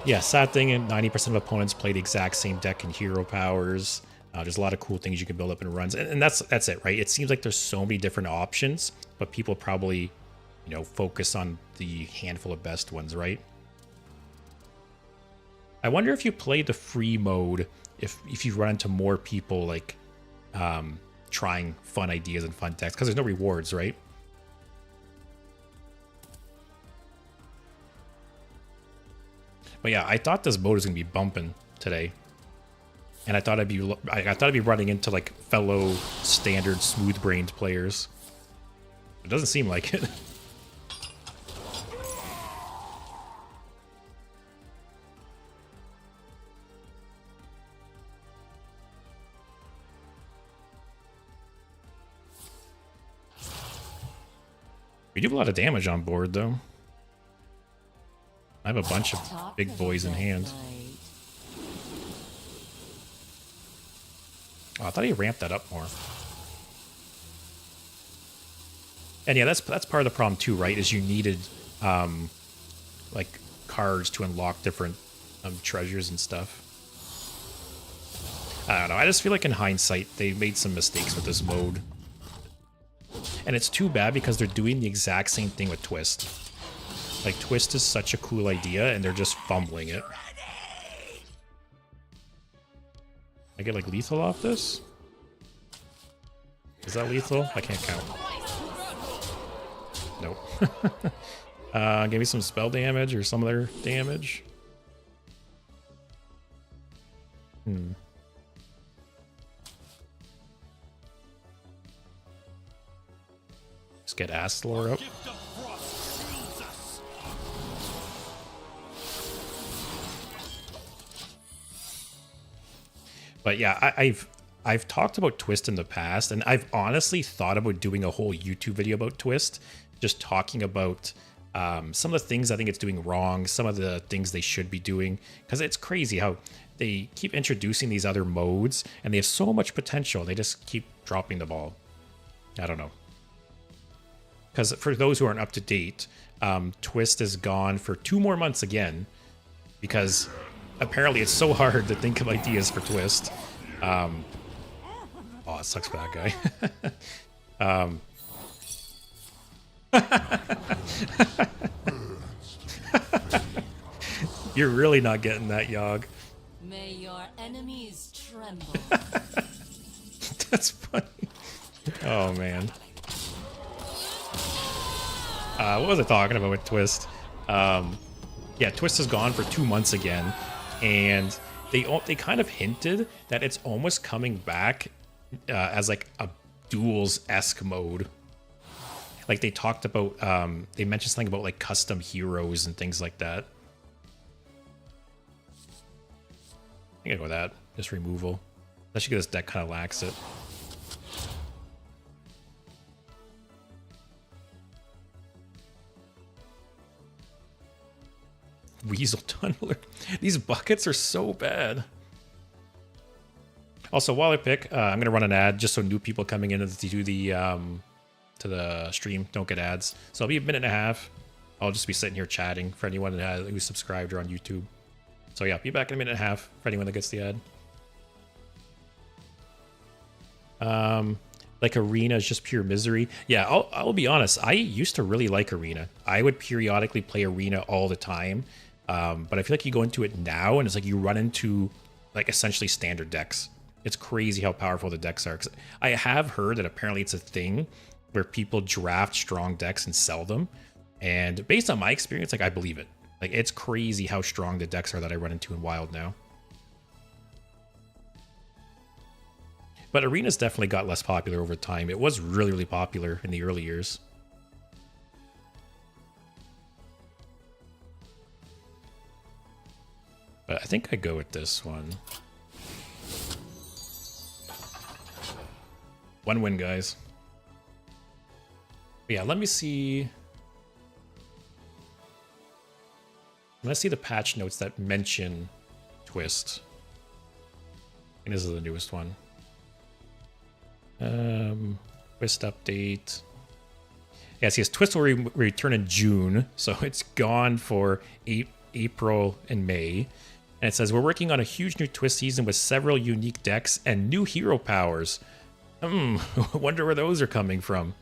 Yeah, sad thing, 90% of opponents play the exact same deck in hero powers. There's a lot of cool things you can build up in runs, and that's it, right? It seems like there's so many different options, but people probably, you know, focus on the handful of best ones, right? I wonder if you play the free mode, if you run into more people like trying fun ideas and fun decks, because there's no rewards, right? But yeah, I thought this mode was gonna be bumping today, and I thought I'd be running into like fellow standard smooth-brained players. It doesn't seem like it. We do a lot of damage on board, though. I have a bunch of big boys in hand. Oh, I thought he ramped that up more. And yeah, that's part of the problem too, right? Is you needed like cards to unlock different treasures and stuff. I don't know. I just feel like in hindsight they made some mistakes with this mode. And it's too bad because they're doing the exact same thing with Twist. Like, Twist is such a cool idea, and they're just fumbling it. I get, like, lethal off this? Is that lethal? I can't count. Nope. Give me some spell damage or some other damage. Just get Astalor up. But yeah, I've talked about Twist in the past, and I've honestly thought about doing a whole YouTube video about Twist, just talking about some of the things I think it's doing wrong, some of the things they should be doing, because it's crazy how they keep introducing these other modes, and they have so much potential. They just keep dropping the ball. I don't know. Because for those who aren't up to date, Twist is gone for 2 more months again, because apparently it's so hard to think of ideas for Twist. Oh, it sucks for that guy. You're really not getting that, Yogg. May your enemies tremble. That's funny. Oh, man. What was I talking about with Twist? Yeah, Twist is gone for 2 months again, and they kind of hinted that it's almost coming back as like a duels-esque mode. Like they talked about, they mentioned something about like custom heroes and things like that. I think I go with that. Just removal. Especially because this deck kind of lacks it. Weasel Tunneler. These buckets are so bad. Also, while I pick, I'm gonna run an ad just so new people coming in to the stream don't get ads. So it'll be a minute and a half. I'll just be sitting here chatting for anyone who's subscribed or on YouTube. So yeah, be back in a minute and a half for anyone that gets the ad. Like Arena is just pure misery. Yeah, I'll be honest. I used to really like Arena. I would periodically play Arena all the time. But I feel like you go into it now and it's like you run into like essentially standard decks. It's crazy how powerful the decks are. 'Cause I have heard that apparently it's a thing where people draft strong decks and sell them. And based on my experience, like I believe it. Like it's crazy how strong the decks are that I run into in Wild now. But Arena's definitely got less popular over time. It was really, really popular in the early years. But I think I go with this one. 1 win, guys. But yeah, let me see. Let's see the patch notes that mention Twist. And this is the newest one. Twist update. Yeah, see, Twist will return in June, so it's gone for April and May. And it says, we're working on a huge new Twist season with several unique decks and new hero powers. Wonder where those are coming from.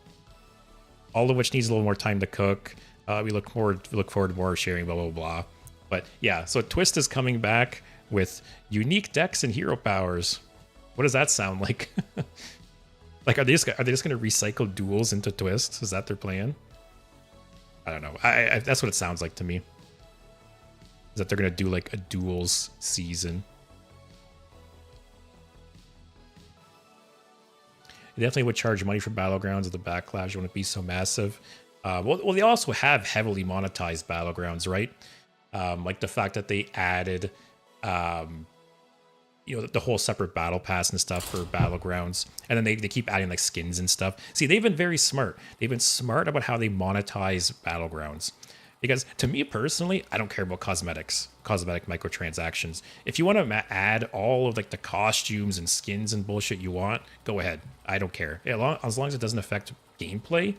All of which needs a little more time to cook. We look forward to more sharing, blah, blah, blah. But yeah, so Twist is coming back with unique decks and hero powers. What does that sound like? Like, are they just going to recycle duels into Twist? Is that their plan? I don't know. I that's what it sounds like to me. Is that they're going to do like a duels season. They definitely would charge money for Battlegrounds if the backlash wouldn't be so massive. Well, they also have heavily monetized Battlegrounds, right? Like the fact that they added, the whole separate battle pass and stuff for Battlegrounds. And then they keep adding like skins and stuff. See, they've been very smart. They've been smart about how they monetize Battlegrounds. Because to me personally, I don't care about cosmetic microtransactions. If you want to add all of like the costumes and skins and bullshit you want, go ahead. I don't care. As long as it doesn't affect gameplay,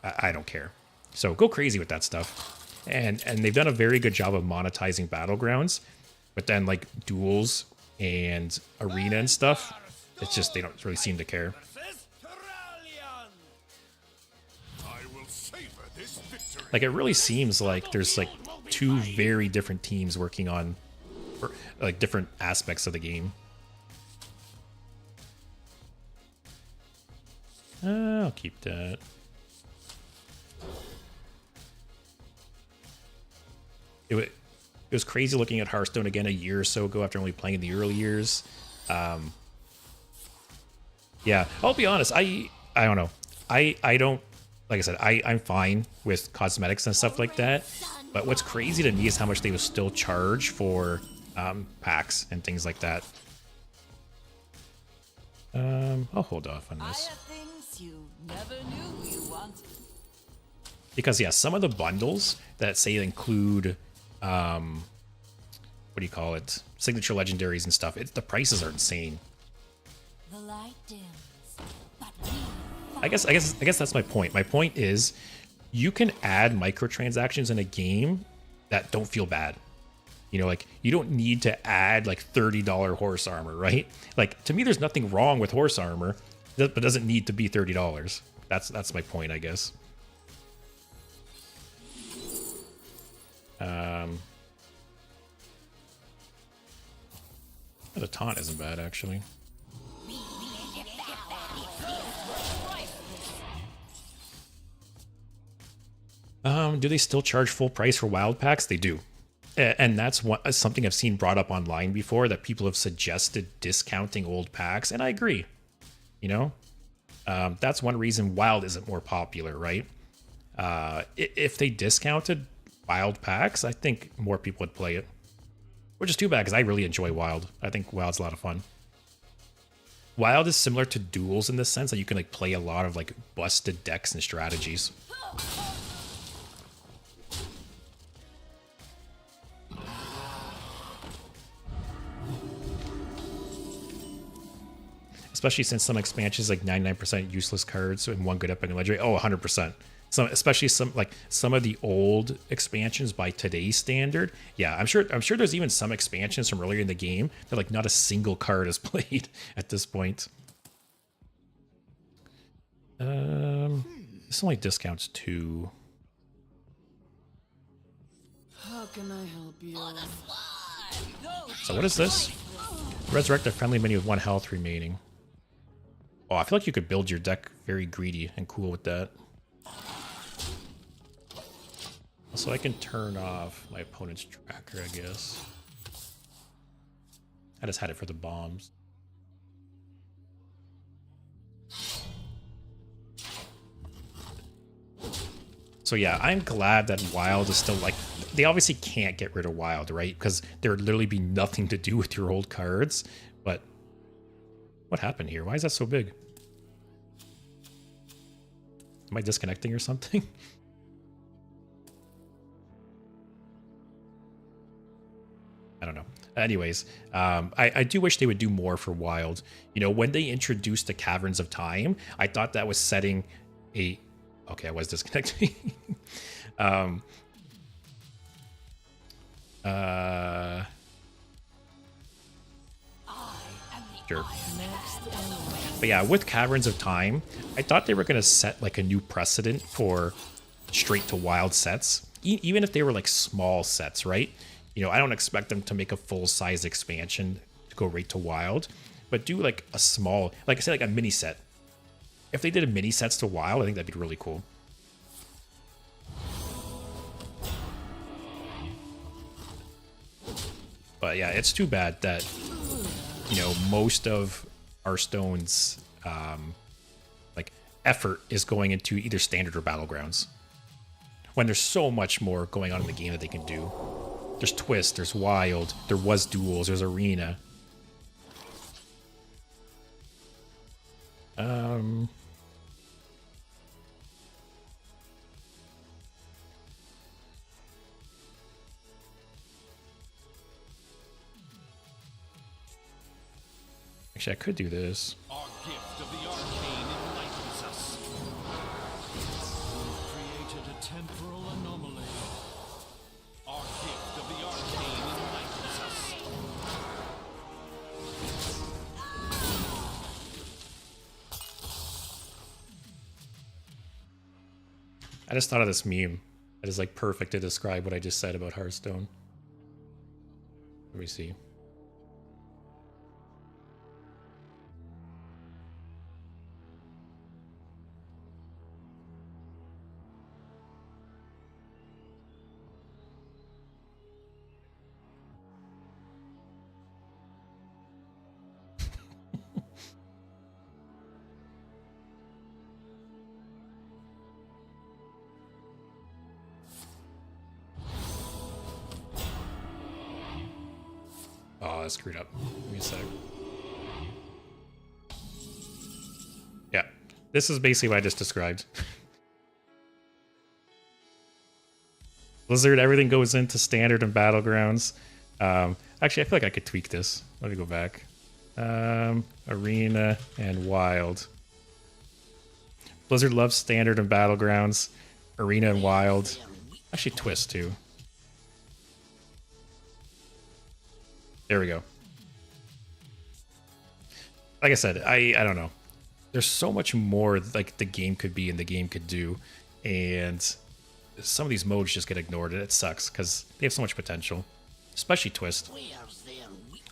I don't care. So go crazy with that stuff. And they've done a very good job of monetizing Battlegrounds. But then like duels and arena and stuff, it's just they don't really seem to care. Like it really seems like there's like 2 very different teams working on like different aspects of the game. I'll keep that. It was crazy looking at Hearthstone again a year or so ago after only playing in the early years. Yeah, I'll be honest. I don't know. I don't. Like I said, I'm fine with cosmetics and stuff like that. But what's crazy to me is how much they will still charge for packs and things like that. I'll hold off on I this. have things you never knew you wanted. Because yeah, some of the bundles that say include what do you call it? Signature legendaries and stuff. The prices are insane. The light dims, but we I guess that's my point. My point is you can add microtransactions in a game that don't feel bad. You know, like you don't need to add like $30 horse armor, right? Like to me, there's nothing wrong with horse armor, but doesn't need to be $30. That's my point, I guess. The taunt isn't bad actually. Do they still charge full price for wild packs? They do. And that's something I've seen brought up online before, that people have suggested discounting old packs, and I agree. You know, that's one reason Wild isn't more popular, right? If they discounted Wild packs, I think more people would play it. Which is too bad, because I really enjoy Wild. I think Wild's a lot of fun. Wild is similar to Duels in the sense that you can like play a lot of like busted decks and strategies. Especially since some expansions like 99% useless cards and one good epic and legendary. Oh, 100%. Especially some of the old expansions by today's standard. Yeah, I'm sure there's even some expansions from earlier in the game that like not a single card is played at this point. This only discounts 2. How can I help you? So what is this? Resurrect a friendly minion with 1 health remaining. Oh, I feel like you could build your deck very greedy and cool with that. So I can turn off my opponent's tracker, I guess. I just had it for the bombs. So yeah, I'm glad that Wild is still like... They obviously can't get rid of Wild, right? Because there would literally be nothing to do with your old cards. But what happened here? Why is that so big? Am I disconnecting or something? I don't know. Anyways, I do wish they would do more for Wild. You know, when they introduced the Caverns of Time, I thought that was setting a... Okay, I was disconnecting. Sure. But yeah, with Caverns of Time, I thought they were going to set like a new precedent for straight to Wild sets, even if they were like small sets, right? You know, I don't expect them to make a full-size expansion to go right to Wild, but do like a small, like I said, like a mini set. If they did a mini sets to Wild, I think that'd be really cool. But yeah, it's too bad that, you know, most of Hearthstone's like effort is going into either standard or battlegrounds, when there's so much more going on in the game that they can do. There's Twist, there's Wild, there was Duels, there's Arena. Actually, I could do this. Our gift of the arcane enlightens us. We created a temporal anomaly. Our gift of the arcane enlightens us. I just thought of this meme that is like perfect to describe what I just said about Hearthstone. Let me see. Oh, that's screwed up. Give me a sec. This is basically what I just described. Blizzard, everything goes into standard and battlegrounds. Actually, I feel like I could tweak this. Let me go back. Arena and wild. Blizzard loves standard and battlegrounds. Arena and wild. Actually, twist too. There we go. Like I said, I don't know. There's so much more like the game could be and the game could do, and some of these modes just get ignored, and it sucks because they have so much potential, especially twist.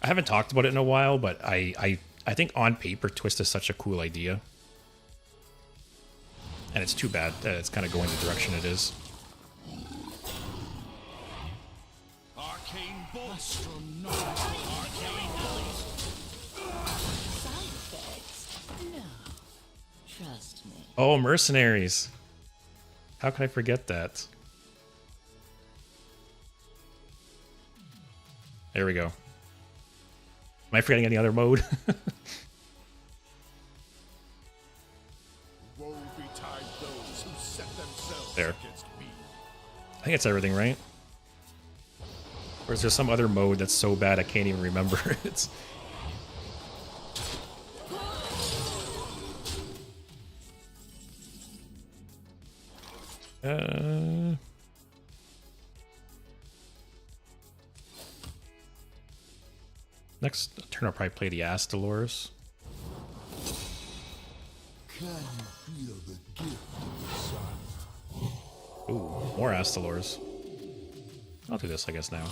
I haven't talked about it in a while, but I think on paper twist is such a cool idea, and it's too bad that it's kind of going the direction it is. Arcane bolts. Side effects? No. Trust me. Oh, mercenaries! How could I forget that? There we go. Am I forgetting any other mode? Woe betide those who set themselves There. against me. I think it's everything, right? Or is there some other mode that's so bad I can't even remember it? Next turn I'll probably play the Astalors. Can you feel the gift of the sun? Ooh, more Astalors. I'll do this, I guess, now.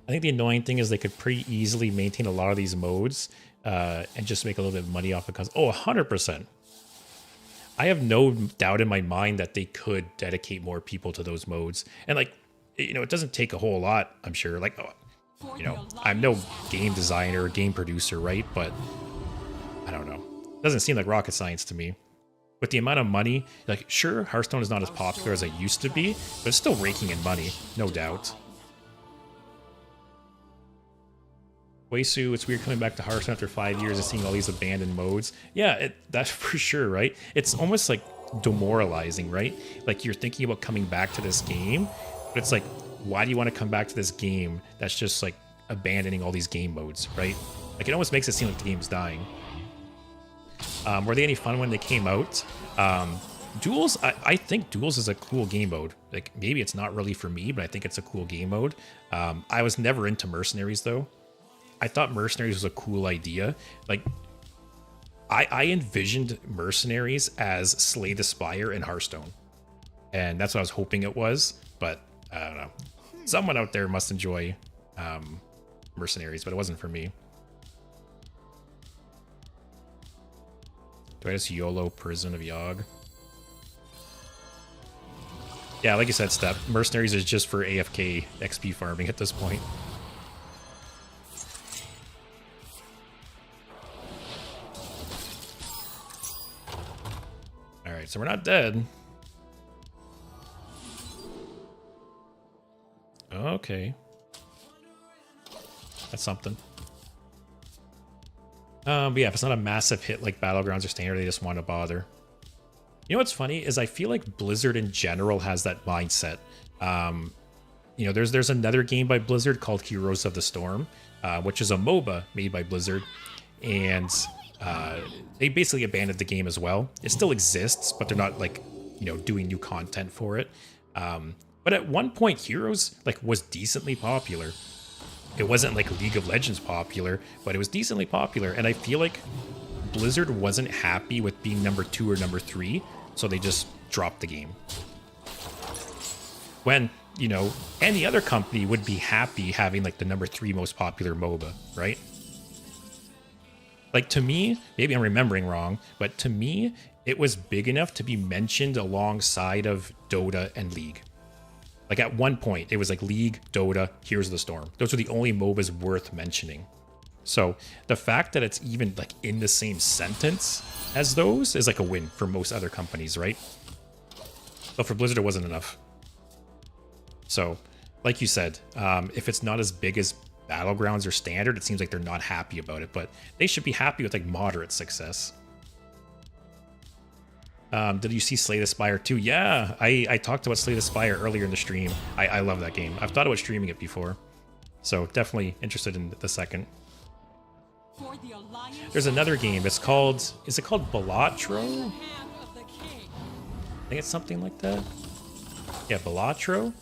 I think the annoying thing is they could pretty easily maintain a lot of these modes and just make a little bit of money off because, oh, 100%. I have no doubt in my mind that they could dedicate more people to those modes. And, like, you know, it doesn't take a whole lot, I'm sure. Like, you know, I'm no game designer or game producer, right? But I don't know. It doesn't seem like rocket science to me. With the amount of money, like, sure, Hearthstone is not as popular as it used to be, but it's still raking in money, no doubt. Weisu, it's weird coming back to Hearthstone after 5 years and seeing all these abandoned modes. Yeah, that's for sure, right? It's almost like demoralizing, right? Like you're thinking about coming back to this game, but it's like, why do you want to come back to this game that's just like abandoning all these game modes, right? Like it almost makes it seem like the game's dying. Were they any fun when they came out? Duels, I think Duels is a cool game mode. Like maybe it's not really for me, but I think it's a cool game mode. I was never into Mercenaries though. I thought Mercenaries was a cool idea. Like, I envisioned Mercenaries as Slay the Spire in Hearthstone. And that's what I was hoping it was, but I don't know. Someone out there must enjoy Mercenaries, but it wasn't for me. Do I just YOLO Prison of Yogg? Yeah, like you said, Steph, Mercenaries is just for AFK XP farming at this point. Alright, so we're not dead. Okay. That's something. But yeah, if it's not a massive hit like Battlegrounds or Standard, they just want to bother. You know what's funny is I feel like Blizzard in general has that mindset. You know, there's another game by Blizzard called Heroes of the Storm, which is a MOBA made by Blizzard, and they basically abandoned the game as well. It still exists, but they're not like, you know, doing new content for it. But at one point, Heroes like was decently popular. It wasn't like League of Legends popular, but it was decently popular. And I feel like Blizzard wasn't happy with being number 2 or number 3, so they just dropped the game. When, you know, any other company would be happy having like the number 3 most popular MOBA, right? Like to me, maybe I'm remembering wrong, but to me, it was big enough to be mentioned alongside of Dota and League. Like at one point, it was like League, Dota, Heroes of the Storm. Those are the only MOBAs worth mentioning. So the fact that it's even like in the same sentence as those is like a win for most other companies, right? But for Blizzard, it wasn't enough. So, like you said, if it's not as big as Battlegrounds or Standard, it seems like they're not happy about it. But they should be happy with like moderate success. Did you see Slay the Spire 2? Yeah, I talked about Slay the Spire earlier in the stream. I love that game. I've thought about streaming it before. So definitely interested in the second. There's another game. It's called... Is it called Balatro? I think it's something like that. Yeah, Balatro.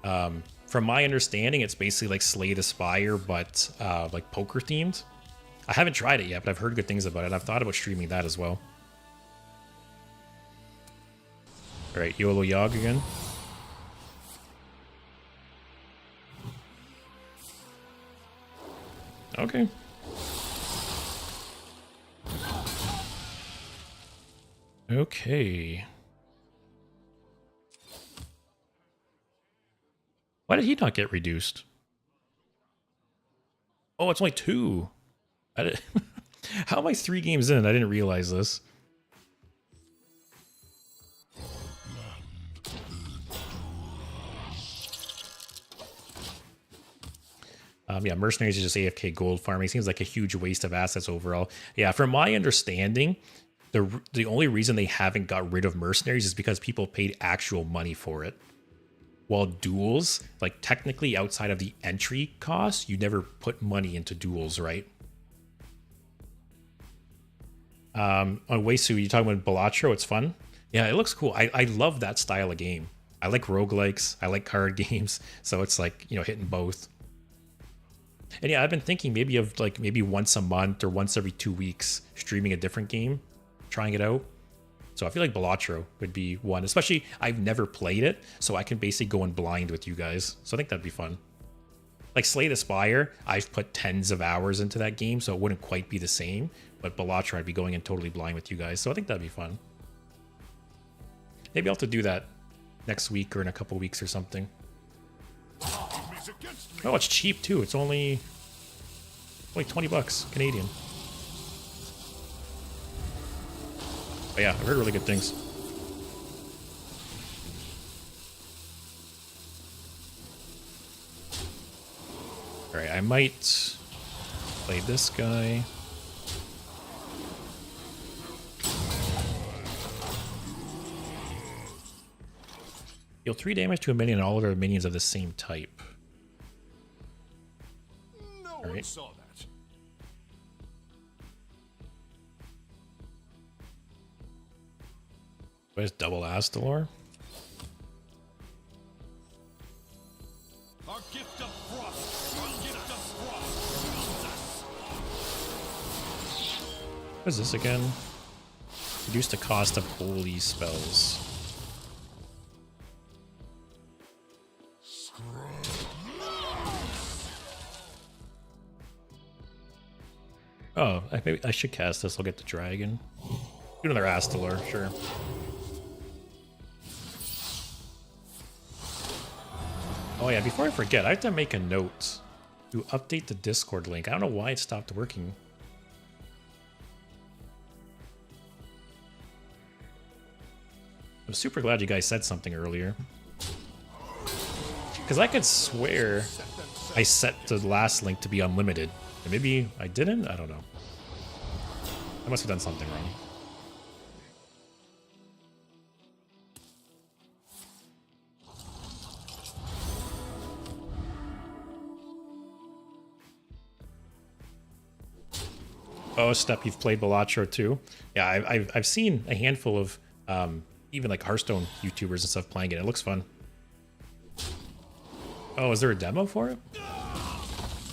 From my understanding, it's basically like Slay the Spire, but like poker themed. I haven't tried it yet, but I've heard good things about it. I've thought about streaming that as well. All right, YOLO Yogg again. Okay. Okay. Why did he not get reduced? Oh, it's only 2. How am I 3 games in? I didn't realize this. Yeah, Mercenaries is just AFK gold farming. Seems like a huge waste of assets overall. Yeah, from my understanding, the only reason they haven't got rid of Mercenaries is because people paid actual money for it. While duels, like technically outside of the entry cost, you never put money into duels, right? On Weisu, you're talking about Balatro, it's fun. Yeah, it looks cool. I love that style of game. I like roguelikes, I like card games, so it's like, you know, hitting both. And yeah, I've been thinking maybe once a month or once every 2 weeks, streaming a different game, trying it out. So I feel like Balatro would be one, especially I've never played it, so I can basically go in blind with you guys. So I think that'd be fun. Like Slay the Spire, I've put tens of hours into that game, so it wouldn't quite be the same. But Balatro, I'd be going in totally blind with you guys, so I think that'd be fun. Maybe I'll have to do that next week or in a couple weeks or something. Oh, it's cheap too. It's only 20 bucks Canadian. But yeah, I've heard really good things. All right, I might play this guy. Deal 3 damage to a minion and all other minions of the same type. No one saw that. Where's double Astalor? Our gift of frost. Our gift of frost. What is this again? Reduce the cost of holy spells. Oh, maybe I should cast this. I'll get the dragon. Do another Astalor, sure. Oh yeah, before I forget, I have to make a note to update the Discord link. I don't know why it stopped working. I'm super glad you guys said something earlier. Because I could swear I set the last link to be unlimited. And maybe I didn't? I don't know. I must have done something wrong. Oh, Step, you've played Balatro too? Yeah, I've seen a handful of even like Hearthstone YouTubers and stuff playing it. It looks fun. Oh, is there a demo for it?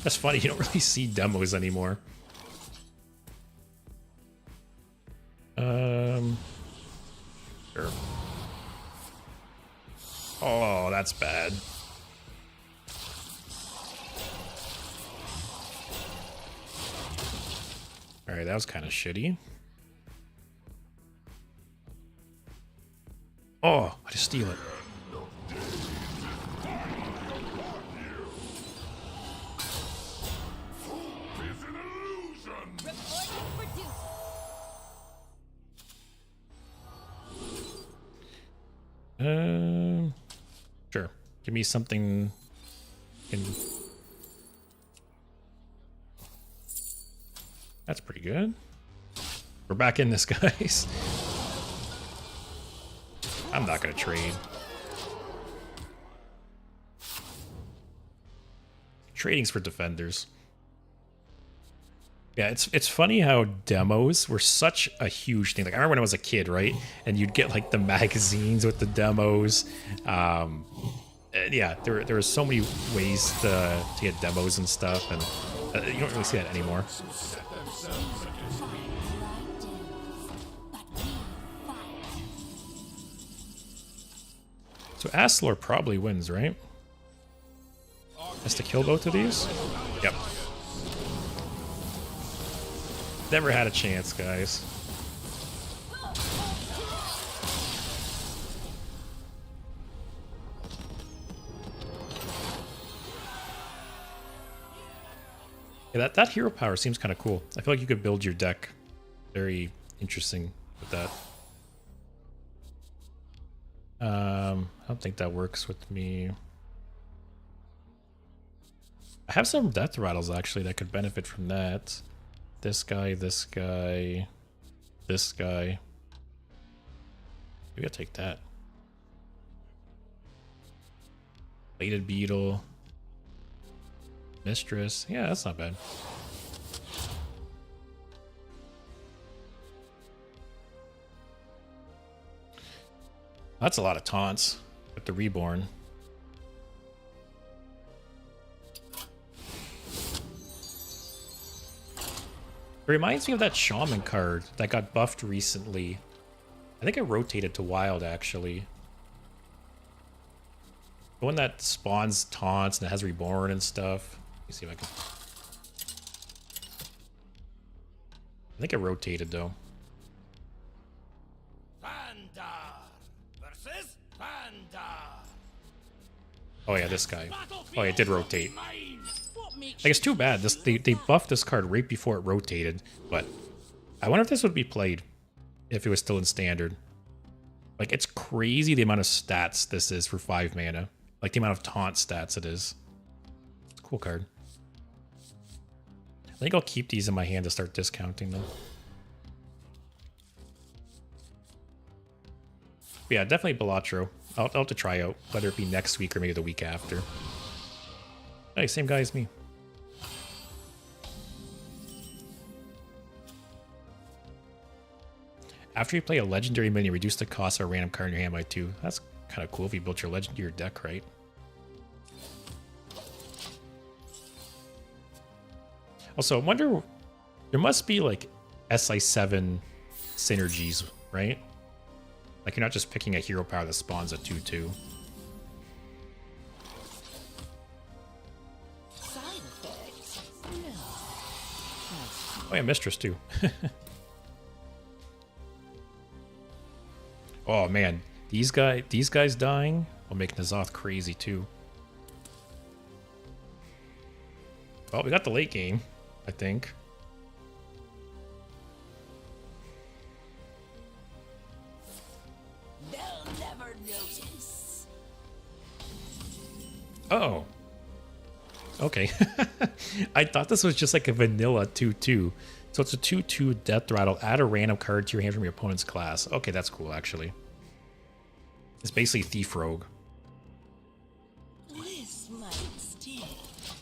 That's funny, you don't really see demos anymore. Sure. Oh, that's bad. Alright, that was kind of shitty. Oh, I just steal it. Sure. Give me something. That's pretty good. We're back in this, guys. I'm not gonna trade. Trading's for defenders. Yeah, it's funny how demos were such a huge thing. Like I remember when I was a kid, right? And you'd get like the magazines with the demos. And yeah, there were so many ways to get demos and stuff, and you don't really see that anymore. So Aslor probably wins, right? Has to kill both of these? Yep. Never had a chance, guys. Yeah, that hero power seems kind of cool. I feel like you could build your deck very interesting with that. I don't think that works with me. I have some death rattles actually that could benefit from that. This guy, this guy, this guy. Maybe I'll take that. Bladed Beetle. Mistress. Yeah, that's not bad. That's a lot of taunts with the Reborn. It reminds me of that Shaman card that got buffed recently. I think it rotated to Wild, actually. The one that spawns taunts and it has Reborn and stuff. Let me see if I can... I think it rotated, though. Oh yeah, this guy. Oh, yeah, it did rotate. Like, it's too bad. They buffed this card right before it rotated, but I wonder if this would be played if it was still in standard. Like, it's crazy the amount of stats this is for 5 mana. Like, the amount of taunt stats it is. It's a cool card. I think I'll keep these in my hand to start discounting them. But yeah, definitely Balatro. I'll have to try out, whether it be next week or maybe the week after. Hey, same guy as me. After you play a legendary minion, reduce the cost of a random card in your hand by 2. That's kind of cool if you built your deck right. Also, I wonder, there must be like SI7 synergies, right? Like you're not just picking a hero power that spawns a 2/2. Oh yeah, Mistress too. Oh man, these guys dying will make N'Zoth crazy too. Well, we got the late game, I think. They'll never notice. Oh. Okay. I thought this was just like a vanilla 2/2. So it's a 2/2 death rattle. Add a random card to your hand from your opponent's class. Okay, that's cool actually. It's basically Thief Rogue. This might sting.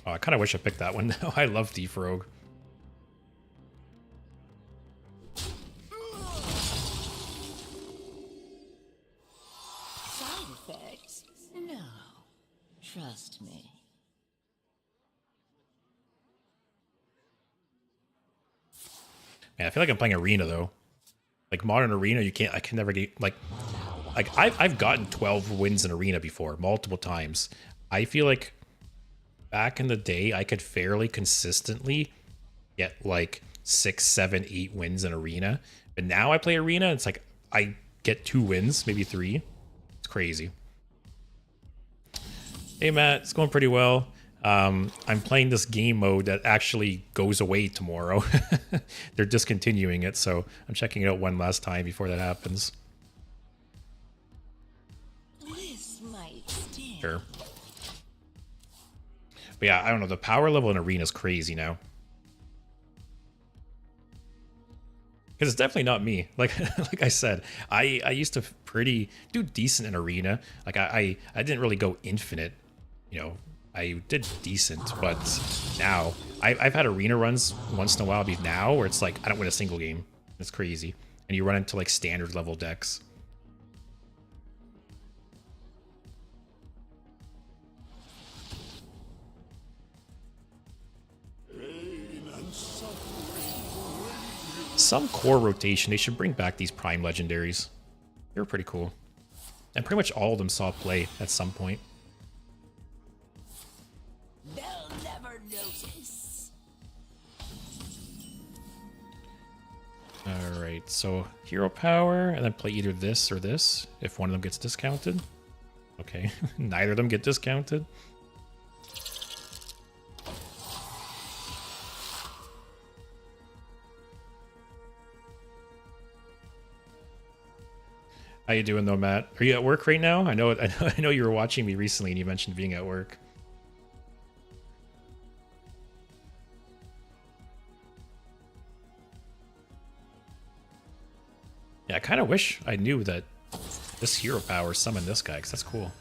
Oh, I kind of wish I picked that one now. I love Thief Rogue. Side effects? No. Trust me. Man, I feel like I'm playing Arena though. Like modern Arena, I can never get like I've gotten 12 wins in Arena before, multiple times. I feel like back in the day, I could fairly consistently get like 6, 7, 8 wins in Arena. But now I play Arena, it's like I get 2 wins, maybe 3. It's crazy. Hey Matt, it's going pretty well. I'm playing this game mode that actually goes away tomorrow. They're discontinuing it, so I'm checking it out one last time before that happens. This might sting. Sure. But yeah, I don't know. The power level in Arena is crazy now. Because it's definitely not me. Like like I said, I used to do decent in arena. Like I didn't really go infinite, you know. I did decent, but now I've had arena runs once in a while. Be now where it's like I don't win a single game. It's crazy, and you run into like standard level decks. Some core rotation. They should bring back these prime legendaries. They were pretty cool, and pretty much all of them saw play at some point. They'll never notice. All right, so hero power, and then play either this or this if one of them gets discounted. Okay, neither of them get discounted. How you doing though, Matt? Are you at work right now? I know you were watching me recently and you mentioned being at work. Yeah, I kind of wish I knew that this hero power summoned this guy, because that's cool.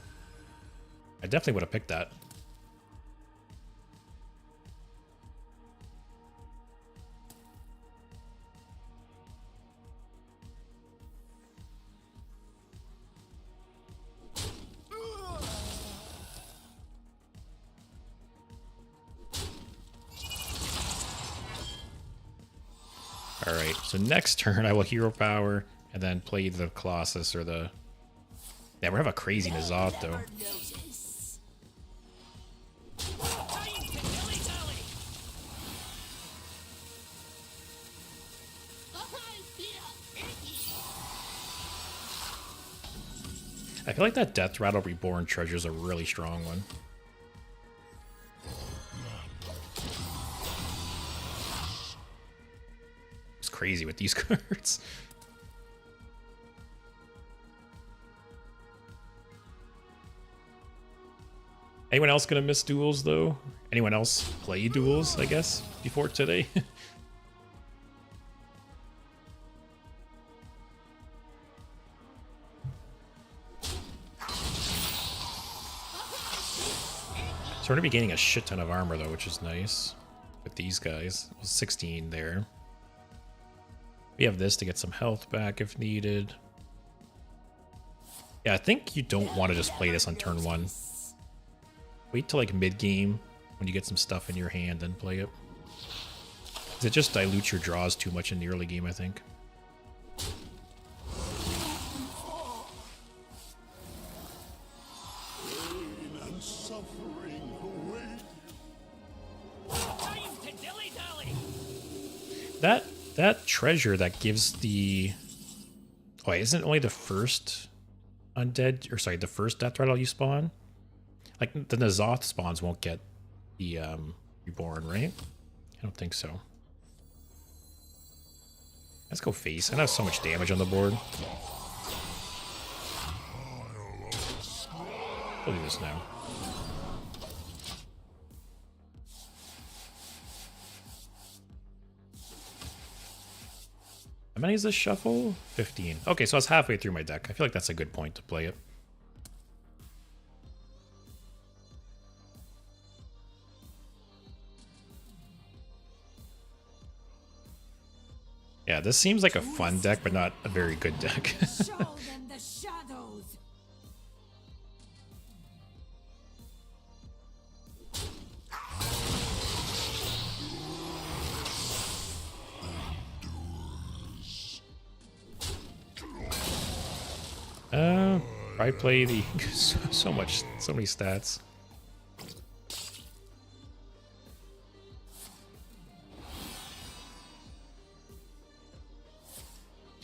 I definitely would have picked that. Alright, so next turn I will hero power and then play the Colossus or the... Yeah, we have a crazy N'Zoth though. I feel like that Death Rattle Reborn treasure is a really strong one. It's crazy with these cards. Anyone else gonna miss duels though? Anyone else play duels, I guess, before today? So we're gonna be gaining a shit ton of armor though, which is nice. With these guys. 16 there. We have this to get some health back if needed. Yeah, I think you don't want to just play this on turn 1. Wait till like mid-game when you get some stuff in your hand, then play it. 'Cause it just dilutes your draws too much in the early game, I think. That treasure that gives the... Oh, wait, isn't it only the first undead... Or sorry, the first death rattle you spawn? Like, the N'Zoth spawns won't get the reborn, right? I don't think so. Let's go face. I have so much damage on the board. We'll do this now. How many is this shuffle? 15. Okay, so I was halfway through my deck. I feel like that's a good point to play it. Yeah, this seems like a fun deck, but not a very good deck. Show them the shadows. I play the so many stats.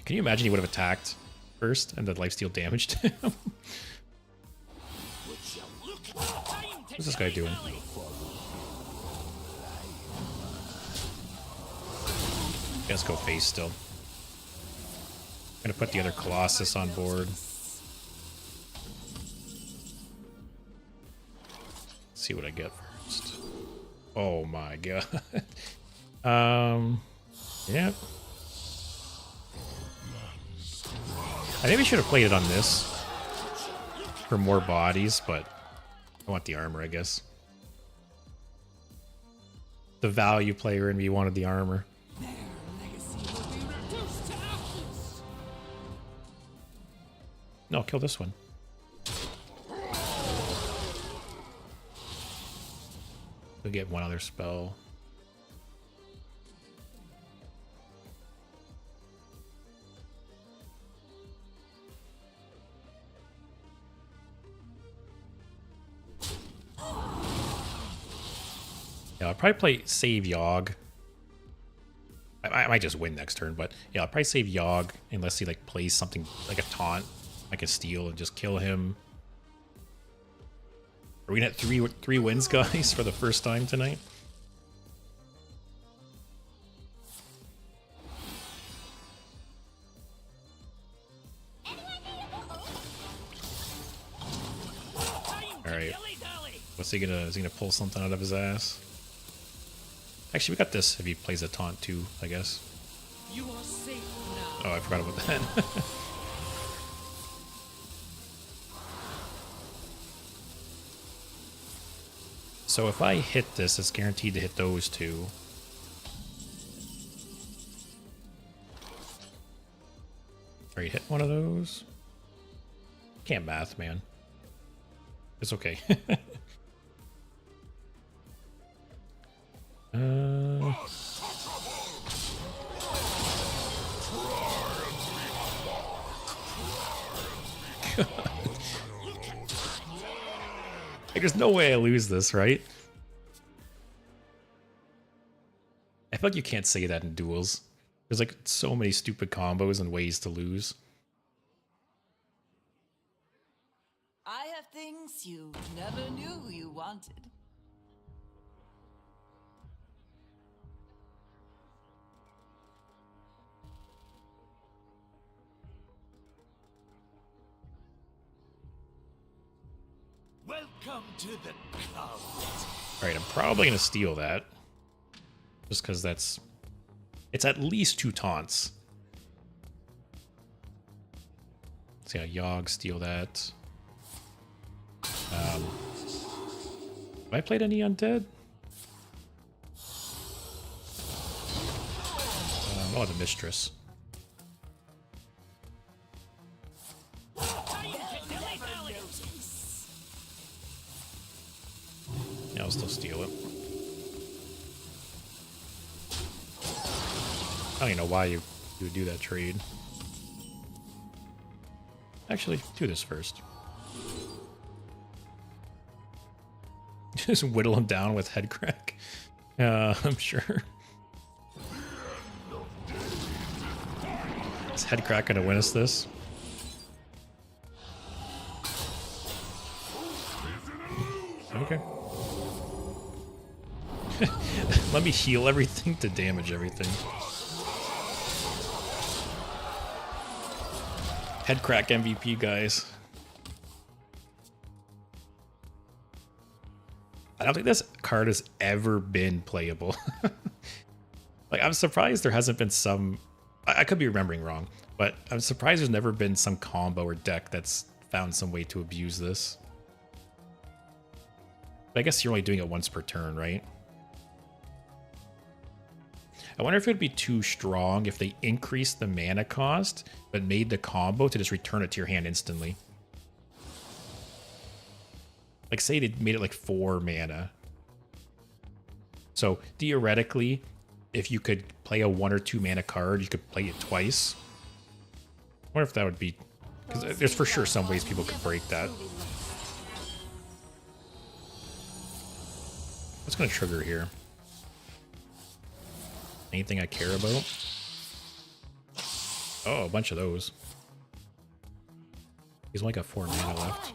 Can you imagine he would have attacked first and the lifesteal damaged him? What's this guy doing? Let's go face still. I'm gonna put the other Colossus on board. See what I get first. Oh my god. Yeah. I think we should have played it on this for more bodies, but I want the armor, I guess. The value player in me wanted the armor. Their legacy will be reduced to ashes. No, kill this one. We'll get one other spell. Yeah, I'll probably play save Yogg. I might just win next turn, but yeah, I'll probably save Yogg unless he like plays something like a taunt, like a steal, and just kill him. Are we gonna have three wins, guys, for the first time tonight? All right. What's he gonna? Is he gonna pull something out of his ass? Actually, we got this if he plays a taunt too, I guess. You are safe now. Oh, I forgot about that. So if I hit this, it's guaranteed to hit those two. Alright, hit one of those. Can't math, man. It's okay. Like, there's no way I lose this, right? I feel like you can't say that in duels. There's like so many stupid combos and ways to lose. I have things you never knew you wanted. Welcome to the club. Alright, I'm probably going to steal that. Just because that's... It's at least 2 taunts. Let's see how Yogg steal that. Have I played any undead? Oh, the Mistress. Yeah, I'll still steal it. I don't even know why you would do that trade. Actually, do this first. Just whittle him down with head crack. I'm sure. Is head crack gonna win us this? Okay. Let me heal everything to damage everything. Head crack MVP, guys. I don't think this card has ever been playable. Like, I'm surprised there hasn't been some... I could be remembering wrong, but I'm surprised there's never been some combo or deck that's found some way to abuse this. But I guess you're only doing it once per turn, right? I wonder if it would be too strong if they increased the mana cost, but made the combo to just return it to your hand instantly. Like, say they made it like 4 mana. So, theoretically, if you could play a 1 or 2 mana card, you could play it twice. I wonder if that would be... Because there's for sure some ways people could break that. What's going to trigger here? Anything I care about? Oh, a bunch of those. He's only got 4 mana left.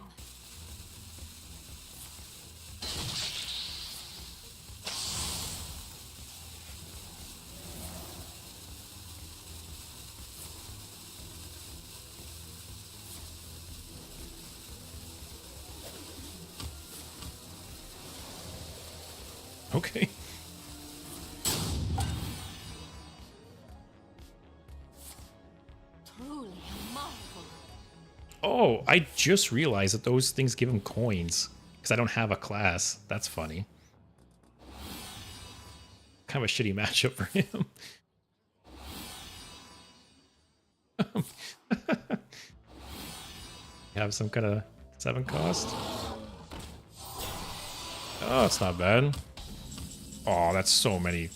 Okay. Truly a marvel. Oh, I just realized that those things give him coins because I don't have a class. That's funny. Kind of a shitty matchup for him. Have some kind of 7 cost. Oh, it's not bad. Oh, that's so many.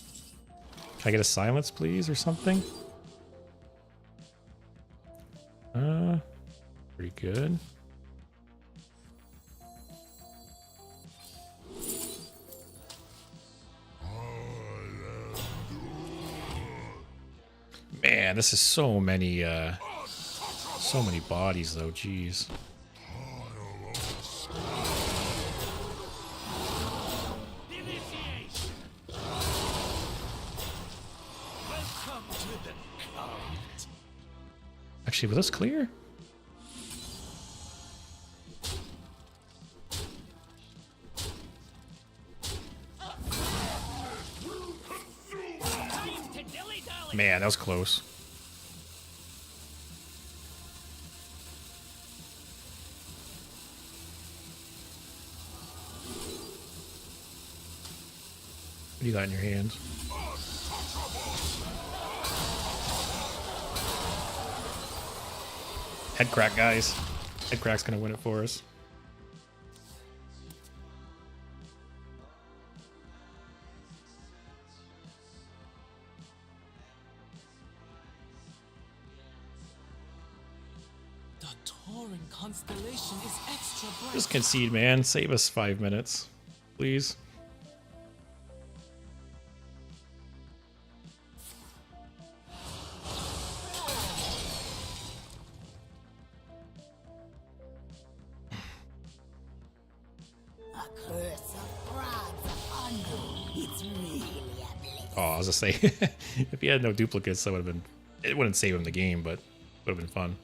Can I get a silence, please, or something? Pretty good. Man, this is so many bodies though, jeez. Actually, was this clear? Man, that was close. What do you got in your hands? Head crack, guys. Head crack's gonna win it for us. The Tauran constellation is extra bright. Just concede, man. Save us 5 minutes, please. Oh, I was gonna say, if he had no duplicates, that would have been. It wouldn't save him the game, but would have been fun.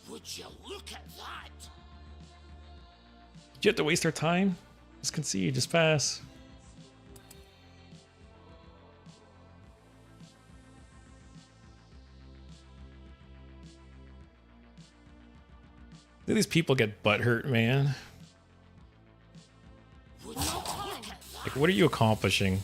Would you look at that? Did you have to waste our time? Just concede, just pass. These people get butthurt, man. Like, what are you accomplishing?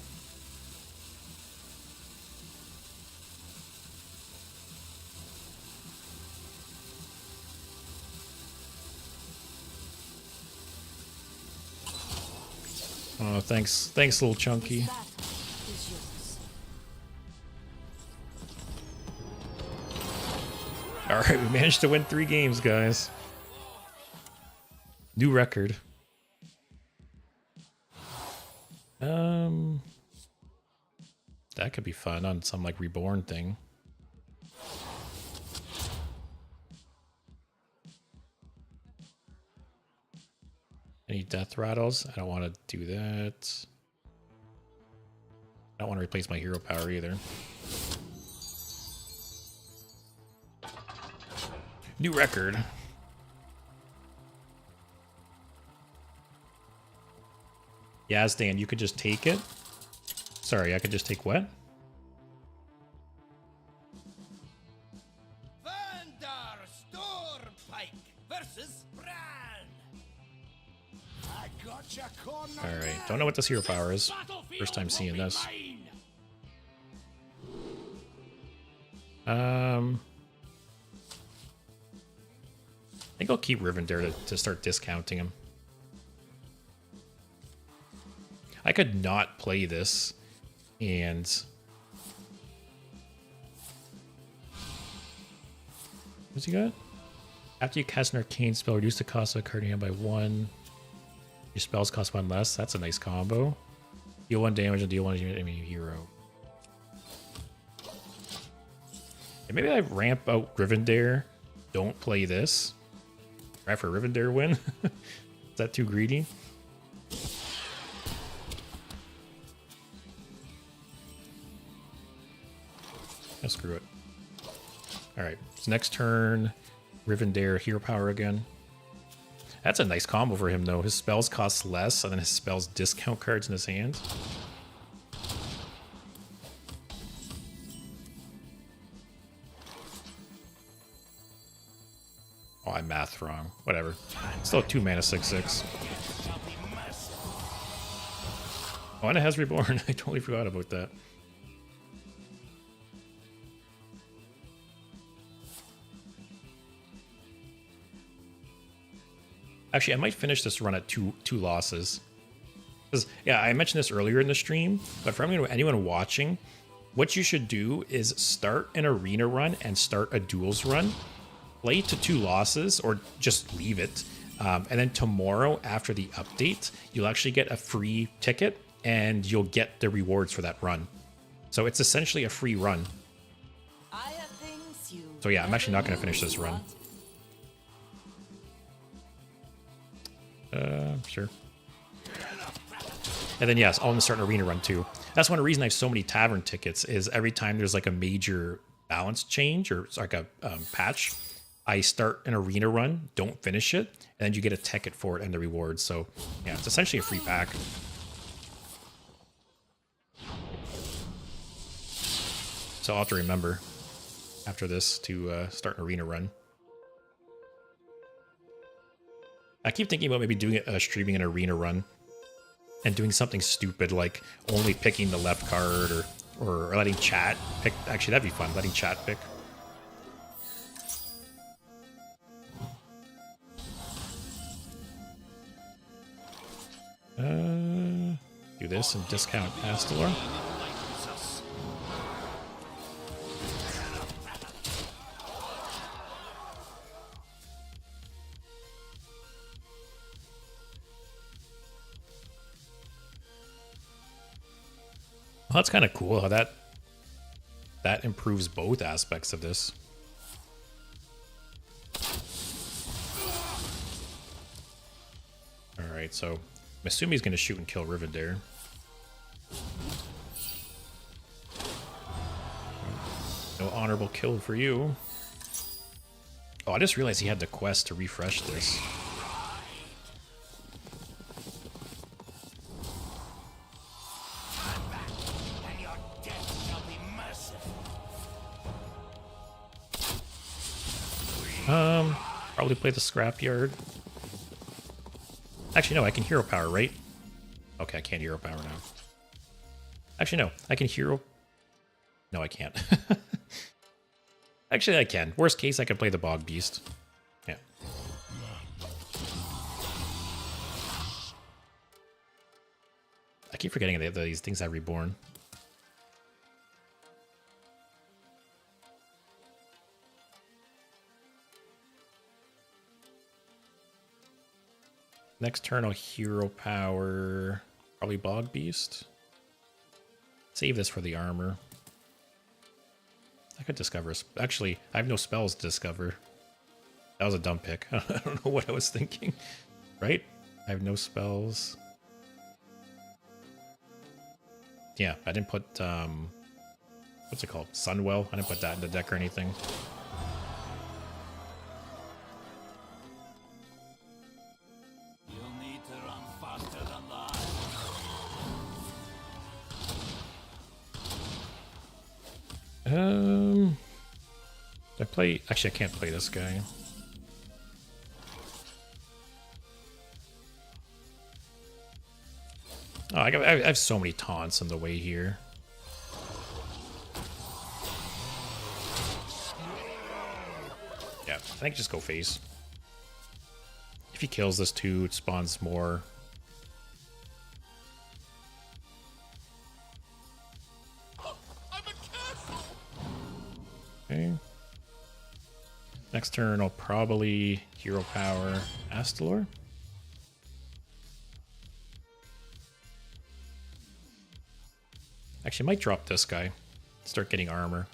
Oh, thanks, little chunky. That is yours. All right, we managed to win 3 games, guys. New record. That could be fun on some like reborn thing. Any death rattles? I don't want to do that. I don't want to replace my hero power either. New record. Yazdan, you could just take it. Sorry, I could just take what? Vandar Stormpike versus Bran. I got your corner. All right, don't know what this hero power is. First time seeing this. I think I'll keep Rivendare to start discounting him. I could not play this and what's he got? After you cast an arcane spell, reduce the cost of a card in hand by 1. Your spells cost 1 less. That's a nice combo. Deal 1 damage and deal 1 enemy hero. And maybe I ramp out Rivendare. Don't play this. Try for Rivendare win. Is that too greedy? Oh, screw it. Alright, so next turn, Rivendare hero power again. That's a nice combo for him though. His spells cost less, and then his spells discount cards in his hand. I mathed wrong. Whatever. Still 2 mana 6/6. Oh, and it has reborn. I totally forgot about that. Actually, I might finish this run at two losses. Because, yeah, I mentioned this earlier in the stream, but for anyone watching, what you should do is start an arena run and start a duels run. Play to 2 losses, or just leave it. And then tomorrow, after the update, you'll actually get a free ticket, and you'll get the rewards for that run. So it's essentially a free run. I have things you So yeah, I'm actually not going to never finish this run. want. Sure. And then yes, I'll want to start an arena run too. That's one reason I have so many tavern tickets, is every time there's like a major balance change or it's like a patch, I start an arena run, don't finish it, and then you get a ticket for it and the rewards. So yeah, it's essentially a free pack. So I'll have to remember after this to start an arena run. I keep thinking about maybe doing streaming an arena run and doing something stupid like only picking the left card, or letting chat pick. Actually, that'd be fun, letting chat pick. Do this and discount Astalor. Well, that's kind of cool how that improves both aspects of this. All right, so I'm assuming he's going to shoot and kill Rivendare. No honorable kill for you. Oh, I just realized he had the quest to refresh this. Probably play the scrapyard. Actually, no, I can hero power, right? Okay, I can't hero power now. Actually, no, I can hero... No, I can't. Actually, I can. Worst case, I can play the Bog Beast. Yeah. I keep forgetting that these things have reborn. Next turn, I'll hero power. Probably Bog Beast. Save this for the armor. I could discover. Actually, I have no spells to discover. That was a dumb pick. I don't know what I was thinking. Right? I have no spells. Yeah, I didn't put, what's it called? Sunwell. I didn't put that in the deck or anything. You'll need to run faster than that. I play... Actually, I can't play this guy. Oh, I have so many taunts on the way here. Yeah, I think just go face. If he kills this too, it spawns more. Okay. Next turn, I'll probably hero power Astalor. Actually, I might drop this guy. Start getting armor.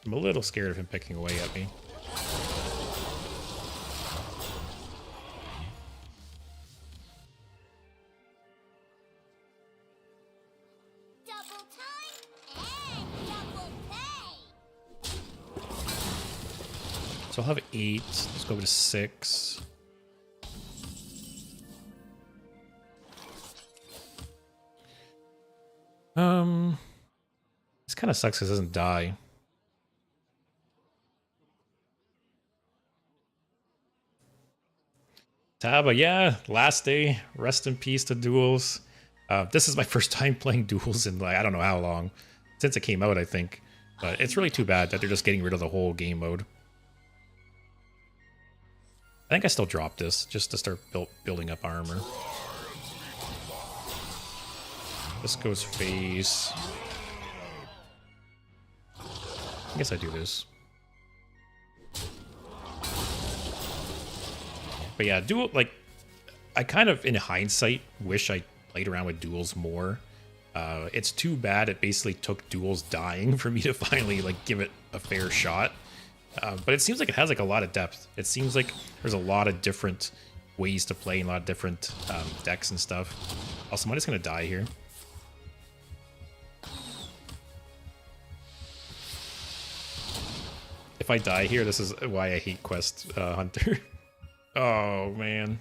I'm a little scared of him picking away at me. Double time and double pay. So I'll have 8. Let's go to 6. This kind of sucks because it doesn't die. Taba, yeah, last day. Rest in peace to Duels. This is my first time playing Duels in like I don't know how long. Since it came out, I think. But it's really too bad that they're just getting rid of the whole game mode. I think I still dropped this just to start building up armor. This goes face. I guess I do this. But yeah, duel, like, I kind of, in hindsight, wish I played around with Duels more. It's too bad it basically took Duels dying for me to finally, like, give it a fair shot. But it seems like it has, like, a lot of depth. It seems like there's a lot of different ways to play and a lot of different decks and stuff. Also, I'm just going to die here. If I die here, this is why I hate Quest Hunter. Oh, man.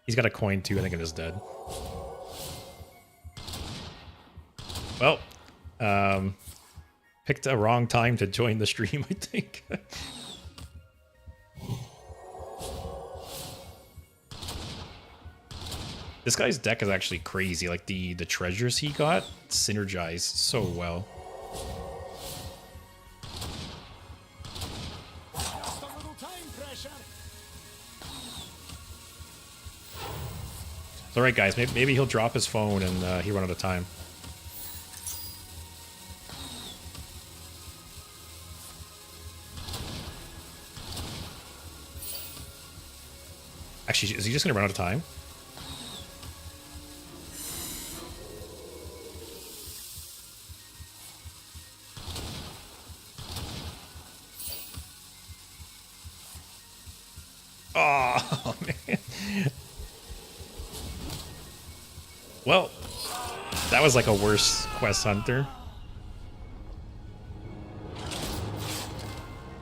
He's got a coin, too. I think it is dead. Well, picked a wrong time to join the stream, I think. This guy's deck is actually crazy. Like, the treasures he got synergize so well. It's alright, guys. Maybe he'll drop his phone and he run out of time. Actually, is he just going to run out of time? Oh, man. Well, that was like a worse Quest Hunter.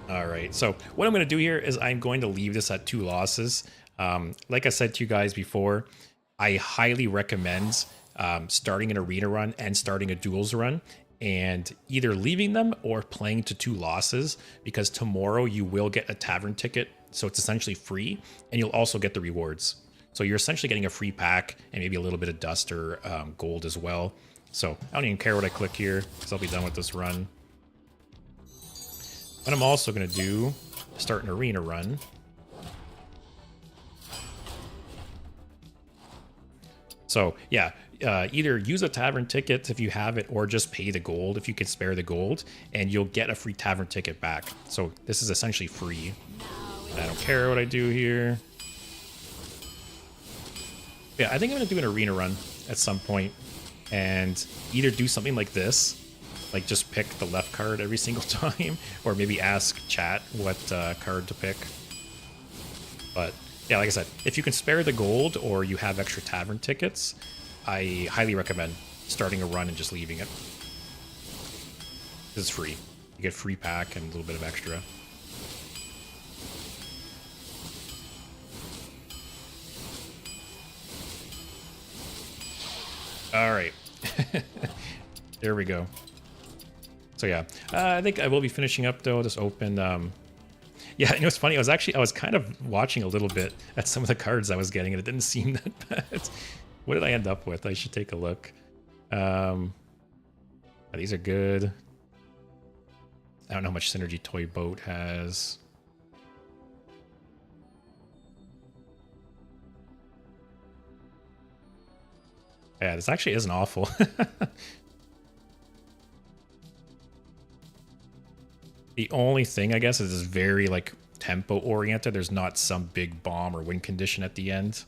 Alright, so what I'm going to do here is I'm going to leave this at 2 losses. Like I said to you guys before, I highly recommend starting an arena run and starting a duels run and either leaving them or playing to 2 losses, because tomorrow you will get a tavern ticket, so it's essentially free, and you'll also get the rewards. So you're essentially getting a free pack and maybe a little bit of dust or gold as well. So I don't even care what I click here because I'll be done with this run. What I'm also going to do is start an arena run. So yeah, either use a tavern ticket if you have it, or just pay the gold if you can spare the gold, and you'll get a free tavern ticket back. So this is essentially free. I don't care what I do here. Yeah, I think I'm going to do an arena run at some point and either do something like this, like just pick the left card every single time, or maybe ask chat what card to pick. But yeah, like I said, if you can spare the gold or you have extra tavern tickets, I highly recommend starting a run and just leaving it. This is free. You get free pack and a little bit of extra. All right. There we go. So yeah, I think I will be finishing up though. Just open. Yeah, you know, it's funny. I was kind of watching a little bit at some of the cards I was getting, and it didn't seem that bad. What did I end up with? I should take a look. These are good. I don't know how much synergy Toy Boat has. Yeah, this actually isn't awful. The only thing, I guess, is it's very, like, tempo-oriented. There's not some big bomb or win condition at the end.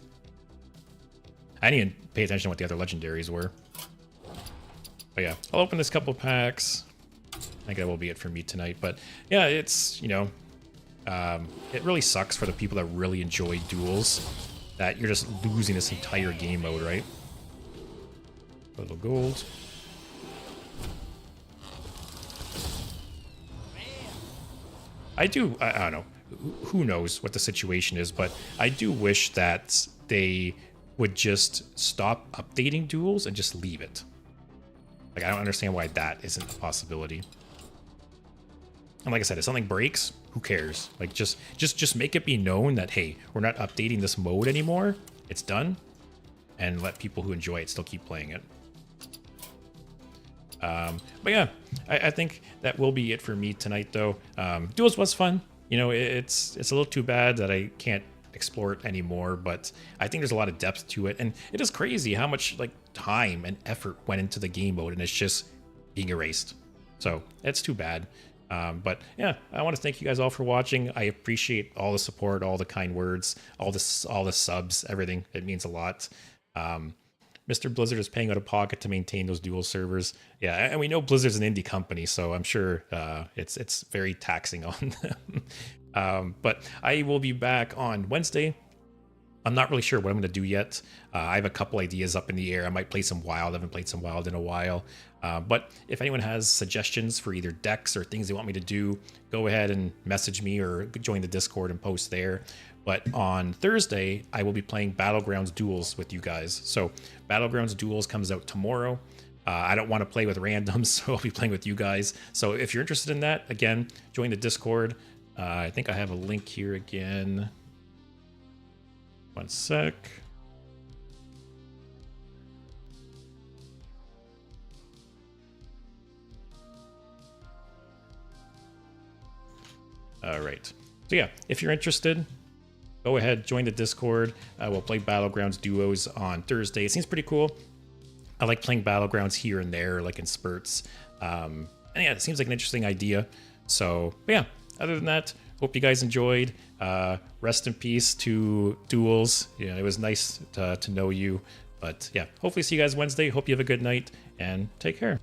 I didn't even pay attention to what the other legendaries were. But yeah, I'll open this couple packs. I think that will be it for me tonight. But yeah, it's, you know, it really sucks for the people that really enjoy duels that you're just losing this entire game mode, right? A little gold. I don't know, who knows what the situation is, but I do wish that they would just stop updating duels and just leave it. Like, I don't understand why that isn't a possibility. And like I said, if something breaks, who cares? Like, just make it be known that, hey, we're not updating this mode anymore. It's done. And let people who enjoy it still keep playing it. But yeah, I think that will be it for me tonight, though. Duels was fun. You know, it's a little too bad that I can't explore it anymore, but I think there's a lot of depth to it, and it is crazy how much like time and effort went into the game mode, and it's just being erased. So it's too bad. But yeah, I want to thank you guys all for watching. I appreciate all the support, all the kind words, all the subs, everything. It means a lot. Mr. Blizzard is paying out of pocket to maintain those dual servers. Yeah, and we know Blizzard's an indie company, so I'm sure it's very taxing on them. But I will be back on Wednesday. I'm not really sure what I'm going to do yet. I have a couple ideas up in the air. I might play some Wild. I haven't played some Wild in a while. But if anyone has suggestions for either decks or things they want me to do, go ahead and message me or join the Discord and post there. But on Thursday, I will be playing Battlegrounds Duels with you guys. So Battlegrounds Duels comes out tomorrow. I don't want to play with randoms, so I'll be playing with you guys. So if you're interested in that, again, join the Discord. I think I have a link here again. One sec. All right. So yeah, if you're interested, go ahead, join the Discord. We'll play Battlegrounds Duos on Thursday. It seems pretty cool. I like playing Battlegrounds here and there, like in spurts. And yeah, it seems like an interesting idea. So yeah, other than that, hope you guys enjoyed. Rest in peace to Duels. Yeah, it was nice to know you. But yeah, hopefully see you guys Wednesday. Hope you have a good night and take care.